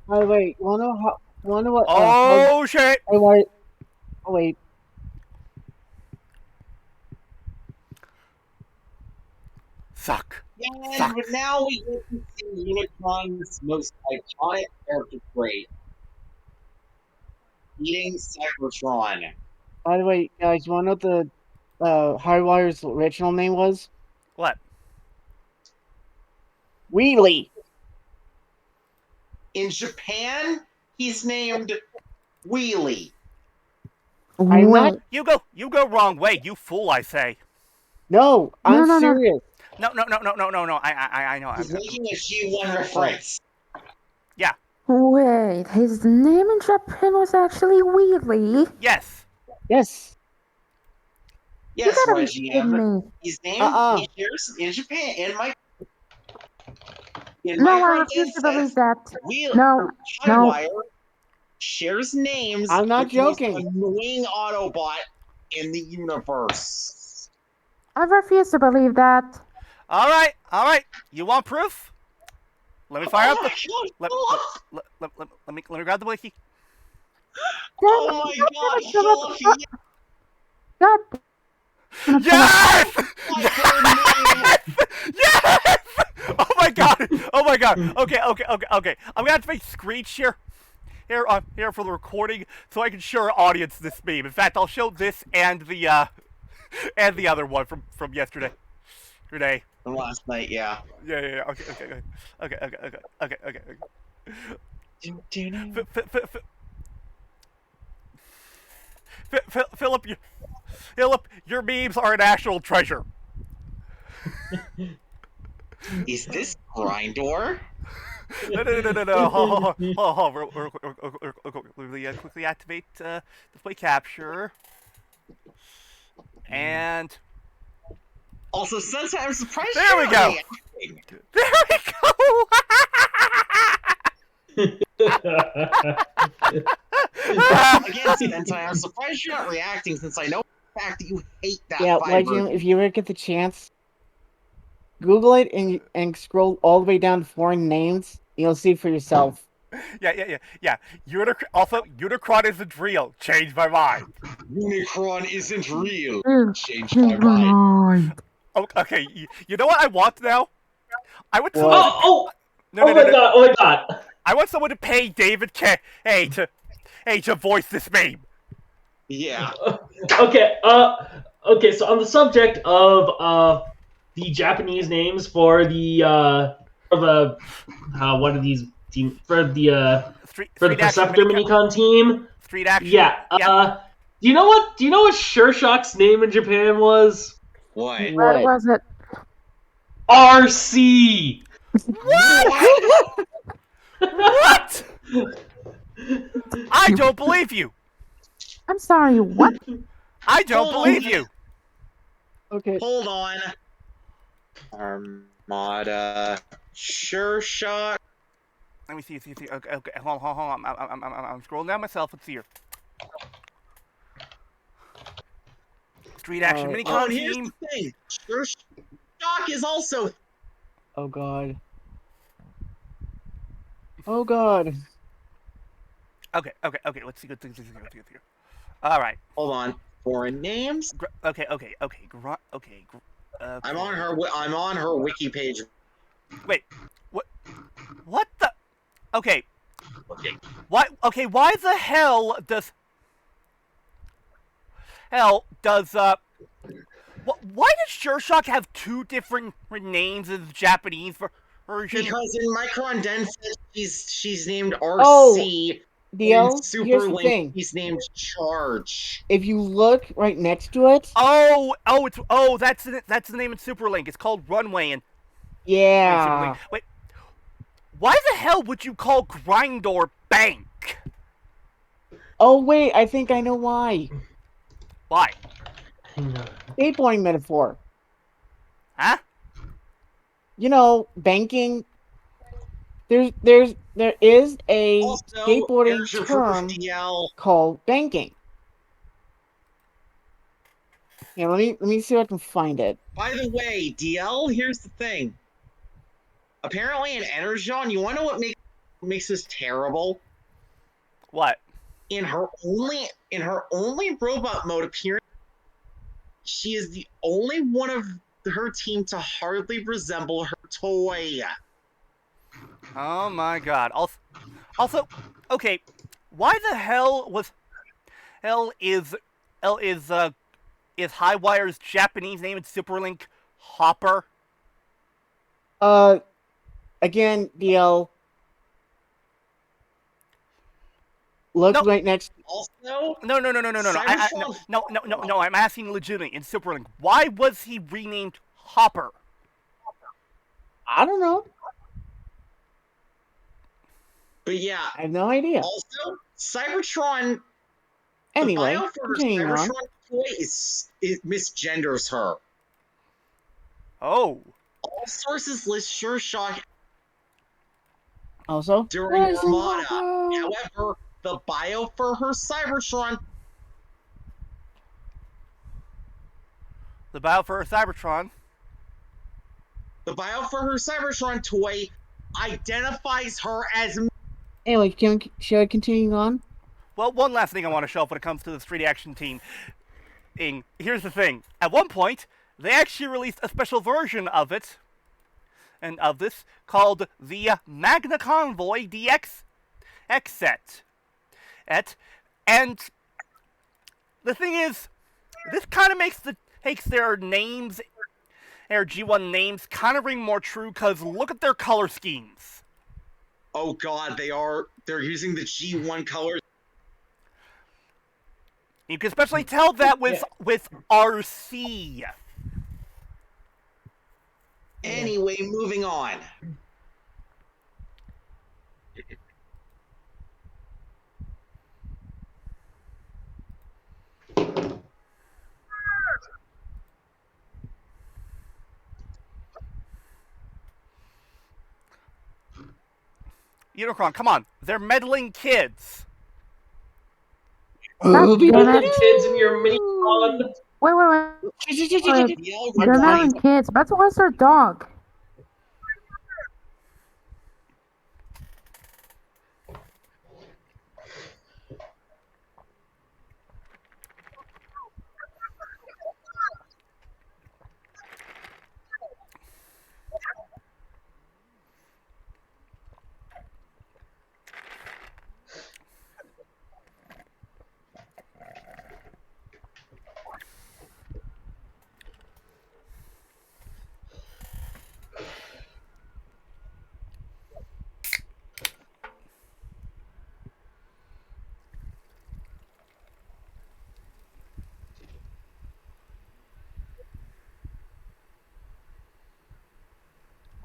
By the way, wanna what?
Oh shit!
Oh wait.
Suck.
And
Suck.
now we get to see Unicron's most iconic character trait. Eating Cybertron.
By the way, guys, you wanna know what the Highwire's original name was?
What?
Wheelie.
In Japan, he's named Wheelie.
I'm not.
Wait.
You go wrong way, you fool! I say.
No, I'm
No.
serious.
No. I know.
He's making a G1 reference.
Wait, his name in Japan was actually Wheelie.
Yes.
Yes.
Yes,
You gotta be
YGM.
kidding me.
He's named
Uh-uh.
he shares in Japan. In
No, I
Micron
refuse to
Denset's,
believe that.
Wheel
No.
Highwire shares names
I'm not
with the most
joking.
annoying Autobot in the universe.
I refuse to believe that.
All right. You want proof? Let me fire up the.
God,
Let me grab the wiki.
oh my god, Philip,
God.
Yes!
yes!
Yes! Oh my god! Okay. I'm gonna have to make screech here for the recording so I can show our audience this meme. In fact, I'll show this and the other one from yesterday. Today.
From last night, yeah.
Yeah. Okay. Philip, your memes are a national treasure.
Is this Grindor?
No. Quickly activate display capture. And
Also, sometimes surprised.
there we go. There we go.
Again, Sentai, I'm surprised you're not reacting since I know the fact that you hate that
Yeah,
fiber.
YGM, if you ever get the chance, Google it and scroll all the way down to foreign names. You'll see for yourself.
Yeah. Unicron isn't real. Change my mind.
Unicron isn't real. Changed
Change
my mind.
mind.
Okay, you know what I want now? I want
What?
someone.
Oh
No.
my god.
I want someone to pay David K. to voice this meme.
Yeah.
Okay, so on the subject of the Japanese names for the what are these team for the
Street
Perceptor Minicon team?
Street action.
Yeah. Do you know what Sure Shock's name in Japan was?
What?
What was it?
RC.
What? I don't believe you.
I'm sorry, what?
I don't
Hold
believe
on.
you.
Okay.
Hold on. Armada. Sure Shock.
Let me see. Okay. Hold on. I'm scrolling down myself. Let's see here. Street action
Alright.
Minicon
Oh, and here's
team.
the thing. Sure Shock is also.
Oh god. Oh god.
Okay. Let's see. Here. All right.
Hold on. Foreign names.
Okay.
I'm on her wiki page.
Wait. What the? Okay.
Okay.
Why? Okay. Why the hell does? Why does Sure Shock have two different names in the Japanese version?
Because in Micron Denset, she's named RC.
Oh,
and
DL,
in Super
here's the
Link,
thing.
he's named Charge.
If you look right next to it,
That's the name in Super Link. It's called Runway and
yeah.
Wait, why the hell would you call Grindor Bank?
Oh wait, I think I know why.
Why?
Skateboarding metaphor.
Huh?
You know, banking. There is a
Also,
skateboarding
here's your
term
proof, DL.
called banking. Yeah, let me see if I can find it.
By the way, DL, here's the thing. Apparently in Energon, you want to know what makes this terrible?
What?
In her only robot mode appearance, she is the only one of her team to hardly resemble her toy.
Oh my god. Also, okay, why the hell is Highwire's Japanese name in Superlink Hopper?
Again, DL. Look
No.
right next.
Also,
No. No. I'm asking legitimately in Superlink. Why was he renamed Hopper?
I don't know.
But yeah,
I have no idea.
also, Cybertron,
Anyway,
the bio for
continuing on.
Cybertron toy it misgenders her.
Oh.
All sources list Sure Shock
Also,
during
Rising
Armada.
Hopper.
However, the bio for her Cybertron
The bio for Cybertron.
The bio for her Cybertron toy identifies her as.
Anyway, should I continue on?
Well, one last thing I want to show off when it comes to the 3D action team. Here's the thing. At one point, they actually released a special version of it, and of this, called the Magna Convoy DX set. And the thing is, this kind of takes their names, their G1 names, kind of ring more true, because look at their color schemes.
Oh god, they're using the G1 colors.
You can especially tell that with RC.
Anyway, moving on.
Unicron, come on. They're meddling kids.
God damn
Meddling
it.
kids in your mini-con.
Wait. They're not even kids. That's why it's their dog.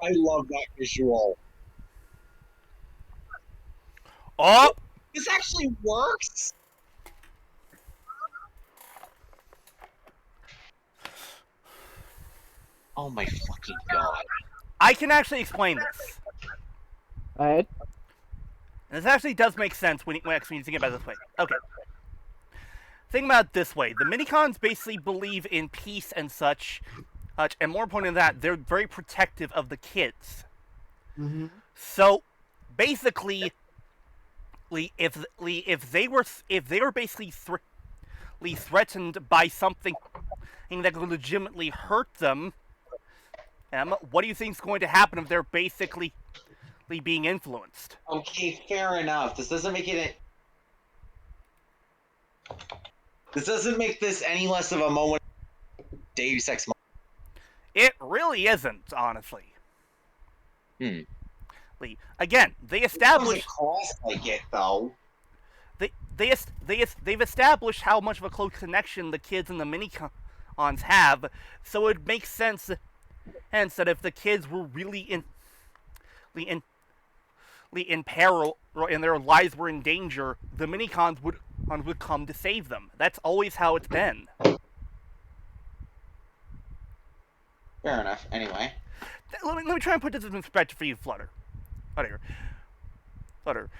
I love that visual.
Oh!
This actually works? Oh my fucking god.
I can actually explain this.
Alright.
And this actually does make sense when you think about it this way. Okay. Think about it this way. The minicons basically believe in peace and such, and more important than that, they're very protective of the kids.
Mm-hmm.
So, basically, if they were basically threatened by something that could legitimately hurt them, what do you think is going to happen if they're basically being influenced?
Okay, fair enough. This doesn't make this any less of a moment. Deus Ex Machina.
It really isn't, honestly. Again, they established.
Cross like it though.
They've established how much of a close connection the kids and the minicons have, so it makes sense. Hence, that if the kids were really in peril and their lives were in danger, the minicons would come to save them. That's always how it's been.
Fair enough. Anyway.
Let me try and put this in perspective for you, Flutter. Flutter.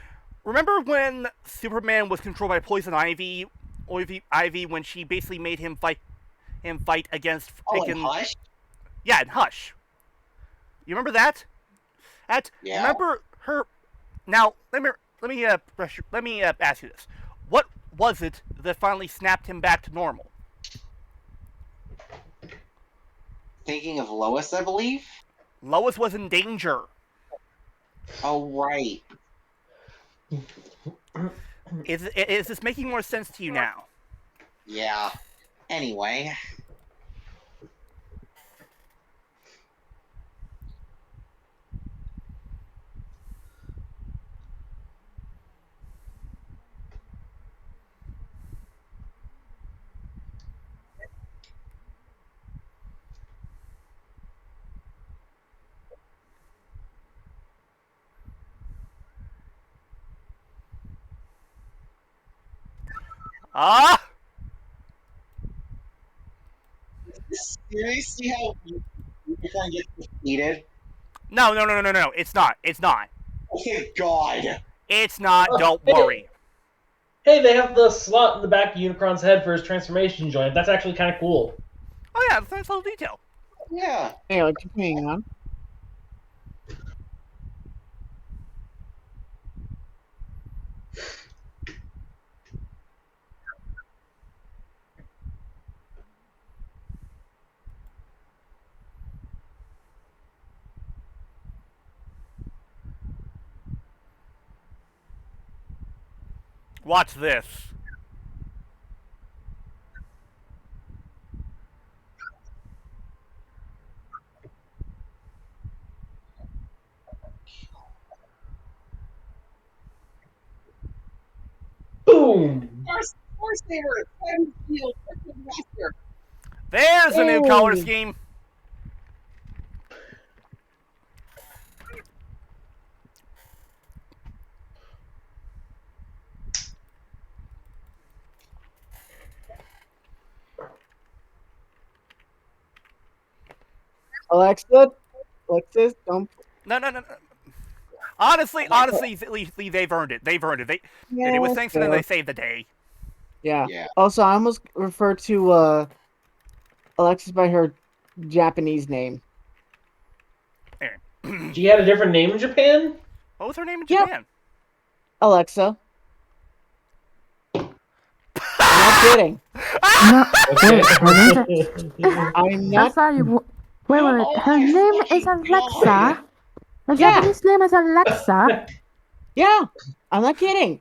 Remember when Superman was controlled by Poison Ivy when she basically made him fight against
in Hush?
Yeah, in Hush. You remember that?
Yeah.
Remember her? Now let me ask you this: what was it that finally snapped him back to normal?
Thinking of Lois, I believe.
Lois was in danger.
Oh right.
Is this making more sense to you now?
Yeah. Anyway.
Ah!
Seriously, how Unicron gets defeated?
No. It's not. It's not.
Oh, thank God.
It's not. Don't worry.
Hey, they have the slot in the back of Unicron's head for his transformation joint. That's actually kind of cool.
Oh yeah, that's a nice little detail.
Yeah.
Anyway, continuing on.
Watch this.
Boom!
Force Saber, Field, Master.
There's a new color scheme.
Alexis, don't.
No. Honestly, they've earned it. They've earned it. It was thanks to them they saved the day.
Yeah. Also, I almost refer to Alexis by her Japanese name.
She had a different name in Japan?
What was her name in Japan?
Alexa. I'm not kidding.
No, wait, her name's
I'm not.
sorry. Wait. Her name is Alexa. Her
Yeah.
Japanese name is Alexa.
Yeah, I'm not kidding.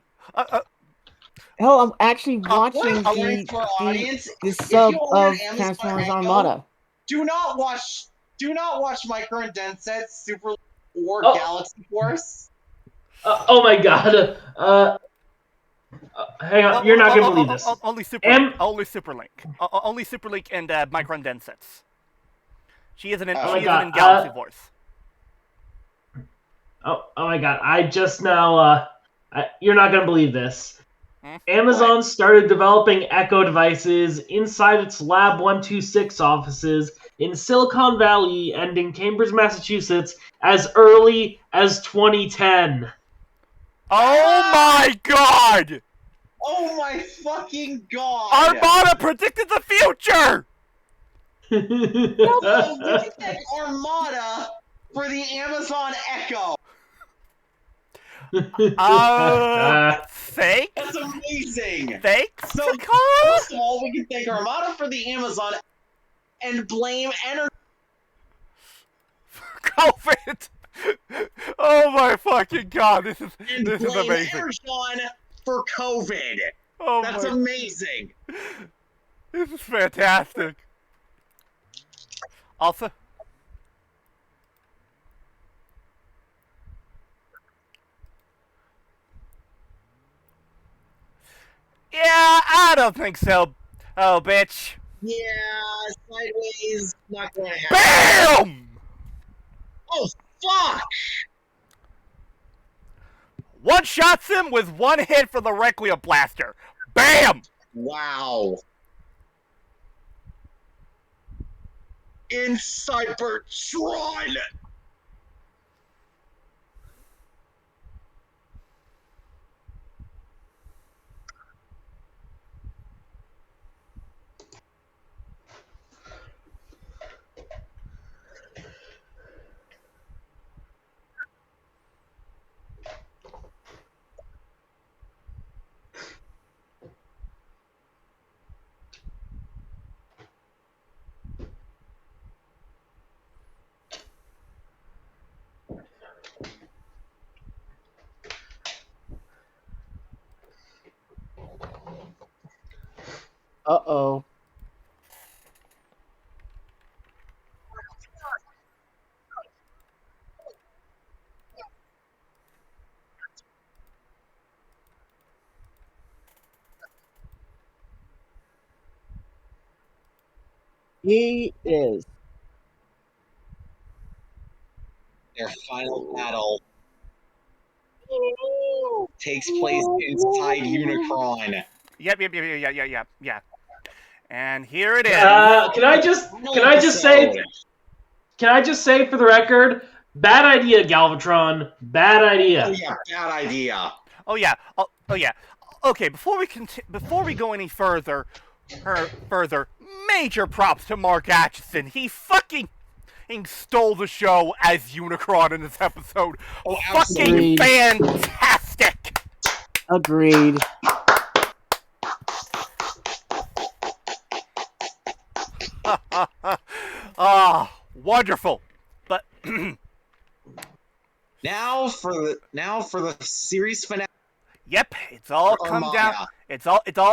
Hell, I'm actually watching the sub of Transformers Armada.
Do not watch Micro and Denset Super or Galaxy Force.
Oh my God. Hang on, you're not gonna believe this.
Only Superlink. Only Superlink and Micron Densets. She isn't in Galaxy Force.
Oh my God! I just now. You're not gonna believe this. Amazon started developing Echo devices inside its Lab 126 offices in Silicon Valley and in Cambridge, Massachusetts, as early as 2010.
Oh my God!
Oh my fucking God!
Armada predicted the future!
We can thank Armada for the Amazon Echo.
Thanks?
That's amazing!
Thanks?
So, first of all, we can thank Armada for the Amazon and blame
COVID! Oh my fucking God, this is amazing.
Energon for COVID.
Oh
that's amazing.
This is fantastic. Also, yeah, I don't think so. Oh, bitch.
Yeah, sideways, not gonna happen.
BAM!
Oh, fuck!
One shots him with one hit for the Requiem Blaster. BAM!
Wow. in Cybertron.
Uh-oh. He is.
Their final battle takes place inside Unicron.
Yep. And here it is.
Can I just say for the record, bad idea, Galvatron. Bad idea.
Oh yeah, bad idea.
Oh yeah. Okay, before we go any further, major props to Mark Acheson. He fucking stole the show as Unicron in this episode.
Oh,
fucking fantastic.
Agreed.
Wonderful. But
now for the series finale.
Yep, it's all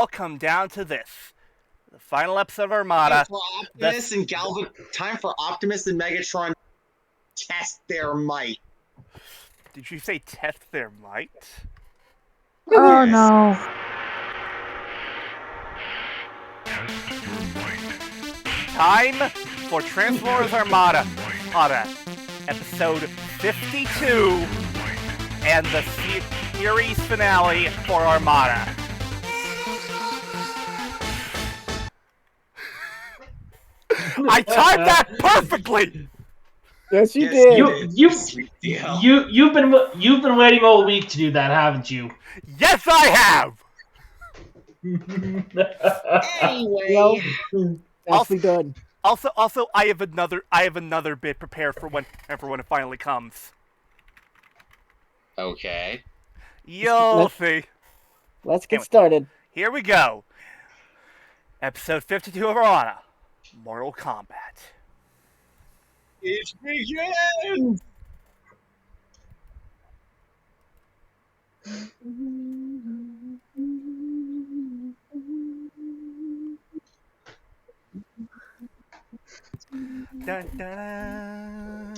come down to this. The final episode of Armada.
Time for Optimus and Megatron to test their might.
Did you say test their might?
Oh no.
Time for Transformers Armada. Episode 52 and the series finale for Armada. I timed that perfectly.
Yes, you did.
You've been waiting all week to do that, haven't you?
Yes, I have.
Anyway,
nicely done.
Also, I have another bit prepared for when it finally comes.
Okay.
You'll see.
Let's get started.
Here we go. Episode 52 of Armada. Mortal Kombat.
It begins!
Dun, dun, dun.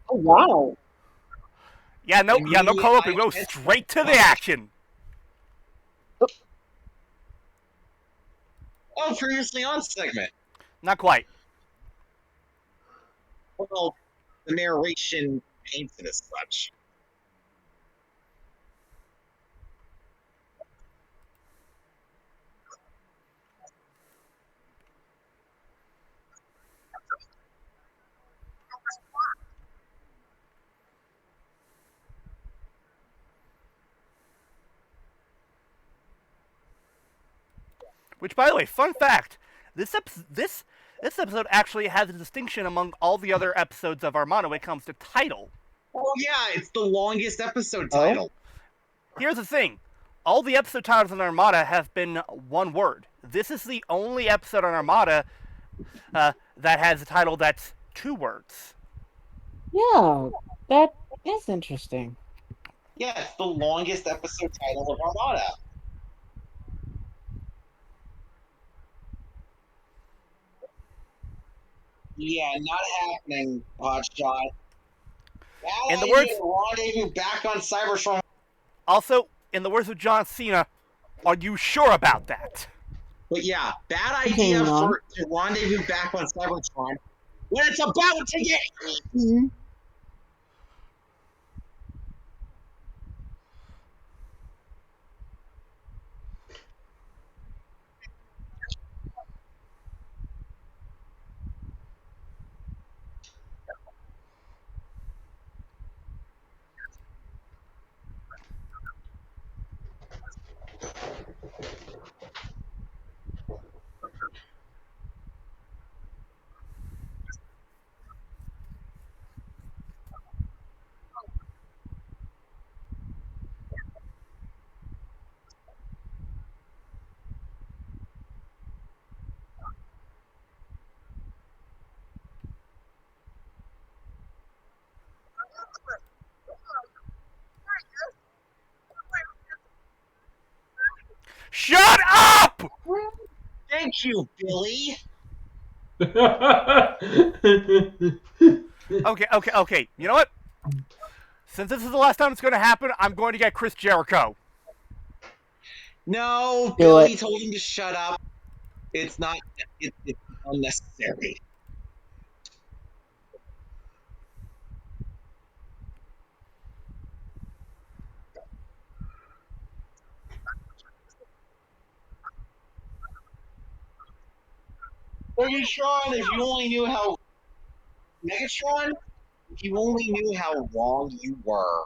Oh wow!
Yeah, no co-op. We go straight to the action.
Oh, previously on segment.
Not quite.
Well, the narration paints it as such.
Which, by the way, fun fact: this episode actually has a distinction among all the other episodes of Armada when it comes to title.
Oh yeah, it's the longest episode title.
Here's the thing: all the episode titles on Armada have been one word. This is the only episode on Armada that has a title that's two words.
Yeah, that is interesting.
Yeah, it's the longest episode title of Armada. Yeah, not happening, Hotshot.
In the words,
rendezvous back on Cybertron.
Also, in the words of John Cena, are you sure about that?
But yeah, bad idea to rendezvous back on Cybertron. when it's about to get eaten.
Shut up!
Thank you, Billy.
Okay. You know what? Since this is the last time it's going to happen, I'm going to get Chris Jericho.
No,
Do
Billy
it.
told him to shut up. It's not. It's unnecessary. Megatron, if you only knew how Megatron, if you only knew how wrong you were.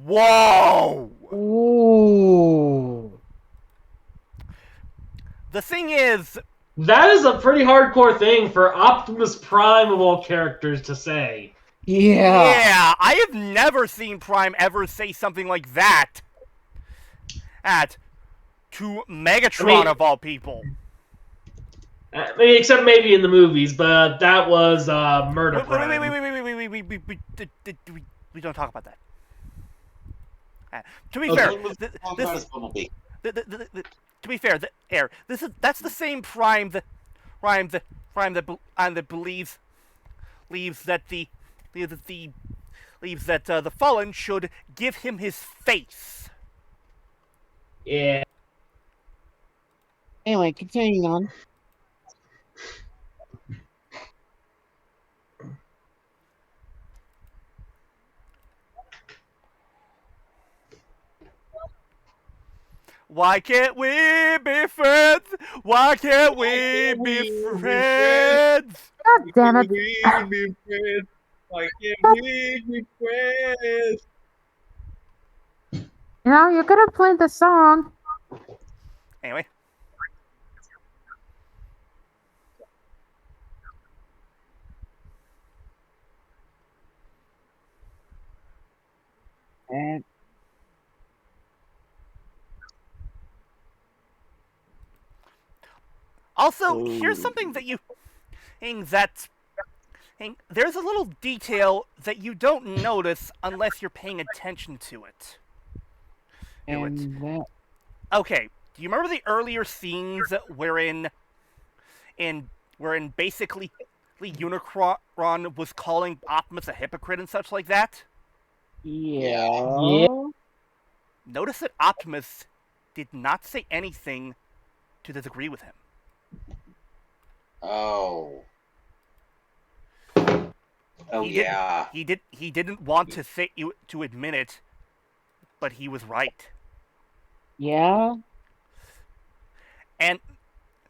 Whoa!
Ooh.
The thing is,
That is a pretty hardcore thing for Optimus Prime of all characters to say.
Yeah.
I have never seen Prime ever say something like that to Megatron of all people.
I mean, except maybe in the movies, but that was Murder Prime.
We don't talk about that. To be fair, to be fair, that's the same Prime that believes that the Fallen should give him his face.
Yeah.
Anyway, continuing on.
Why can't we be friends? Why can't we be friends?
God damn it.
Why can't we be friends?
You know, you could have played the song.
Anyway.
And
Also, here's something that there's a little detail that you don't notice unless you're paying attention to it. Okay, do you remember the earlier scenes wherein basically Unicron was calling Optimus a hypocrite and such like that?
yeah.
Notice that Optimus did not say anything to disagree with him.
Oh.
He didn't want to admit it, but he was right.
Yeah.
And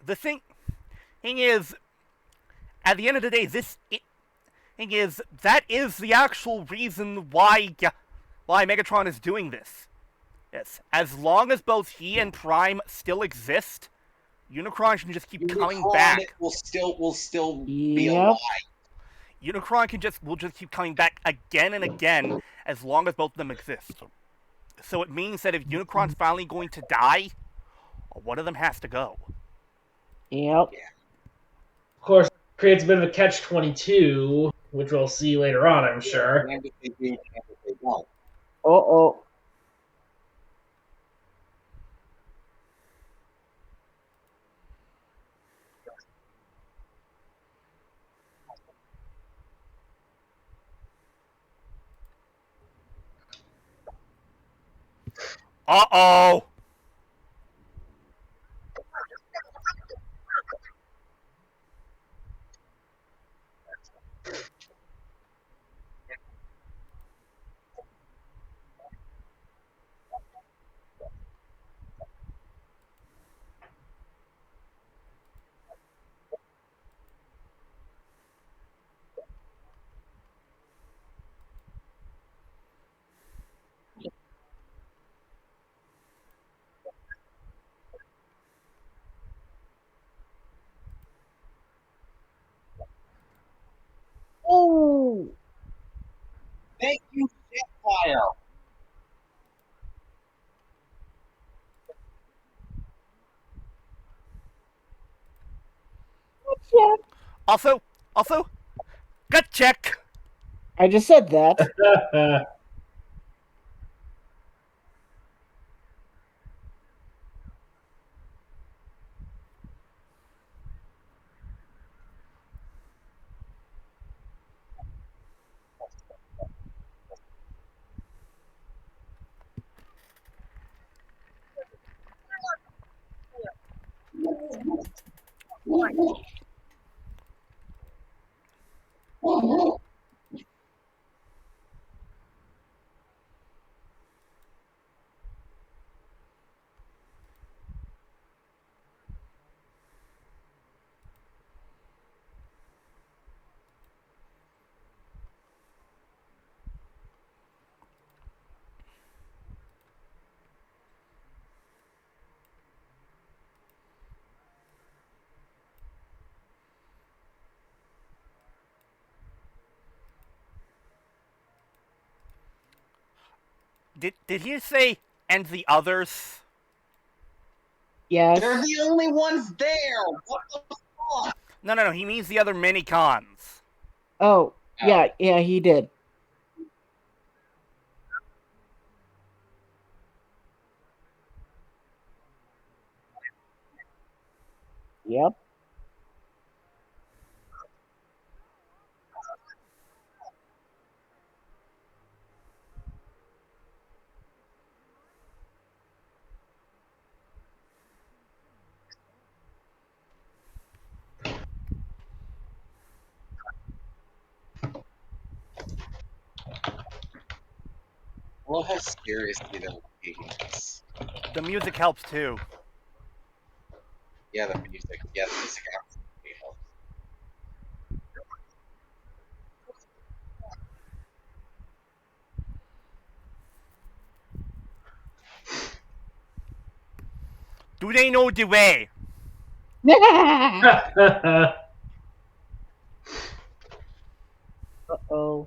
the thing is, at the end of the day, that is the actual reason why Megatron is doing this. Yes, as long as both he and Prime still exist, Unicron can just keep coming back.
Will still be alive.
Unicron will just keep coming back again and again as long as both of them exist. So it means that if Unicron's finally going to die, one of them has to go.
Yep.
Of course, creates a bit of a catch-22, which we'll see later on, I'm sure.
And if they do, and if they don't.
Uh-oh.
Uh-oh!
Oh!
Thank you, Jetfire.
Check.
Also, gut check!
I just said that.
Did he say, and the others?
Yes.
They're the only ones there. What the fuck?
No, he means the other mini-cons.
Oh, yeah, he did. Yep.
I love how seriously they're taking this.
The music helps too.
Yeah, the music. Yeah, the music absolutely helps.
Do they know the way?
Uh-oh.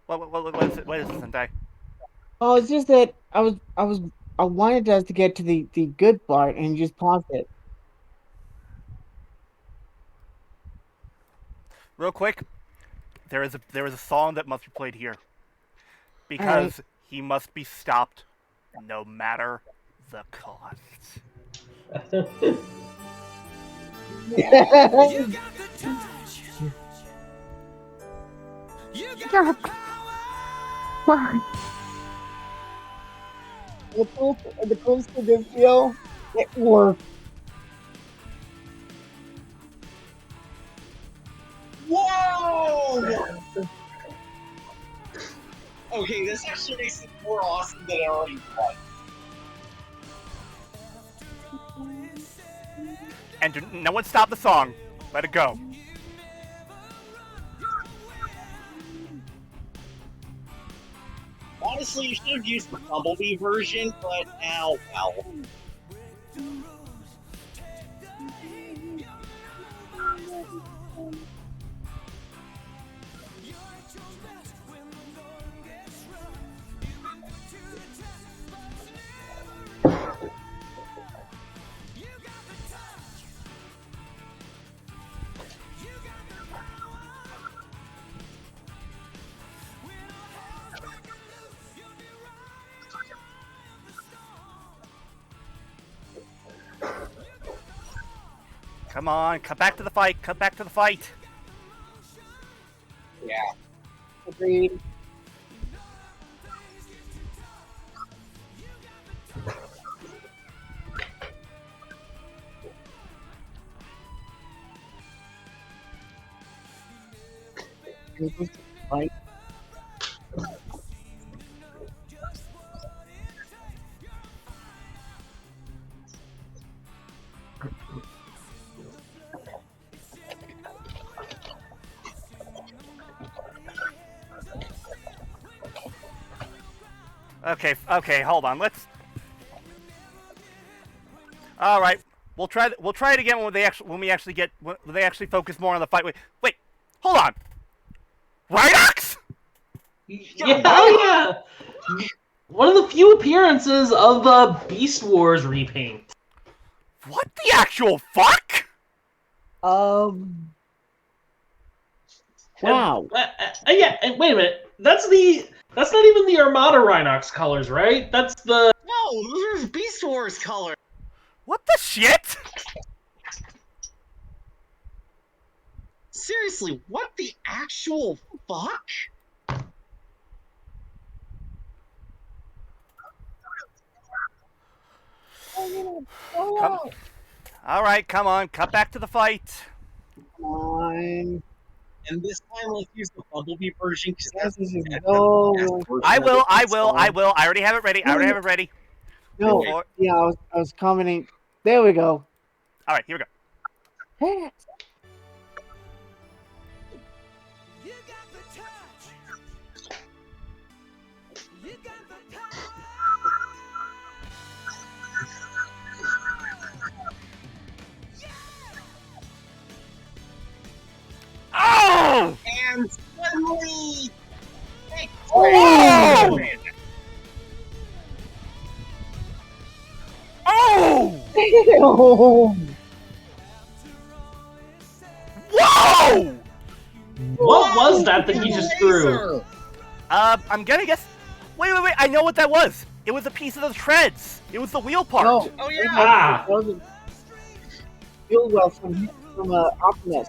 What is it? What is it, Sentai?
Oh, it's just that I wanted us to get to the good part and you just paused it.
Real quick, there is a song that must be played here. Because he must be stopped no matter the cost.
God. Why?
The close to this feel, it worked.
Whoa! Okay, this actually makes it more awesome than it already was.
And no one stop the song. Let it go.
Honestly, you should have used the Bumblebee version, but now, well.
Come on, cut back to the fight. Cut back to the fight.
Yeah.
Agreed. Right.
Okay, hold on. Let's. All right, we'll try it again when we actually focus more on the fight. Wait, hold on. Rhinox?
Yeah. One of the few appearances of the Beast Wars repaint.
What the actual fuck?
Wow.
Yeah, and wait a minute. That's not even the Armada Rhinox colors, right? That's the...
No, those are Beast Wars colors.
What the shit?
Seriously, what the actual fuck?
All right, come on, cut back to the fight.
Come on.
And this time, let's use the Bumblebee version because
Yes,
that's
this is
the
no.
best version
I
of
will.
the
I
song.
already have it ready.
No.
Before-
Yeah, I was commenting. There we go.
All right, here we go.
Hey.
Oh!
And suddenly,
Oh! Oh! Whoa!
What was that he just threw?
I'm gonna guess. Wait! I know what that was. It was a piece of the treads. It was the wheel part.
No.
Oh yeah.
Ah!
That was a fuel well from Optimus.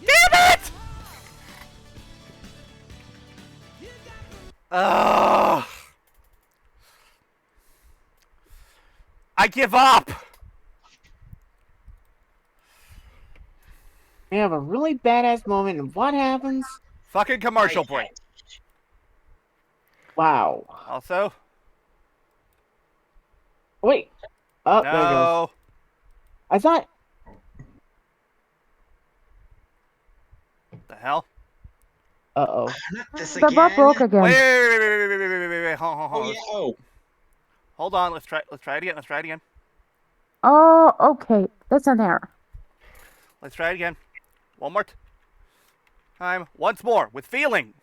Damn it! I give up.
We have a really badass moment, and what happens?
Fucking commercial break.
Wow.
Also,
Wait. Oh, there it goes.
no.
I thought.
The hell?
Uh-oh.
Not this
The
again.
butt broke again.
Wait. Hold
Oh yeah. Oh.
Hold on. Let's try it again.
Oh, okay. That's an error.
Let's try it again. One more time. Once more with feeling.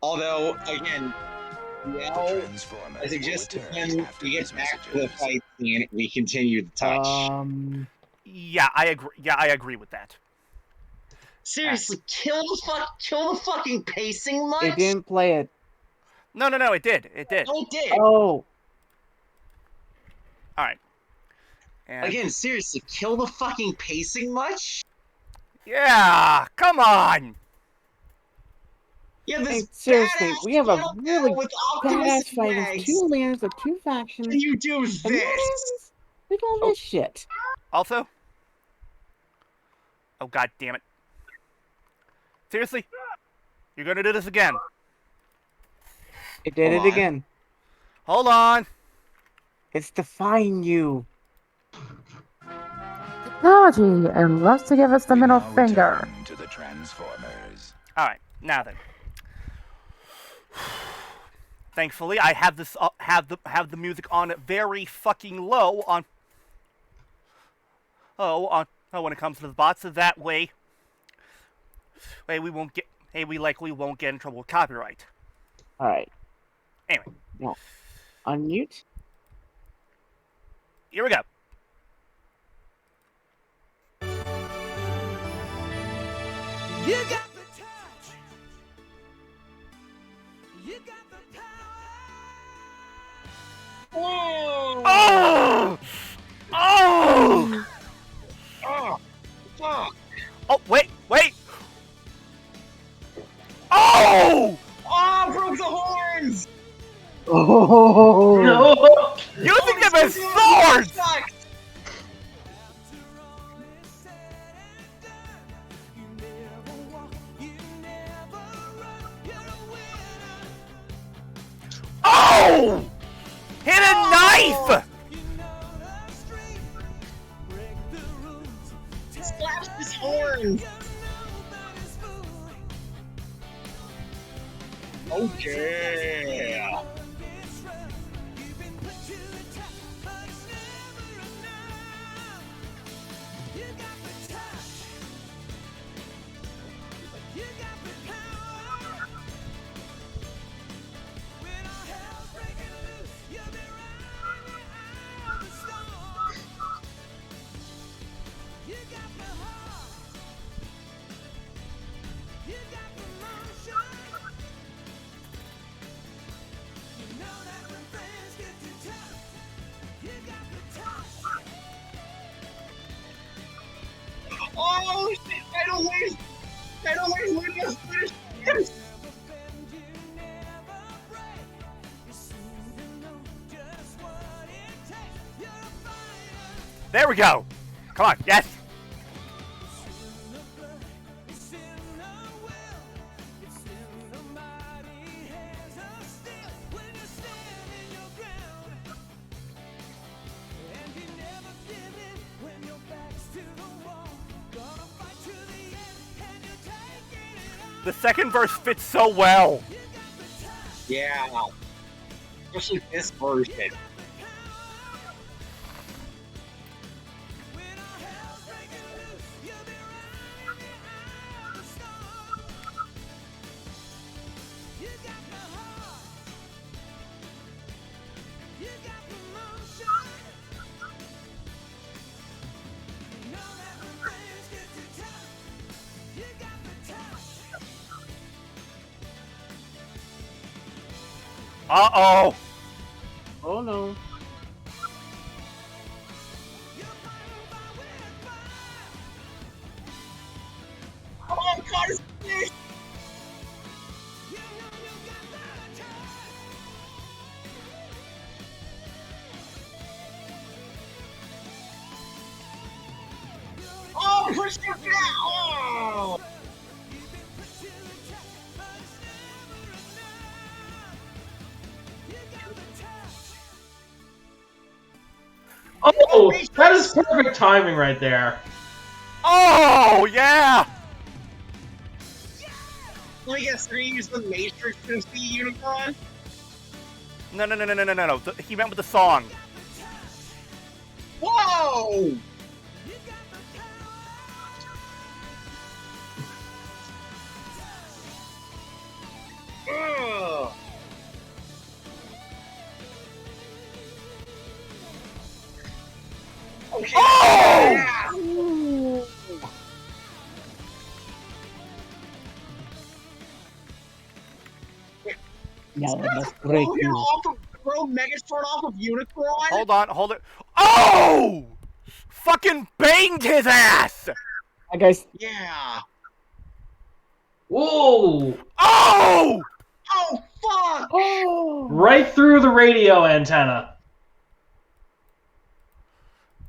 Although again, well,
Transformers
I suggest
will
that
return
when
after
we get
these
back to the
messages.
fight scene, we continue the touch.
Yeah, I agree. Yeah, I agree with that.
Seriously, kill the fucking pacing much.
It didn't play it.
No, it did. It did.
No, it did.
Oh.
All right. And
Again, seriously, kill the fucking pacing much.
yeah, come on.
Yeah, this
Hey, seriously,
badass
we have a
battle
really
with Optimus
badass
and
fight of
Mags,
2 layers of 2 factions.
and you do
And what
this.
happens? We call
Oh.
this shit.
Also? Oh, god damn it. Seriously? You're gonna do this again?
It did
Hold
it
on.
again.
Hold on.
It's defying you.
Technology and loves to give us the
We
middle
now
finger.
return to the Transformers.
Alright, now then. Thankfully, I have this have the music on very fucking low on when it comes to the bots, so that way we likely won't get in trouble with copyright.
Alright.
Anyway.
Now, unmute.
Here we go.
You got the touch. You got the power.
Oh! Oh!
Oh, fuck.
Oh, wait! Oh!
Oh, broke the horns!
Oh!
No!
Using them as swords!
Sucked.
Oh! Hit a knife!
Slaps his horns. Oh yeah. Oh shit! I don't waste Lucas. Yes.
There we go. Come on, yes. The second verse fits so well.
Yeah. Especially this version.
Uh-oh.
Oh no.
Oh god, it's finished. Oh, push him down! Oh!
Oh, that is perfect timing right there.
Oh, yeah!
Let me guess, they're gonna use the Matrix to see Unicron?
No. He meant with the song.
Whoa! Ugh. Okay.
Oh!
Yeah.
Now I must break
Throw him
you.
off of, throw Megatron off of Unicron?
Hold on, hold it. Oh! Fucking banged his ass!
Hi guys.
Yeah.
Whoa!
Oh!
Oh, fuck!
Oh.
Right through the radio antenna.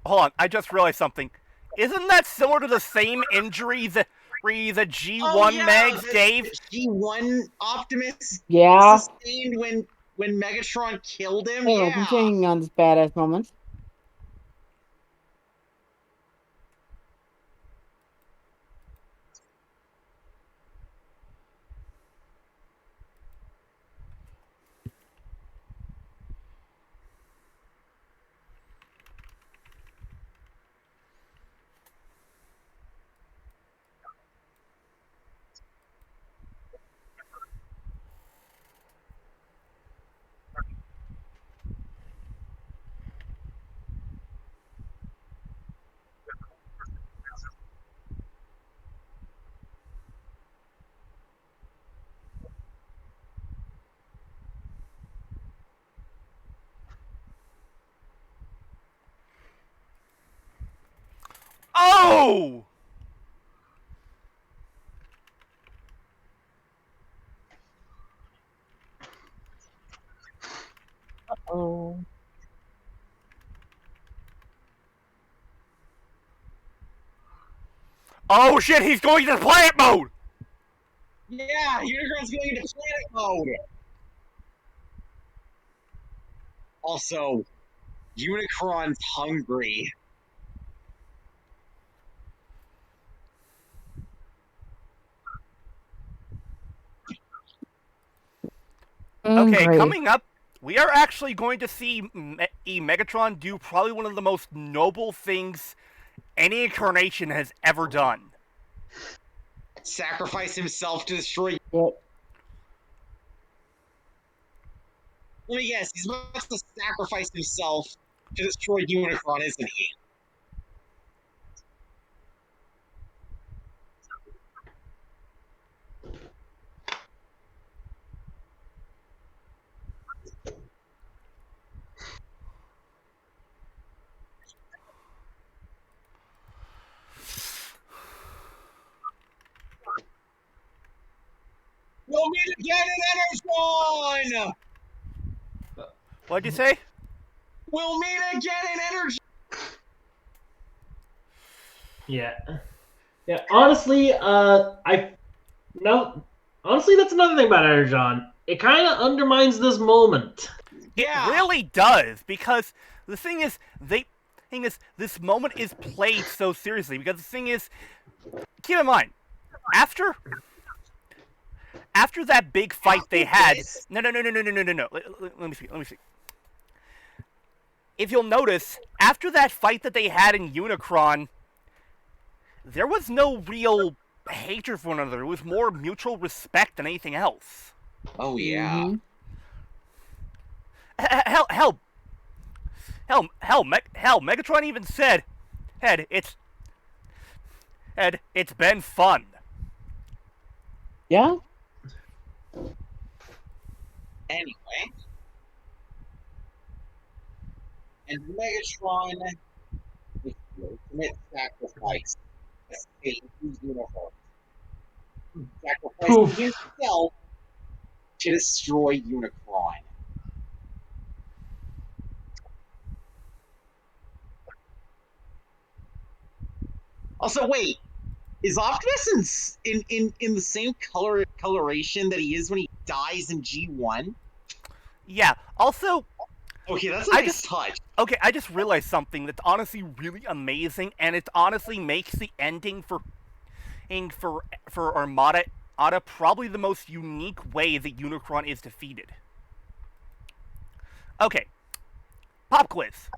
Hold on, I just realized something. Isn't that similar to the same injury that the G1 Megs gave?
G1 Optimus
Yeah.
sustained when Megatron killed him?
Anyway,
Yeah.
continuing on this badass moment.
Oh!
Oh.
Oh shit, he's going to planet mode!
Yeah, Unicron's going into planet mode. Also, Unicron's hungry.
Okay,
Angry.
coming up, we are actually going to see Megatron do probably one of the most noble things any incarnation has ever done.
Sacrifice himself to destroy.
Yep.
Let me guess, he's about to sacrifice himself to destroy Unicron, isn't he? We'll meet again in Energon!
What'd you say?
We'll meet again in Energy.
Yeah. Yeah, honestly, honestly, that's another thing about Energon. It kind of undermines this moment.
Yeah.
It really does, because the thing is, this moment is played so seriously, because the thing is, keep in mind, after that big fight they had, no, let me see. If you'll notice, after that fight that they had in Unicron, there was no real hatred for one another. It was more mutual respect than anything else.
Oh, yeah.
Hell, Megatron even said, it's been fun.
Yeah?
Anyway. And Megatron is the ultimate sacrifice. Escape his universe. Sacrificing himself to destroy Unicron. Also, wait, is Optimus in the same coloration that he is when he dies in G1?
Yeah. Also,
okay, that's a nice touch.
Okay, I just realized something that's honestly really amazing, and it honestly makes the ending for Armada probably the most unique way that Unicron is defeated. Okay, pop quiz.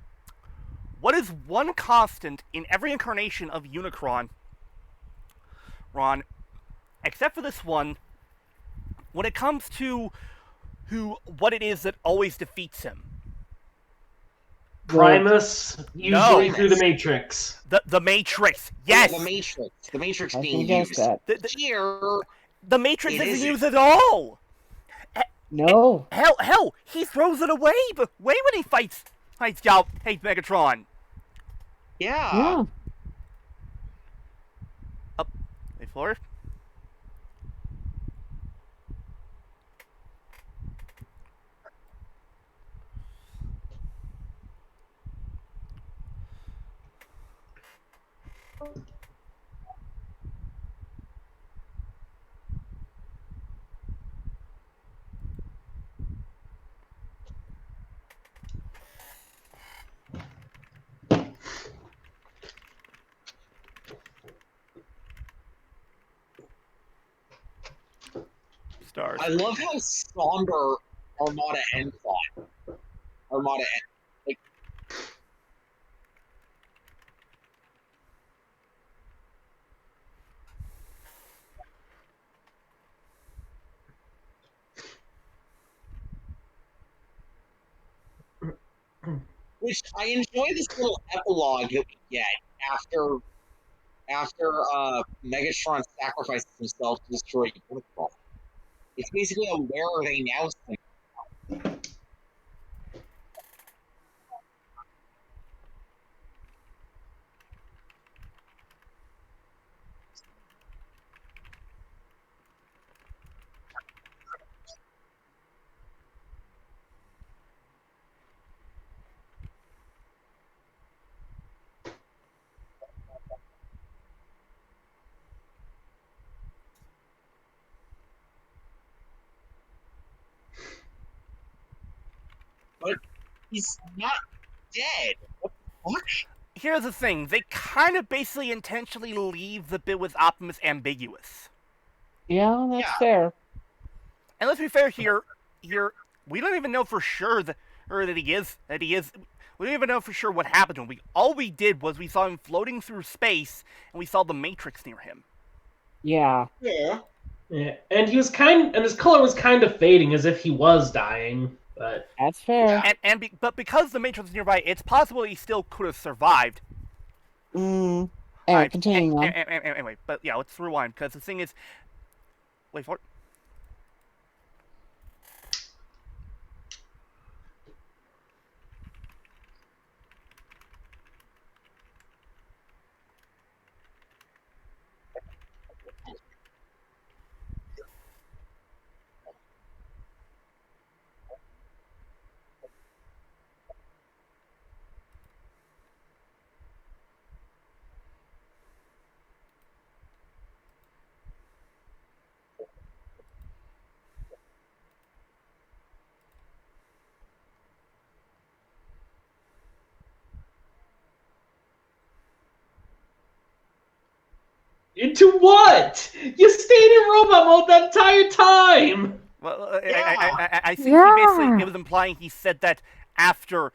What is one constant in every incarnation of Unicron, Ron, except for this one, when it comes to what it is that always defeats him?
Primus, usually through the Matrix.
The Matrix, yes!
Oh, the Matrix. The Matrix
I
being
can guess
used.
that.
The Matrix isn't used at all!
No.
Hell, he throws it away when he fights Megatron.
Yeah.
Up, hey, floor. stars.
I love how somber Armada ends on. Armada like which I enjoy this little epilogue that we get after Megatron sacrifices himself to destroy Unicron. It's basically a where are they now thing. But he's not dead. What the fuck?
Here's the thing: they kind of basically intentionally leave the bit with Optimus ambiguous.
Yeah, that's fair.
And let's be fair here. We don't even know for sure that he is. We don't even know for sure what happened to him. All we did was we saw him floating through space, and we saw the Matrix near him.
Yeah.
Yeah, and he was and his color was kind of fading, as if he was dying. But
that's fair.
But because the Matrix was nearby, it's possible he still could have survived.
Anyway, continuing on.
Anyway, but yeah, let's rewind, because the thing is... Wait for it.
into what? You stayed in robot mode that entire time.
Well,
Yeah.
I think he basically, it was implying he said that after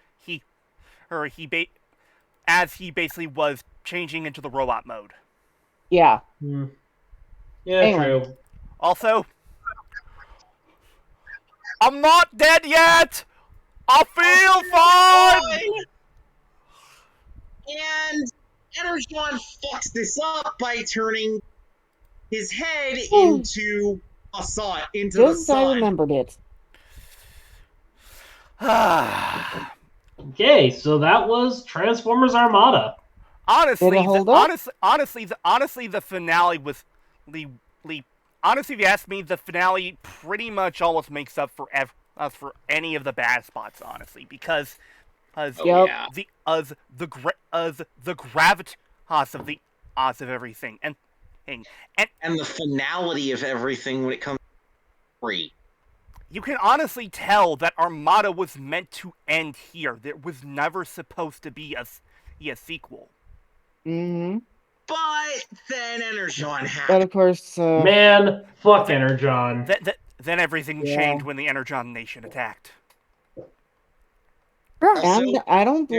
as he basically was changing into the robot mode.
Yeah.
Yeah,
Anyway.
true.
Also, I'm not dead yet! I feel fine!
And Energon fucks this up by turning his head into a sun, into the
Just as I
sun.
remembered it.
Okay, so that was Transformers Armada.
Honestly,
Did it hold up?
honestly, the finale was, honestly, if you ask me, the finale pretty much almost makes up for any of the bad spots, honestly, because the gravitas of everything and
the finality of everything when it comes to free.
You can honestly tell that Armada was meant to end here. There was never supposed to be a sequel.
Mm-hmm.
But then Energon happened.
But of course,
Man, fuck Energon.
Then everything changed when the Energon Nation attacked.
And I don't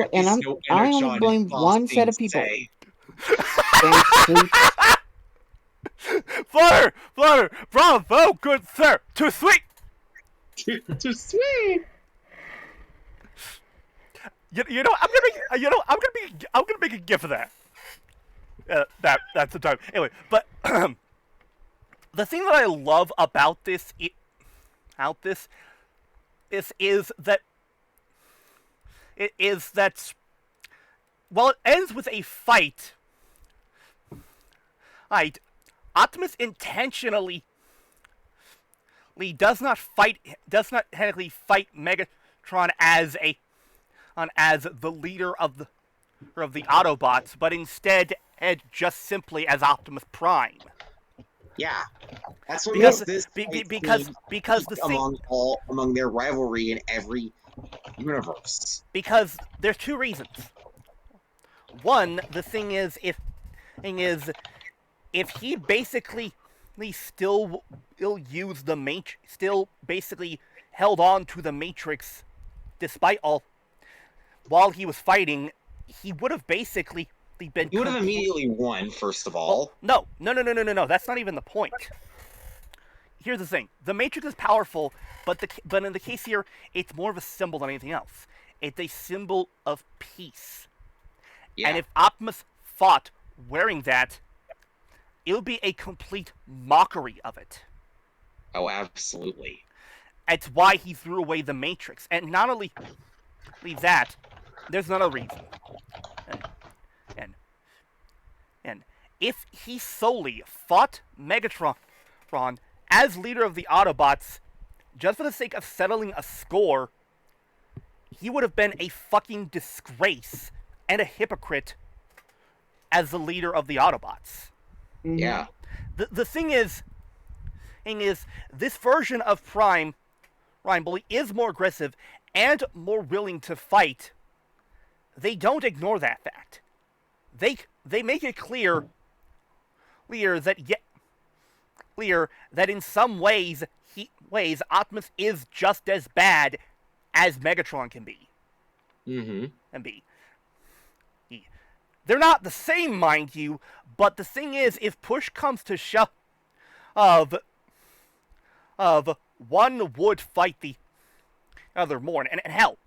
I only blame one set of people.
Flutter, bravo, good sir, too sweet.
Too sweet.
You know, I'm gonna make a gif of that. That's the time. Anyway, but the thing that I love about this is that while it ends with a fight, Optimus intentionally does not technically fight Megatron as the leader of the Autobots, but instead just simply as Optimus Prime.
Yeah, that's what
Because
makes this
because the thing
among their rivalry in every universe.
Because there's two reasons. One, the thing is if he basically still used still basically held on to the Matrix despite all. While he was fighting, he would have basically been.
He would have immediately won, first of all.
No. That's not even the point. Here's the thing: the Matrix is powerful, but in the case here, it's more of a symbol than anything else. It's a symbol of peace.
Yeah.
And if Optimus fought wearing that, it would be a complete mockery of it.
Oh, absolutely.
It's why he threw away the Matrix. And not only that, there's another reason. And if he solely fought Megatron as leader of the Autobots, just for the sake of settling a score, he would have been a fucking disgrace and a hypocrite as the leader of the Autobots.
Yeah.
The thing is, this version of Prime Bully is more aggressive and more willing to fight. They don't ignore that fact. They make it clear that in some ways Optimus is just as bad as Megatron can be.
Mm-hmm.
And be. They're not the same, mind you, but the thing is, if push comes to shove, of one would fight the other more, and hell,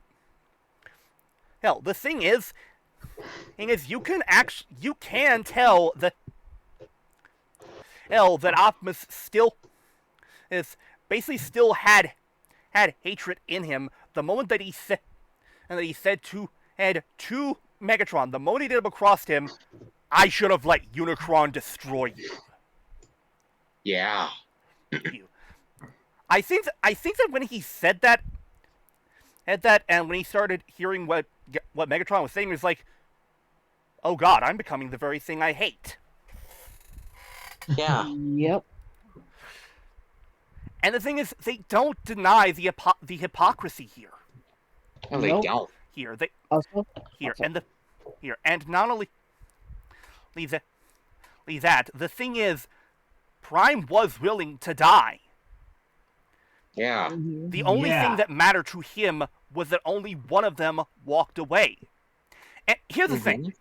the thing is you can tell that Optimus still had hatred in him the moment that he said to Megatron, the moment he did across him, I should have let Unicron destroy you.
Yeah.
I think that when he said that, and when he started hearing what Megatron was saying, he was like, oh god, I'm becoming the very thing I hate.
Yeah.
Yep.
And the thing is, they don't deny the hypocrisy here.
No, they don't.
And not only that, the thing is, Prime was willing to die.
Yeah.
The only thing that mattered to him was that only one of them walked away. And here's the thing.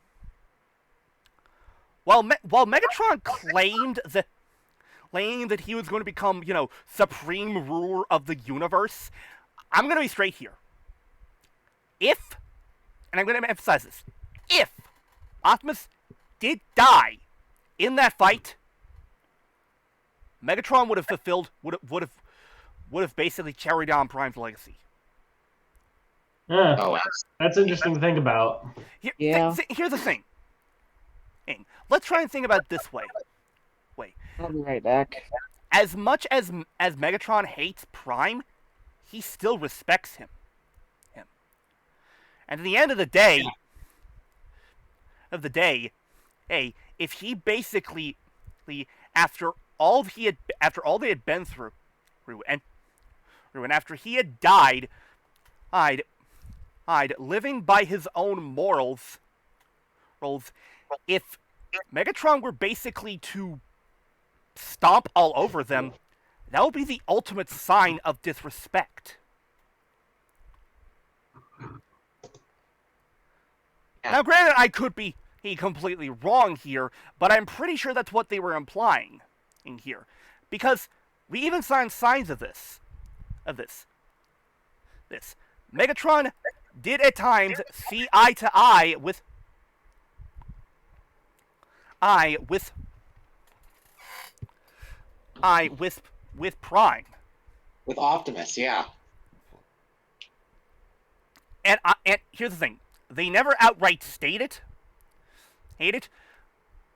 While Megatron claimed that he was going to become, supreme ruler of the universe, I'm going to be straight here. And I'm going to emphasize this, if Optimus did die in that fight, Megatron would have basically carried on Prime's legacy.
Yeah,
Oh,
that's interesting to think about.
Here's the thing. Let's try and think about it this way.
I'll be right back.
As much as Megatron hates Prime, he still respects him. And at the end of the day, if he basically, after all they had been through, and after he had died, living by his own morals, if Megatron were basically to stomp all over them, that would be the ultimate sign of disrespect. Now, granted, I could be completely wrong here, but I'm pretty sure that's what they were implying in here. Because we even find signs of this. Megatron did at times see eye to eye with Prime.
With Optimus, yeah.
And here's the thing. They never outright hate it,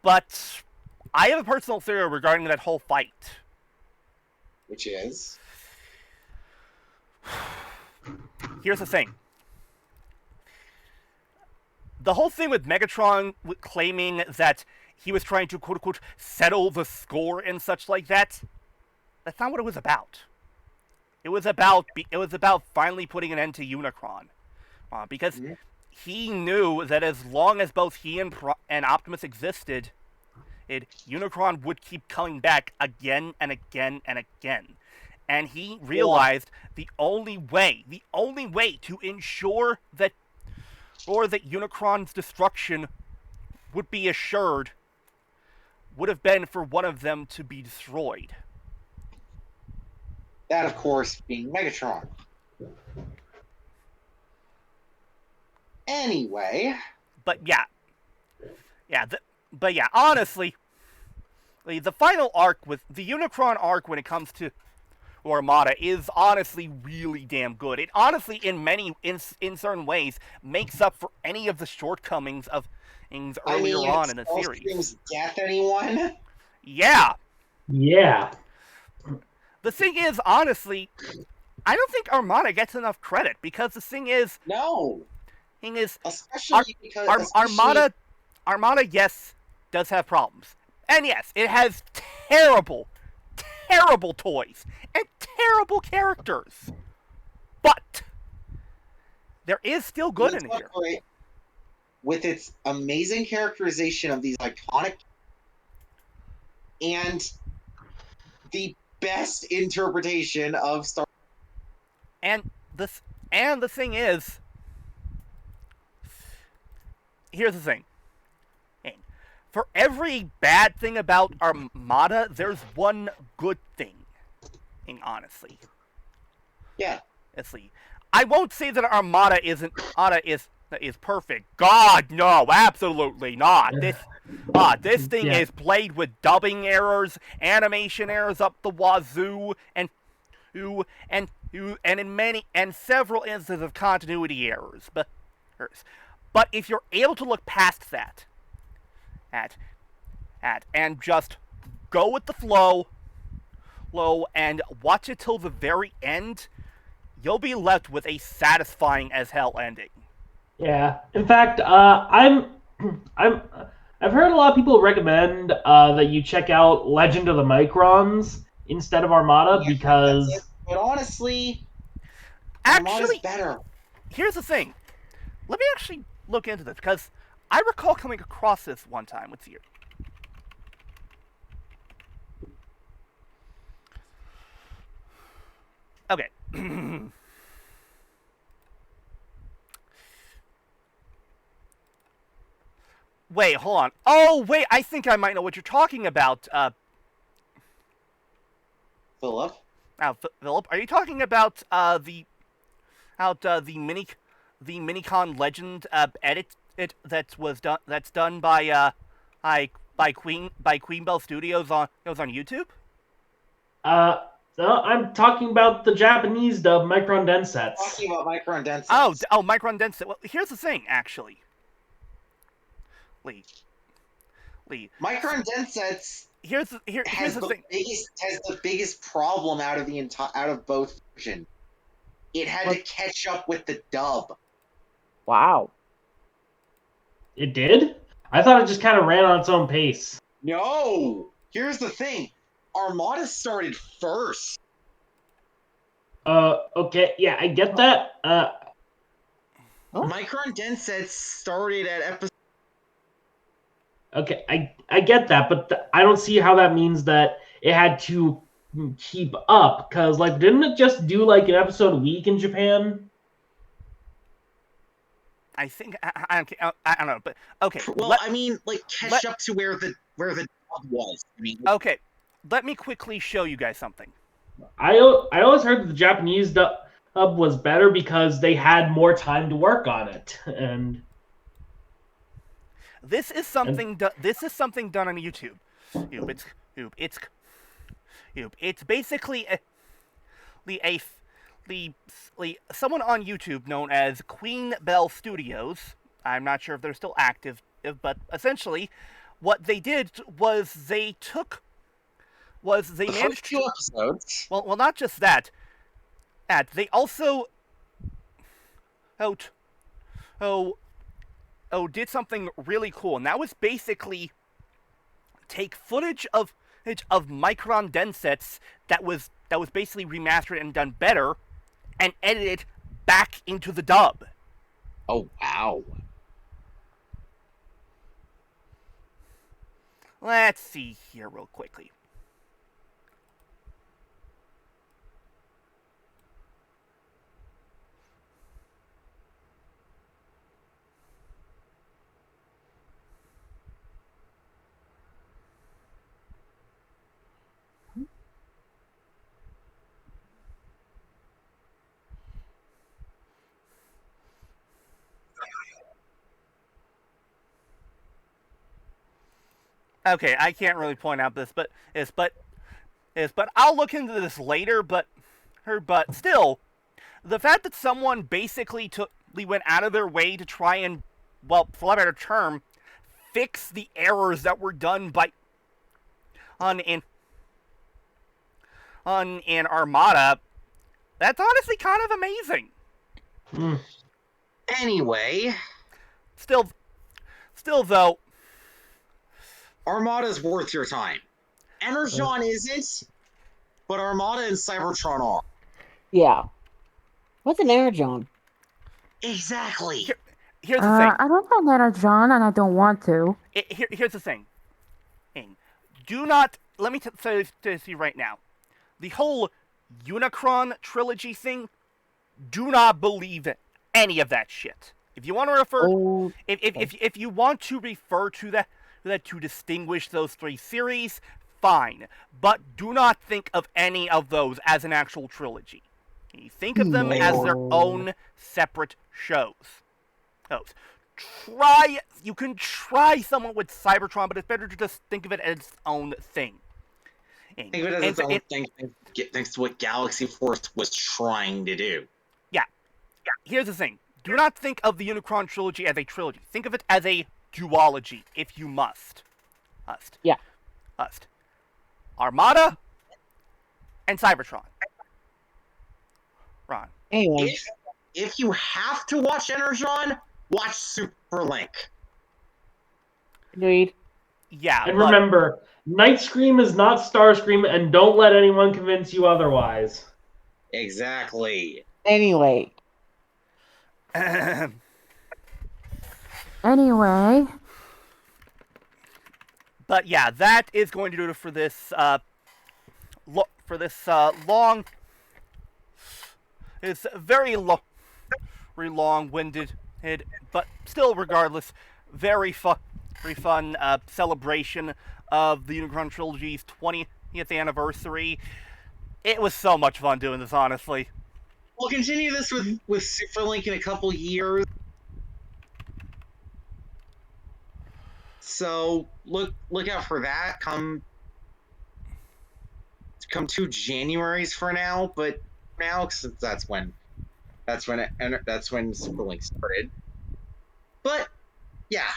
but I have a personal theory regarding that whole fight.
Which is?
Here's the thing. The whole thing with Megatron claiming that he was trying to, quote-unquote, settle the score and such like that, that's not what it was about. It was about finally putting an end to Unicron. Because he knew that as long as both he and Optimus existed, Unicron would keep coming back again and again and again. And he realized the only way to ensure that Unicron's destruction would be assured would have been for one of them to be destroyed.
That, of course, being Megatron. Anyway.
But yeah, honestly, the final arc with the Unicron arc when it comes to Armada is honestly really damn good. It honestly, in certain ways, makes up for any of the shortcomings of things earlier on in the series.
Death, anyone?
Yeah.
Yeah.
The thing is, honestly, I don't think Armada gets enough credit because the thing is,
especially because
Armada, yes, does have problems, and yes, it has terrible toys and terrible characters, but there is still good in here.
With its amazing characterization of these iconic and the best interpretation of Star.
And the thing is, here's the thing. For every bad thing about Armada, there's one good thing. Honestly.
Yeah.
Let's see. I won't say that Armada is perfect. God, no, absolutely not. This thing is played with dubbing errors, animation errors up the wazoo, and in several instances of continuity errors. But if you're able to look past that, and just go with the flow, and watch it till the very end, you'll be left with a satisfying as hell ending.
Yeah. In fact, I've heard a lot of people recommend that you check out Legend of the Microns instead of Armada because.
But honestly,
Armada's
better.
Here's the thing. Let me actually look into this because I recall coming across this one time. Let's see here. Okay. Wait, hold on. Oh, wait, I think I might know what you're talking about.
Philip?
Philip, are you talking about the Minicon Legend edit that's done by Queen Bell Studios on YouTube?
No, I'm talking about the Japanese dub Micron Densets.
Talking about Micron Densets.
Oh, Micron Denset. Well, here's the thing, actually. Lee.
Micron Densets
here's the thing.
Has the biggest problem out of both versions. It had to catch up with the dub.
Wow.
It did? I thought it just kind of ran on its own pace.
No! Here's the thing. Armada started first.
Okay, yeah, I get that.
Micron Densets started at episode.
Okay, I get that, but I don't see how that means that it had to keep up, because, didn't it just do, an episode a week in Japan?
I think, I don't know, but, okay.
Well, catch up to where the dub was.
Okay, let me quickly show you guys something.
I always heard that the Japanese dub was better because they had more time to work on it, and...
This is something done on YouTube. It's basically someone on YouTube known as Queen Bell Studios. I'm not sure if they're still active, but essentially, what they did was they managed
two episodes.
Well, not just that. They also did something really cool, and that was basically take footage of Micron Densets that was basically remastered and done better, and edit it back into the dub.
Oh wow!
Let's see here real quickly. Okay, I can't really point out this, but I'll look into this later. But still, the fact that someone basically went out of their way to try and, well, for lack of a better term, fix the errors that were done by in Armada, that's honestly kind of amazing.
Anyway,
still though,
Armada's worth your time. Energon isn't, but Armada and Cybertron are.
Yeah. What's an Energon?
Exactly.
Here's the thing.
I don't know Energon, and I don't want to.
Here's the thing. Do not, let me say this to you right now. The whole Unicron trilogy thing, do not believe any of that shit. If you want to refer, if you want to refer to that to distinguish those three series, fine. But do not think of any of those as an actual trilogy. You think of them as their own separate shows. You can try someone with Cybertron, but it's better to just think of it as its own thing.
Think of it as its own thing, thanks to what Galaxy Force was trying to do.
Yeah. Here's the thing. Do not think of the Unicron trilogy as a trilogy. Think of it as a duology, if you must.
Yeah.
Armada and Cybertron. Ron.
Anyway.
If you have to watch Energon, watch Superlink.
Agreed.
Yeah.
And remember, Night Scream is not Starscream, and don't let anyone convince you otherwise.
Exactly.
Anyway.
Anyway.
But yeah, that is going to do it for this long. It's very long-winded, but still, regardless, very fun celebration of the Unicron trilogy's 20th anniversary. It was so much fun doing this, honestly.
We'll continue this with Superlink in a couple years. So look out for that. Come 2 Januaries for now, but now since that's when Superlink started. But yeah.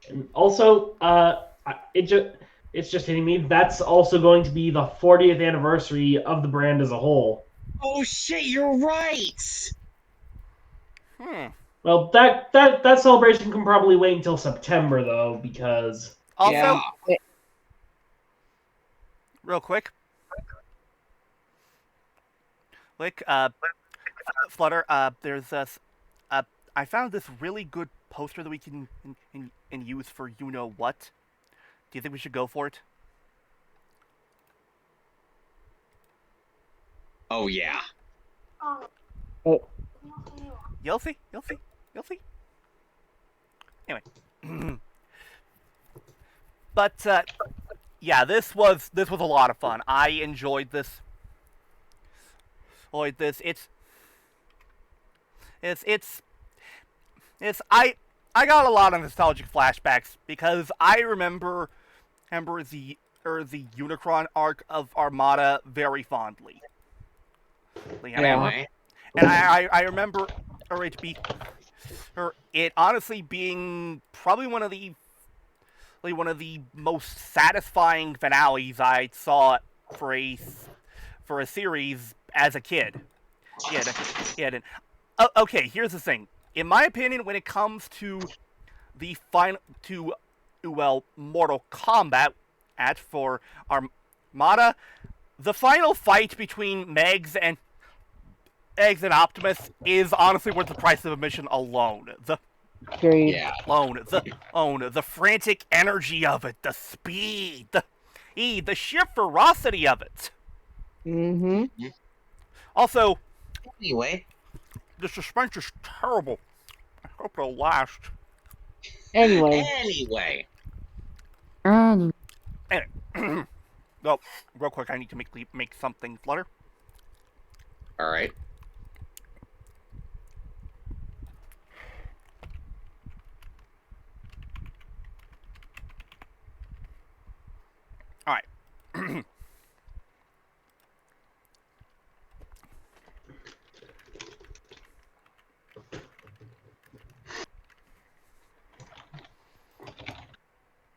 And also, it's just hitting me. That's also going to be the 40th anniversary of the brand as a whole.
Oh shit, you're right.
Well, that celebration can probably wait until September though, because
also, real quick, Flutter. There's I found this really good poster that we can use for you know what. Do you think we should go for it?
Oh yeah.
You'll see. Anyway, but yeah, this was a lot of fun. I enjoyed this. I got a lot of nostalgic flashbacks because I remember the Unicron arc of Armada very fondly. And I remember it honestly being probably one of the most satisfying finales I saw for a series as a kid. Okay, here's the thing. In my opinion, when it comes to Mortal Kombat for Armada, the final fight between Megs and Optimus is honestly worth the price of admission alone.
Agreed.
Yeah.
The frantic energy of it, the speed, the sheer ferocity of it.
Mm-hmm.
Also,
Anyway.
the suspense is terrible. I hope it'll last.
Anyway.
Anyway. Well, real quick, I need to make something flutter.
All right.
All right.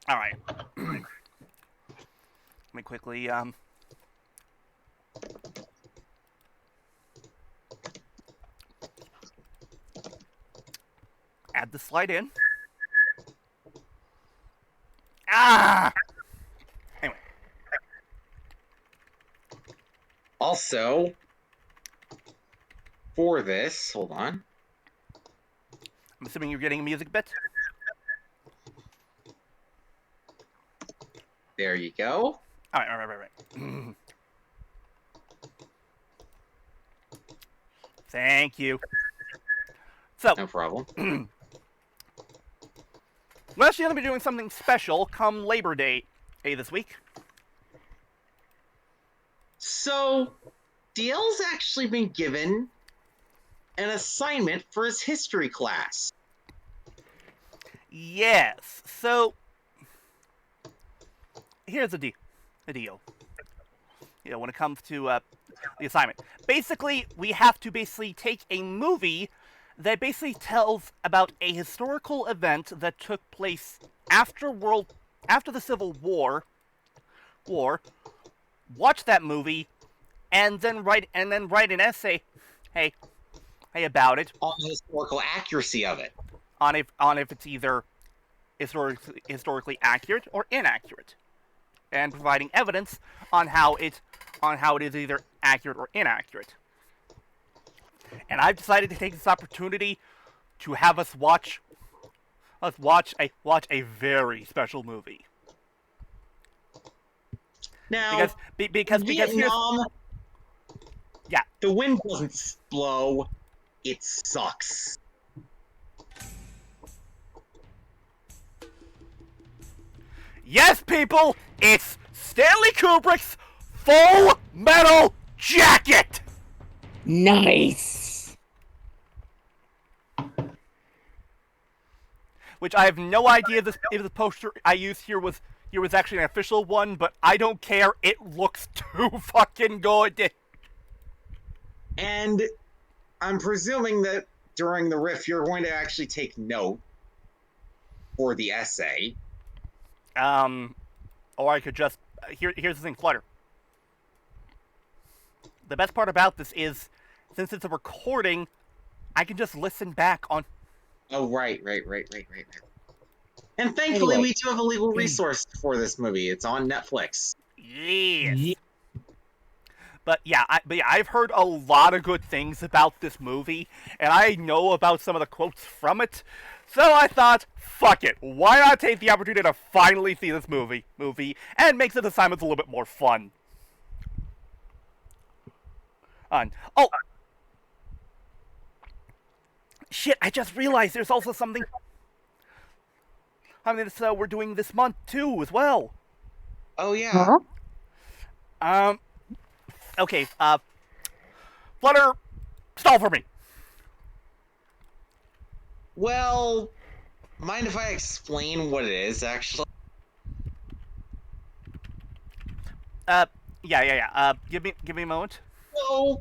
All right. Let me quickly add the slide in. Anyway.
Also, for this, hold on.
I'm assuming you're getting a music bit.
There you go.
All right. Thank you. So,
no problem.
We're actually going to be doing something special come Labor Day this week.
So, DL's actually been given an assignment for his history class.
Yes. So, here's the deal. You know, when it comes to the assignment. Basically, we have to take a movie that basically tells about a historical event that took place after the Civil War. Watch that movie, and then write an essay, hey about it,
on the historical accuracy of it,
on if it's either historically accurate or inaccurate, and providing evidence on how it is either accurate or inaccurate. And I've decided to take this opportunity to have us watch a very special movie.
Now,
because
Vietnam,
yeah,
the wind doesn't blow; it sucks.
Yes, people, it's Stanley Kubrick's Full Metal Jacket.
Nice.
Which I have no idea if the poster I used here was actually an official one, but I don't care. It looks too fucking good.
And I'm presuming that during the riff, you're going to actually take note for the essay.
Or I could just here's the thing, Flutter. The best part about this is, since it's a recording, I can just listen back on.
Oh, right. And thankfully,
Anyway.
we do have a legal resource for this movie. It's on Netflix.
Yes. But yeah, I've heard a lot of good things about this movie, and I know about some of the quotes from it. So I thought, fuck it, why not take the opportunity to finally see this movie, and make the assignments a little bit more fun. Shit, I just realized there's also something we're doing this month too, as well.
Oh yeah.
Huh?
Okay, Flutter, stall for me.
Well, mind if I explain what it is, actually?
Yeah. Give me a moment.
So,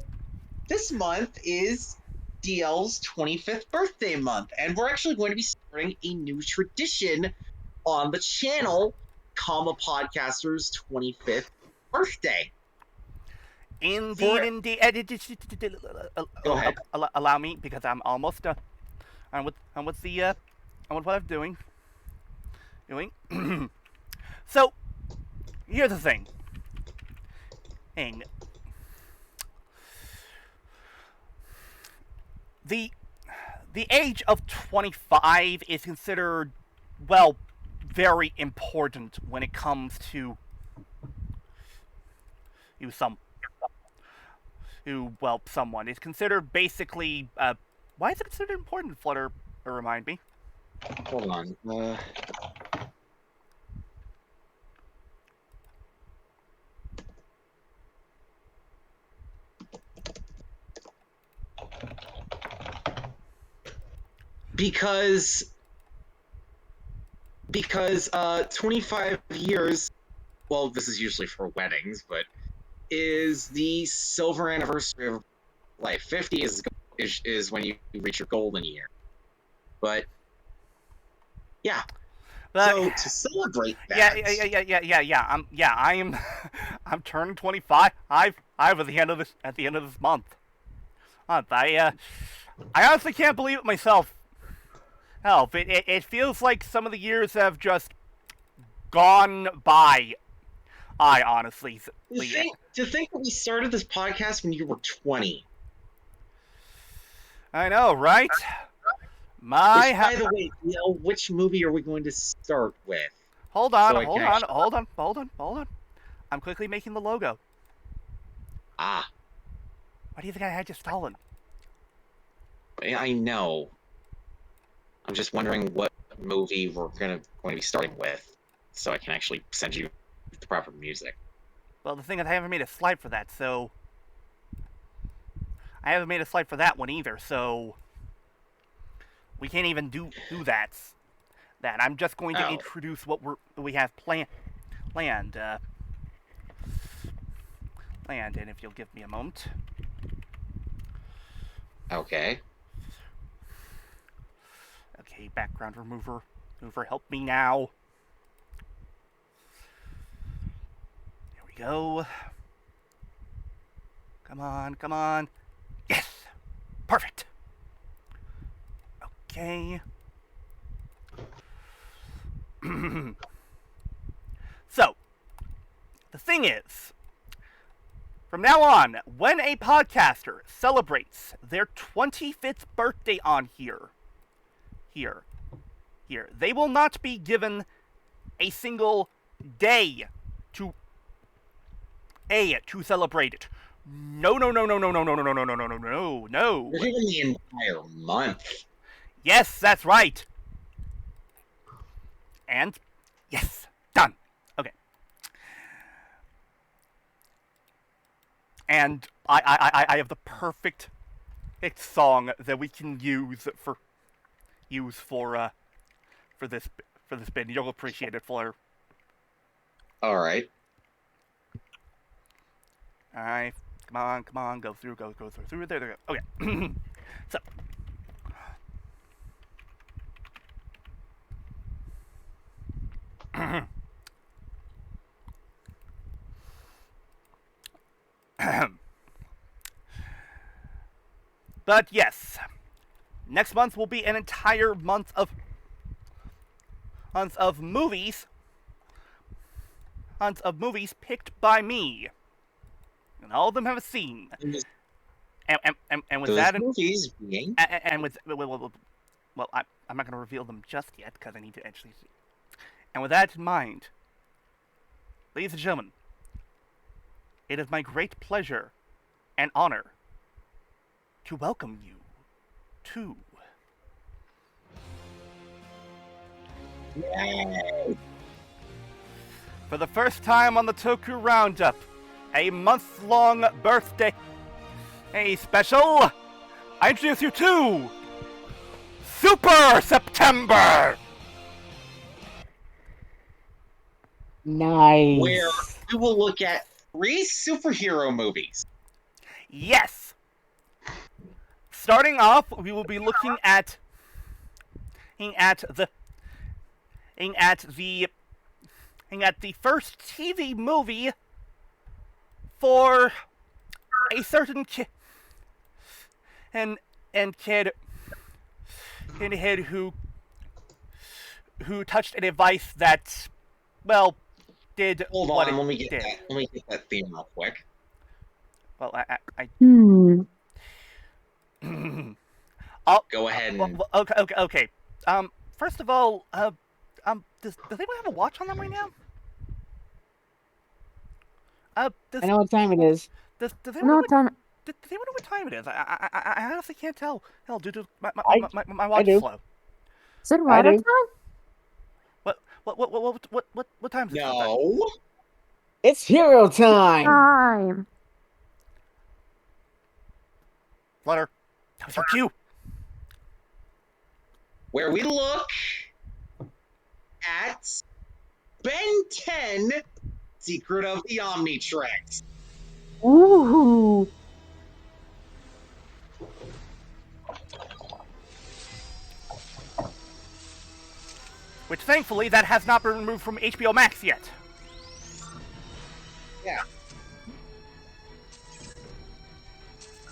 this month is DL's 25th birthday month, and we're actually going to be starting a new tradition on the channel, Podcaster's 25th birthday.
Indeed.
Go ahead.
Allow me, because I'm almost done. On what I'm doing. So, here's the thing. The the age of 25 is considered, well, very important when it comes to someone. It's considered basically, why is it considered important, Flutter? Remind me.
Hold on. Because 25 years, well, this is usually for weddings, but is the silver anniversary of life. 50 is when you reach your golden year. But yeah. So to celebrate that,
I'm turning 25. I've at the end of this month. I honestly can't believe it myself. Hell, it feels like some of the years have just gone by. I honestly.
To think that we started this podcast when you were 20.
I know, right?
By the way, which movie are we going to start with?
Hold on. I'm quickly making the logo.
Ah.
Why do you think I had you stolen?
I know. I'm just wondering what movie we're going to be starting with, so I can actually send you the proper music.
Well, the thing is, I haven't made a slide for that, so I haven't made a slide for that one either, so we can't even do that. I'm just going to introduce what we have planned. And if you'll give me a moment.
Okay.
Okay, background remover. Help me now. Here we go. Come on. Yes! Perfect! Okay. So, the thing is, from now on, when a podcaster celebrates their 25th birthday on here, they will not be given a single day to celebrate it. No.
You're giving the entire month.
Yes, that's right. And yes, done. Okay. And I have the perfect song that we can use for this bit. You'll appreciate it, Flair.
All right.
Come on, go through. There we go. Okay. So. But yes, next month will be an entire month of movies. Picked by me, and all of them have a scene. And with that,
movies being,
and with well, I'm not going to reveal them just yet because I need to actually see. And with that in mind, ladies and gentlemen, it is my great pleasure and honor to welcome you to for the first time on the Toku Roundup, a month-long birthday special. I introduce you to Super September.
Nice.
Where we will look at 3 superhero movies.
Yes. Starting off, we will be looking at the first TV movie for a certain kid who touched a device that, well, did
Hold
what
on,
it
let me get
did.
that. Let me get that theme real quick.
Well,
Go ahead and...
Okay. First of all, does anyone have a watch on them right now?
I know what time it is.
Does anyone
No
know
time.
does anyone know what time it is? I honestly can't tell. Hell, due to my
I
watch
do.
is slow.
Is it water
do.
time?
What time is it?
No.
It's hero time.
Time.
Flutter, that was your cue.
Where we look at Ben 10, Secret of the Omnitrix.
Ooh.
Which, thankfully, that has not been removed from HBO Max yet.
Yeah.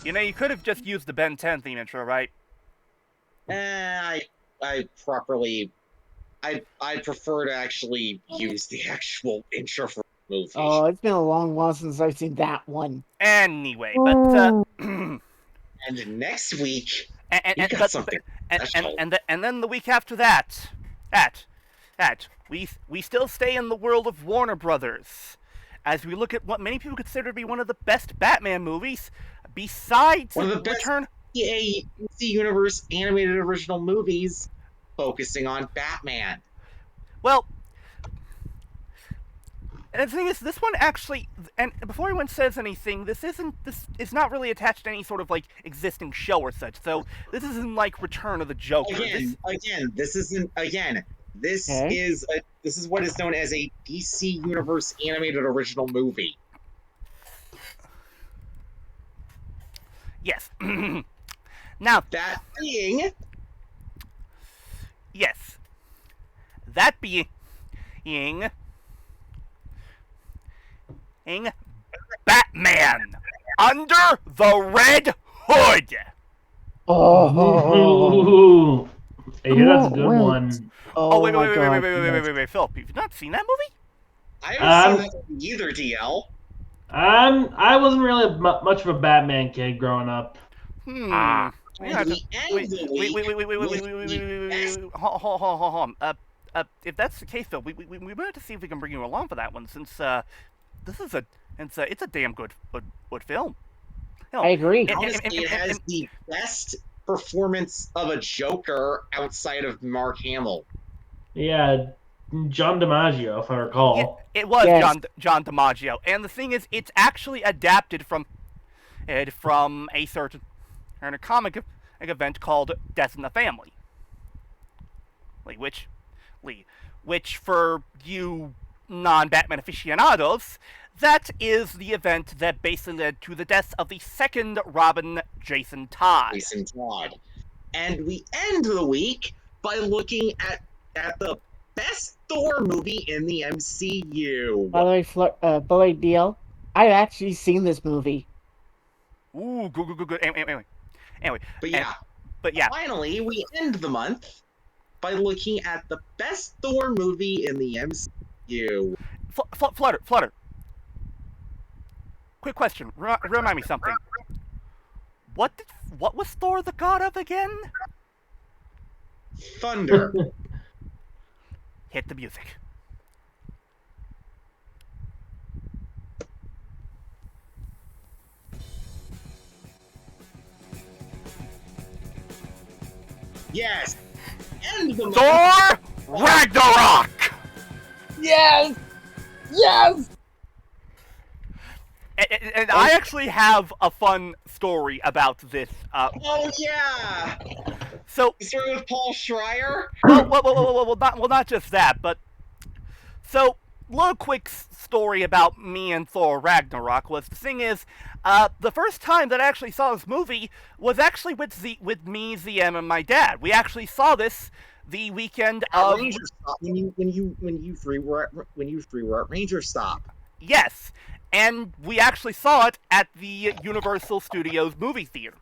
You know, you could have just used the Ben 10 theme intro, right?
I prefer to actually use the actual intro for the movie.
Oh, it's been a long while since I've seen that one.
Anyway, but
And next week,
and
we got something special.
and then the week after that, we still stay in the world of Warner Brothers, as we look at what many people consider to be one of the best Batman movies, besides
One of the best
Return.
DC Universe animated original movies, focusing on Batman.
Well, and the thing is, this one actually, and before anyone says anything, this is not really attached to any sort of like existing show or such. So this isn't like Return of the Joker.
This is what is known as a DC Universe animated original movie.
Yes. Now
that being,
yes, that being Batman Under the Red Hood.
Ooh. Hey, that's a good one.
Oh, wait, Philip, you've not seen that movie?
I haven't seen that movie either, DL.
I wasn't really much of a Batman kid growing up.
Wait, hold on. If that's the case, though, we might have to see if we can bring you along for that one, since it's a damn good film. Hell,
I agree.
Honestly, it has the best performance of a Joker outside of Mark Hamill.
Yeah, John DiMaggio, if I recall.
Yeah, it was
Yes.
John DiMaggio, and the thing is, it's actually adapted from a certain comic event called Death in the Family. Which for you non-Batman aficionados, that is the event that basically led to the death of the second Robin, Jason Todd.
And we end the week by looking at the best Thor movie in the MCU.
By the way, DL, I've actually seen this movie.
Ooh, good. Anyway.
But yeah. Finally, we end the month by looking at the best Thor movie in the MCU.
Flutter. Quick question. Remind me something. What was Thor the god of again?
Thunder.
Hit the music.
Yes. End the month.
Thor Ragnarok.
Yes.
And I actually have a fun story about this.
Oh yeah.
So
the story with Paul Schreier.
Well, not just that, but so little quick story about me and Thor Ragnarok was the thing is, the first time that I actually saw this movie was actually with me, ZM, and my dad. We actually saw this the weekend of
Ranger Stop when you free were at Ranger Stop.
Yes, and we actually saw it at the Universal Studios movie theater.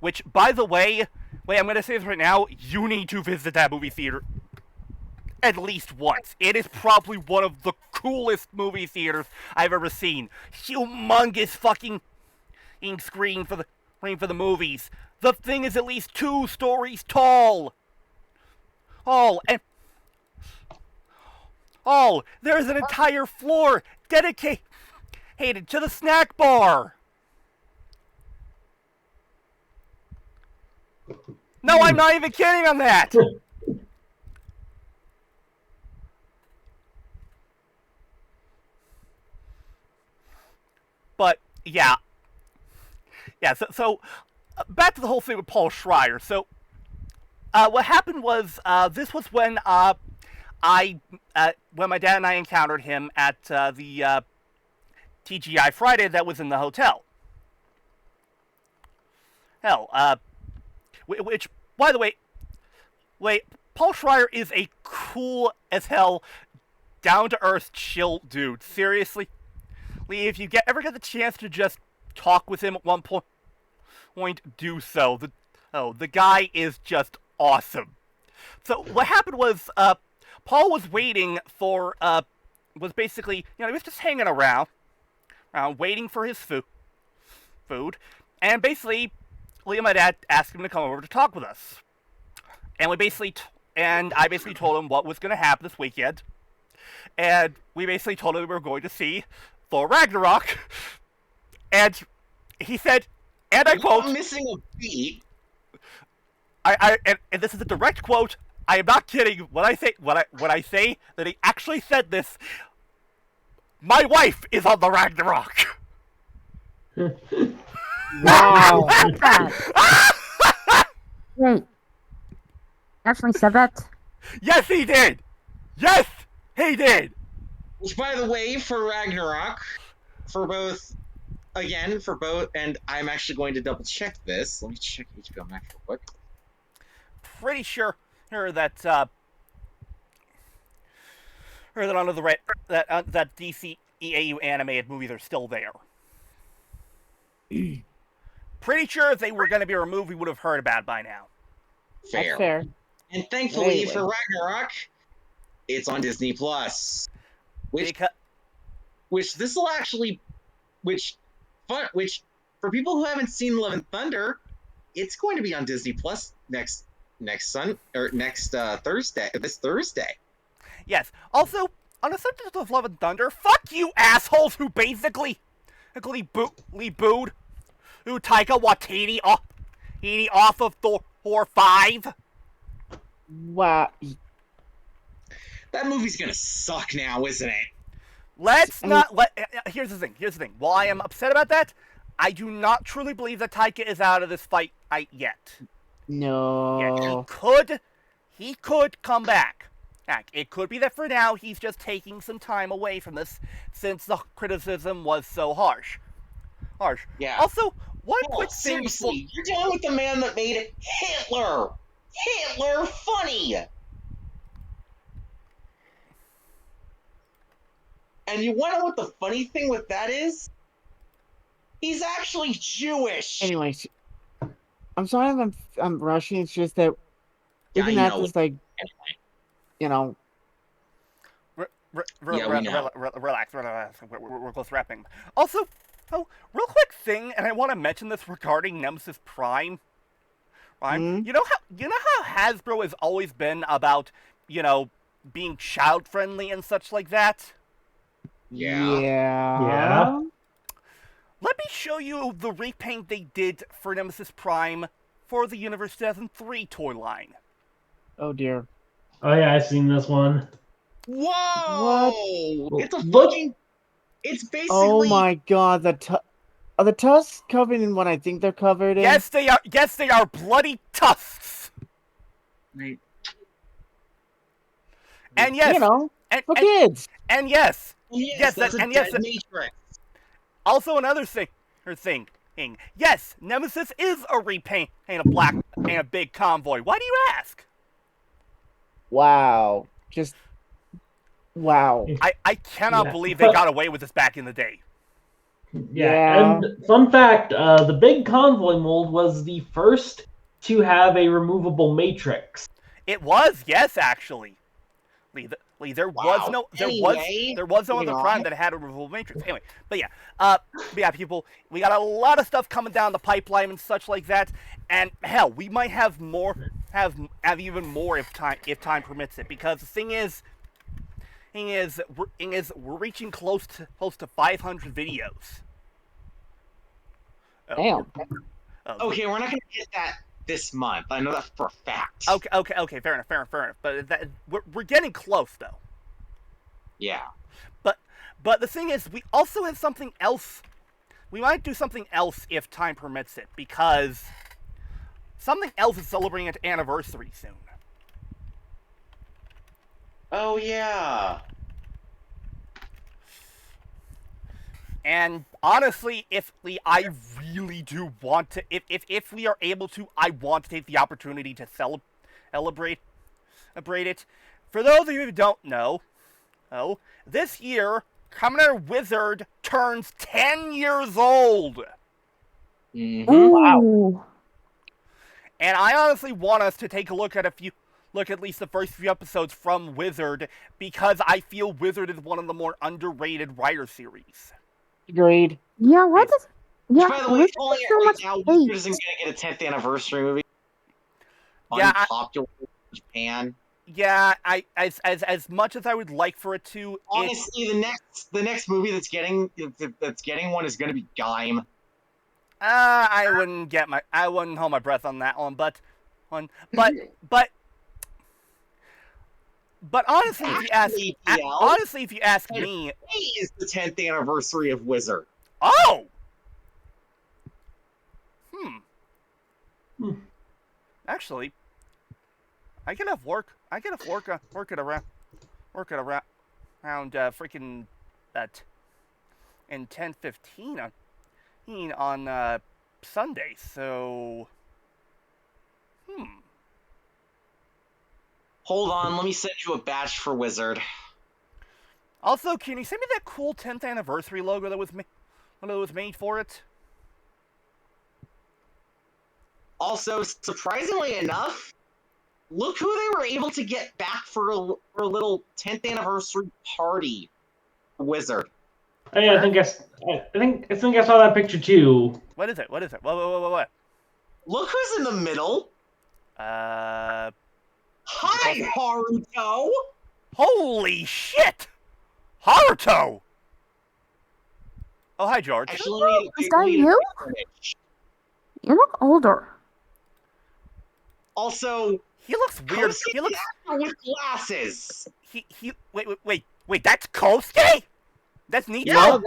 Which, by the way, I'm going to say this right now, you need to visit that movie theater at least once. It is probably one of the coolest movie theaters I've ever seen. Humongous fucking screen for the for the movies. The thing is at least 2 stories tall. And there's an entire floor dedicated to the snack bar. No, I'm not even kidding on that. But yeah, so back to the whole thing with Paul Schreier. So what happened was this was when when my dad and I encountered him at the TGI Friday that was in the hotel. Which, by the way, Paul Schreier is a cool as hell, down-to-earth, chill dude. Seriously. If you ever get the chance to just talk with him at one point, do so. The guy is just awesome. So what happened was, Paul was waiting for, was basically, he was just hanging around, waiting for his food, and basically, Liam, my dad, asked him to come over to talk with us. And I basically told him what was going to happen this weekend, and we basically told him we were going to see Thor Ragnarok, and he said, and I quote,
"I'm missing a beat."
And this is a direct quote. I am not kidding when I say that he actually said this. My wife is on the Ragnarok.
Wow. Wait. Actually said that?
Yes, he did. Yes, he did.
Which, by the way, for Ragnarok, and I'm actually going to double check this. Let me check HBO Max real quick.
Pretty sure that under the that DC EAU animated movies are still there. Pretty sure if they were going to be removed, we would have heard about it by now.
Fair.
That's fair.
And thankfully
Anyway.
for Ragnarok, it's on Disney Plus. Which this will actually, which for people who haven't seen Love and Thunder, it's going to be on Disney Plus next Thursday. This Thursday.
Yes. Also, on the subject of Love and Thunder, fuck you assholes who basically booed Taika Waititi off of Thor 5.
Wow.
That movie's gonna suck now, isn't it?
Here's the thing. While I am upset about that, I do not truly believe that Taika is out of this fight yet.
No.
Yeah, he could come back. It could be that for now he's just taking some time away from this since the criticism was so harsh.
Yeah.
Also, one quick thing.
Seriously, you're dealing with the man that made Hitler funny. And you want to know what the funny thing with that is? He's actually Jewish.
Anyways, I'm sorry if I'm rushing. It's just that we've been at this
Relax. We're close to wrapping. Also, real quick thing, and I want to mention this regarding Nemesis Prime. Right?
Mm-hmm.
You know how Hasbro has always been about being child friendly and such like that.
Yeah.
Let me show you the repaint they did for Nemesis Prime for the Universe 2003 toy line.
Oh dear.
Oh yeah, I've seen this one.
Whoa! It's basically.
Oh my god! Are the tusks covered in what I think they're covered in?
Yes, they are. Yes, they are bloody tusks.
Right.
And yes,
for kids.
And yes,
that's a dead Matrix.
Also, another thing. Yes, Nemesis is a repaint and a big convoy. Why do you ask?
Wow. Just wow.
I cannot believe they got away with this back in the day.
Yeah. And fun fact, the big convoy mold was the first to have a removable matrix.
It was, yes, actually. There
Wow.
there was no
moving
other
on.
prime that had a removable matrix. Anyway, but yeah, people, we got a lot of stuff coming down the pipeline and such like that, and hell, we might have even more if time permits it. Because the thing is, we're reaching close to 500 videos.
Damn.
Okay, we're not gonna get that this month. I know that for a fact.
Okay, fair enough. But we're getting close though.
Yeah.
But the thing is, we also have something else. We might do something else if time permits it, because something else is celebrating its anniversary soon.
Oh yeah.
And honestly, I really do want to, if we are able to, I want to take the opportunity to celebrate it. For those of you who don't know, this year, Kamen Wizard turns 10 years old.
Mm-hmm.
Ooh.
And I honestly want us to take a look at least the first few episodes from Wizard, because I feel Wizard is one of the more underrated writer series.
Agreed.
Yeah, what is... Yeah,
By the way,
what's
only
so
right
much
now,
hate?
Wizard isn't gonna get a 10th anniversary movie.
Yeah,
Unpopular in Japan.
Yeah, as much as I would like for it to,
Honestly, the next movie that's getting one is gonna be Gaim.
I wouldn't hold my breath on that one, but honestly, if you ask me,
May is the 10th anniversary of Wizard.
oh, actually, I can have work it around freaking that in 10:15 on Sunday. So,
Hold on, let me send you a batch for Wizard.
Also, can you send me that cool 10th anniversary logo that was made for it?
Also, surprisingly enough, look who they were able to get back for a little 10th anniversary party. Wizard.
Hey, I think I saw that picture too.
What is it? What?
Look who's in the middle. Hi, Haruto.
Holy shit! Haruto! Oh, hi, George.
Actually,
Is that you? You look older.
Also,
he looks weird. He looks
with glasses.
Wait. That's Kosuke? That's Nito?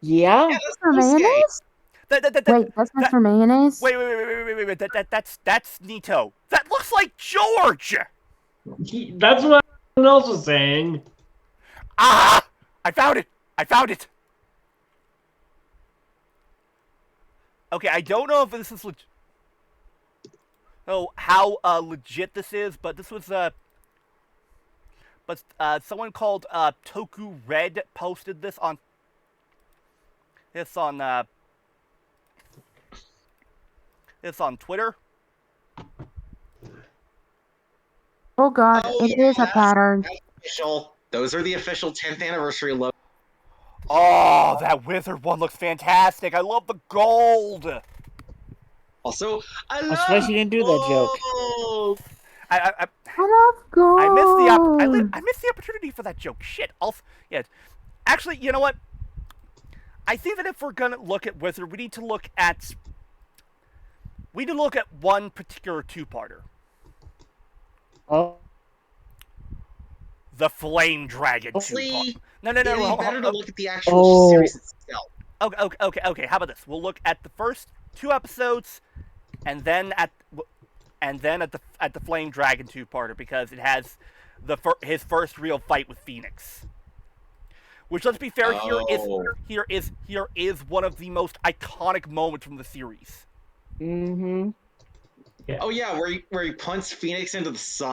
Yeah.
Mr. Mayonnaise? Wait, that's Mr. Mayonnaise?
Wait. That's Nito. That looks like George.
That's what everyone else was saying.
Ah! I found it. Okay, I don't know if this is how legit this is, but this was someone called Toku Red posted this on Twitter.
Oh god, it is a pattern.
Official. Those are the official 10th anniversary logos.
Oh, that Wizard one looks fantastic. I love the gold.
Also,
I'm surprised you didn't do that joke.
I
love gold.
I missed the opportunity for that joke. Shit. Yeah. Actually, you know what? I think that if we're gonna look at Wizard, we need to look at one particular two-parter.
Oh.
The Flame Dragon two-part. No.
Better to look at the actual series itself.
Okay. How about this? We'll look at the first 2 episodes, and then at the Flame Dragon two-parter, because it has his first real fight with Phoenix. Which, let's be fair, here is one of the most iconic moments from the series.
Mm-hmm.
Yeah.
Oh yeah, where he punts Phoenix into the sun.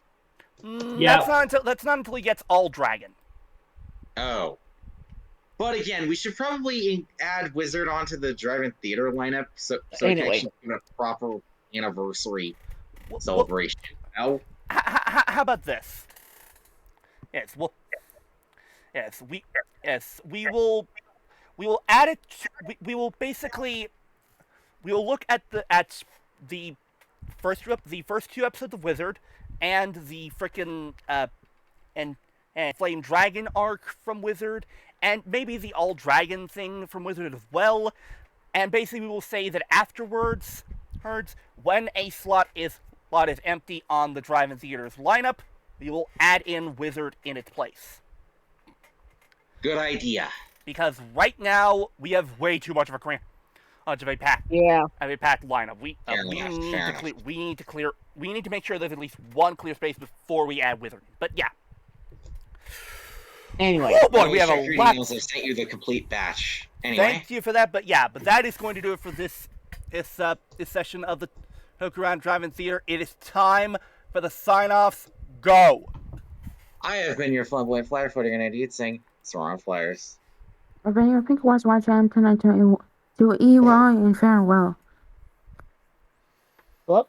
Yeah.
That's not until he gets all dragon.
Oh. But again, we should probably add Wizard onto the drive-in theater lineup so it can actually do a proper anniversary celebration.
How about this? Yes, well, we will add it. We will basically we will look at the the first two episodes of Wizard and the frickin' and Flame Dragon arc from Wizard and maybe the All Dragon thing from Wizard as well. And basically we will say that afterwards, when a slot is empty on the drive-in theater's lineup, we will add in Wizard in its place.
Good idea.
Because right now we have way too much of a packed lineup. We need to make sure there's at least one clear space before we add Wizard. But yeah.
Anyway,
oh boy, we have a lot.
I've sent you the complete batch. Anyway.
Thank you for that. But that is going to do it for this session of the Toku Drive-In Theater. It is time for the sign-offs. Go.
I have been your flamboyant flyer footing, and Indeed saying, "Sarong Flyers."
I've been your pink watch YGM tonight to EY and farewell.
Well,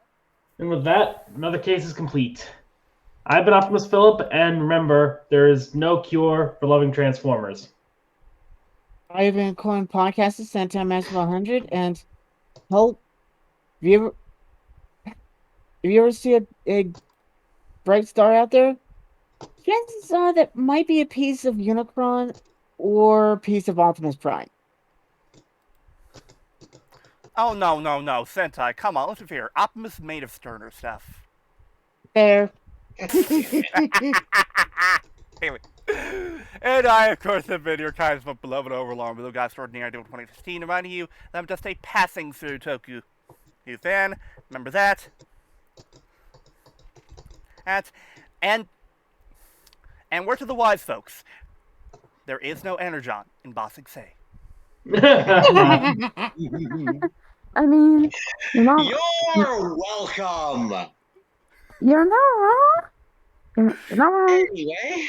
and with that, another case is complete. I've been Optimus Phillip, and remember, there is no cure for loving Transformers.
I've been calling podcast of Sentai and 100, and hope if you ever see a bright star out there, chances are that might be a piece of Unicron or a piece of Optimus Prime.
Oh, no, Sentai, come on, let's be fair. Optimus is made of sterner stuff.
Fair.
Anyway. And I, of course, have been your kind of beloved overlord, Blue Guy Extraordinary 2016, reminding you that I'm just a passing through Toku fan. Remember that. And word to the wise folks, there is no Energon in Bossing Say.
I mean,
you're welcome.
You're not wrong. You're not wrong.
Anyway.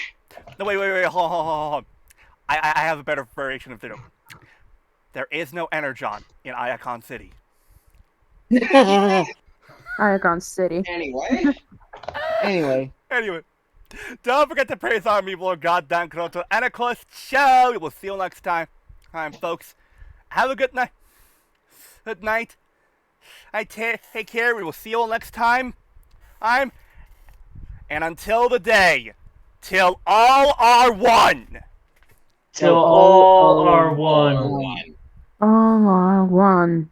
No, wait, hold on. I have a better variation of the. There is no Energon in Iacon City.
Iacon City.
Anyway.
Don't forget to praise our people of goddamn Kroto. And of course, ciao! We will see you next time. Folks. Have a good night. Good night. Take care. We will see you all next time. And until the day, till all are one.
Till all are one.
All are one.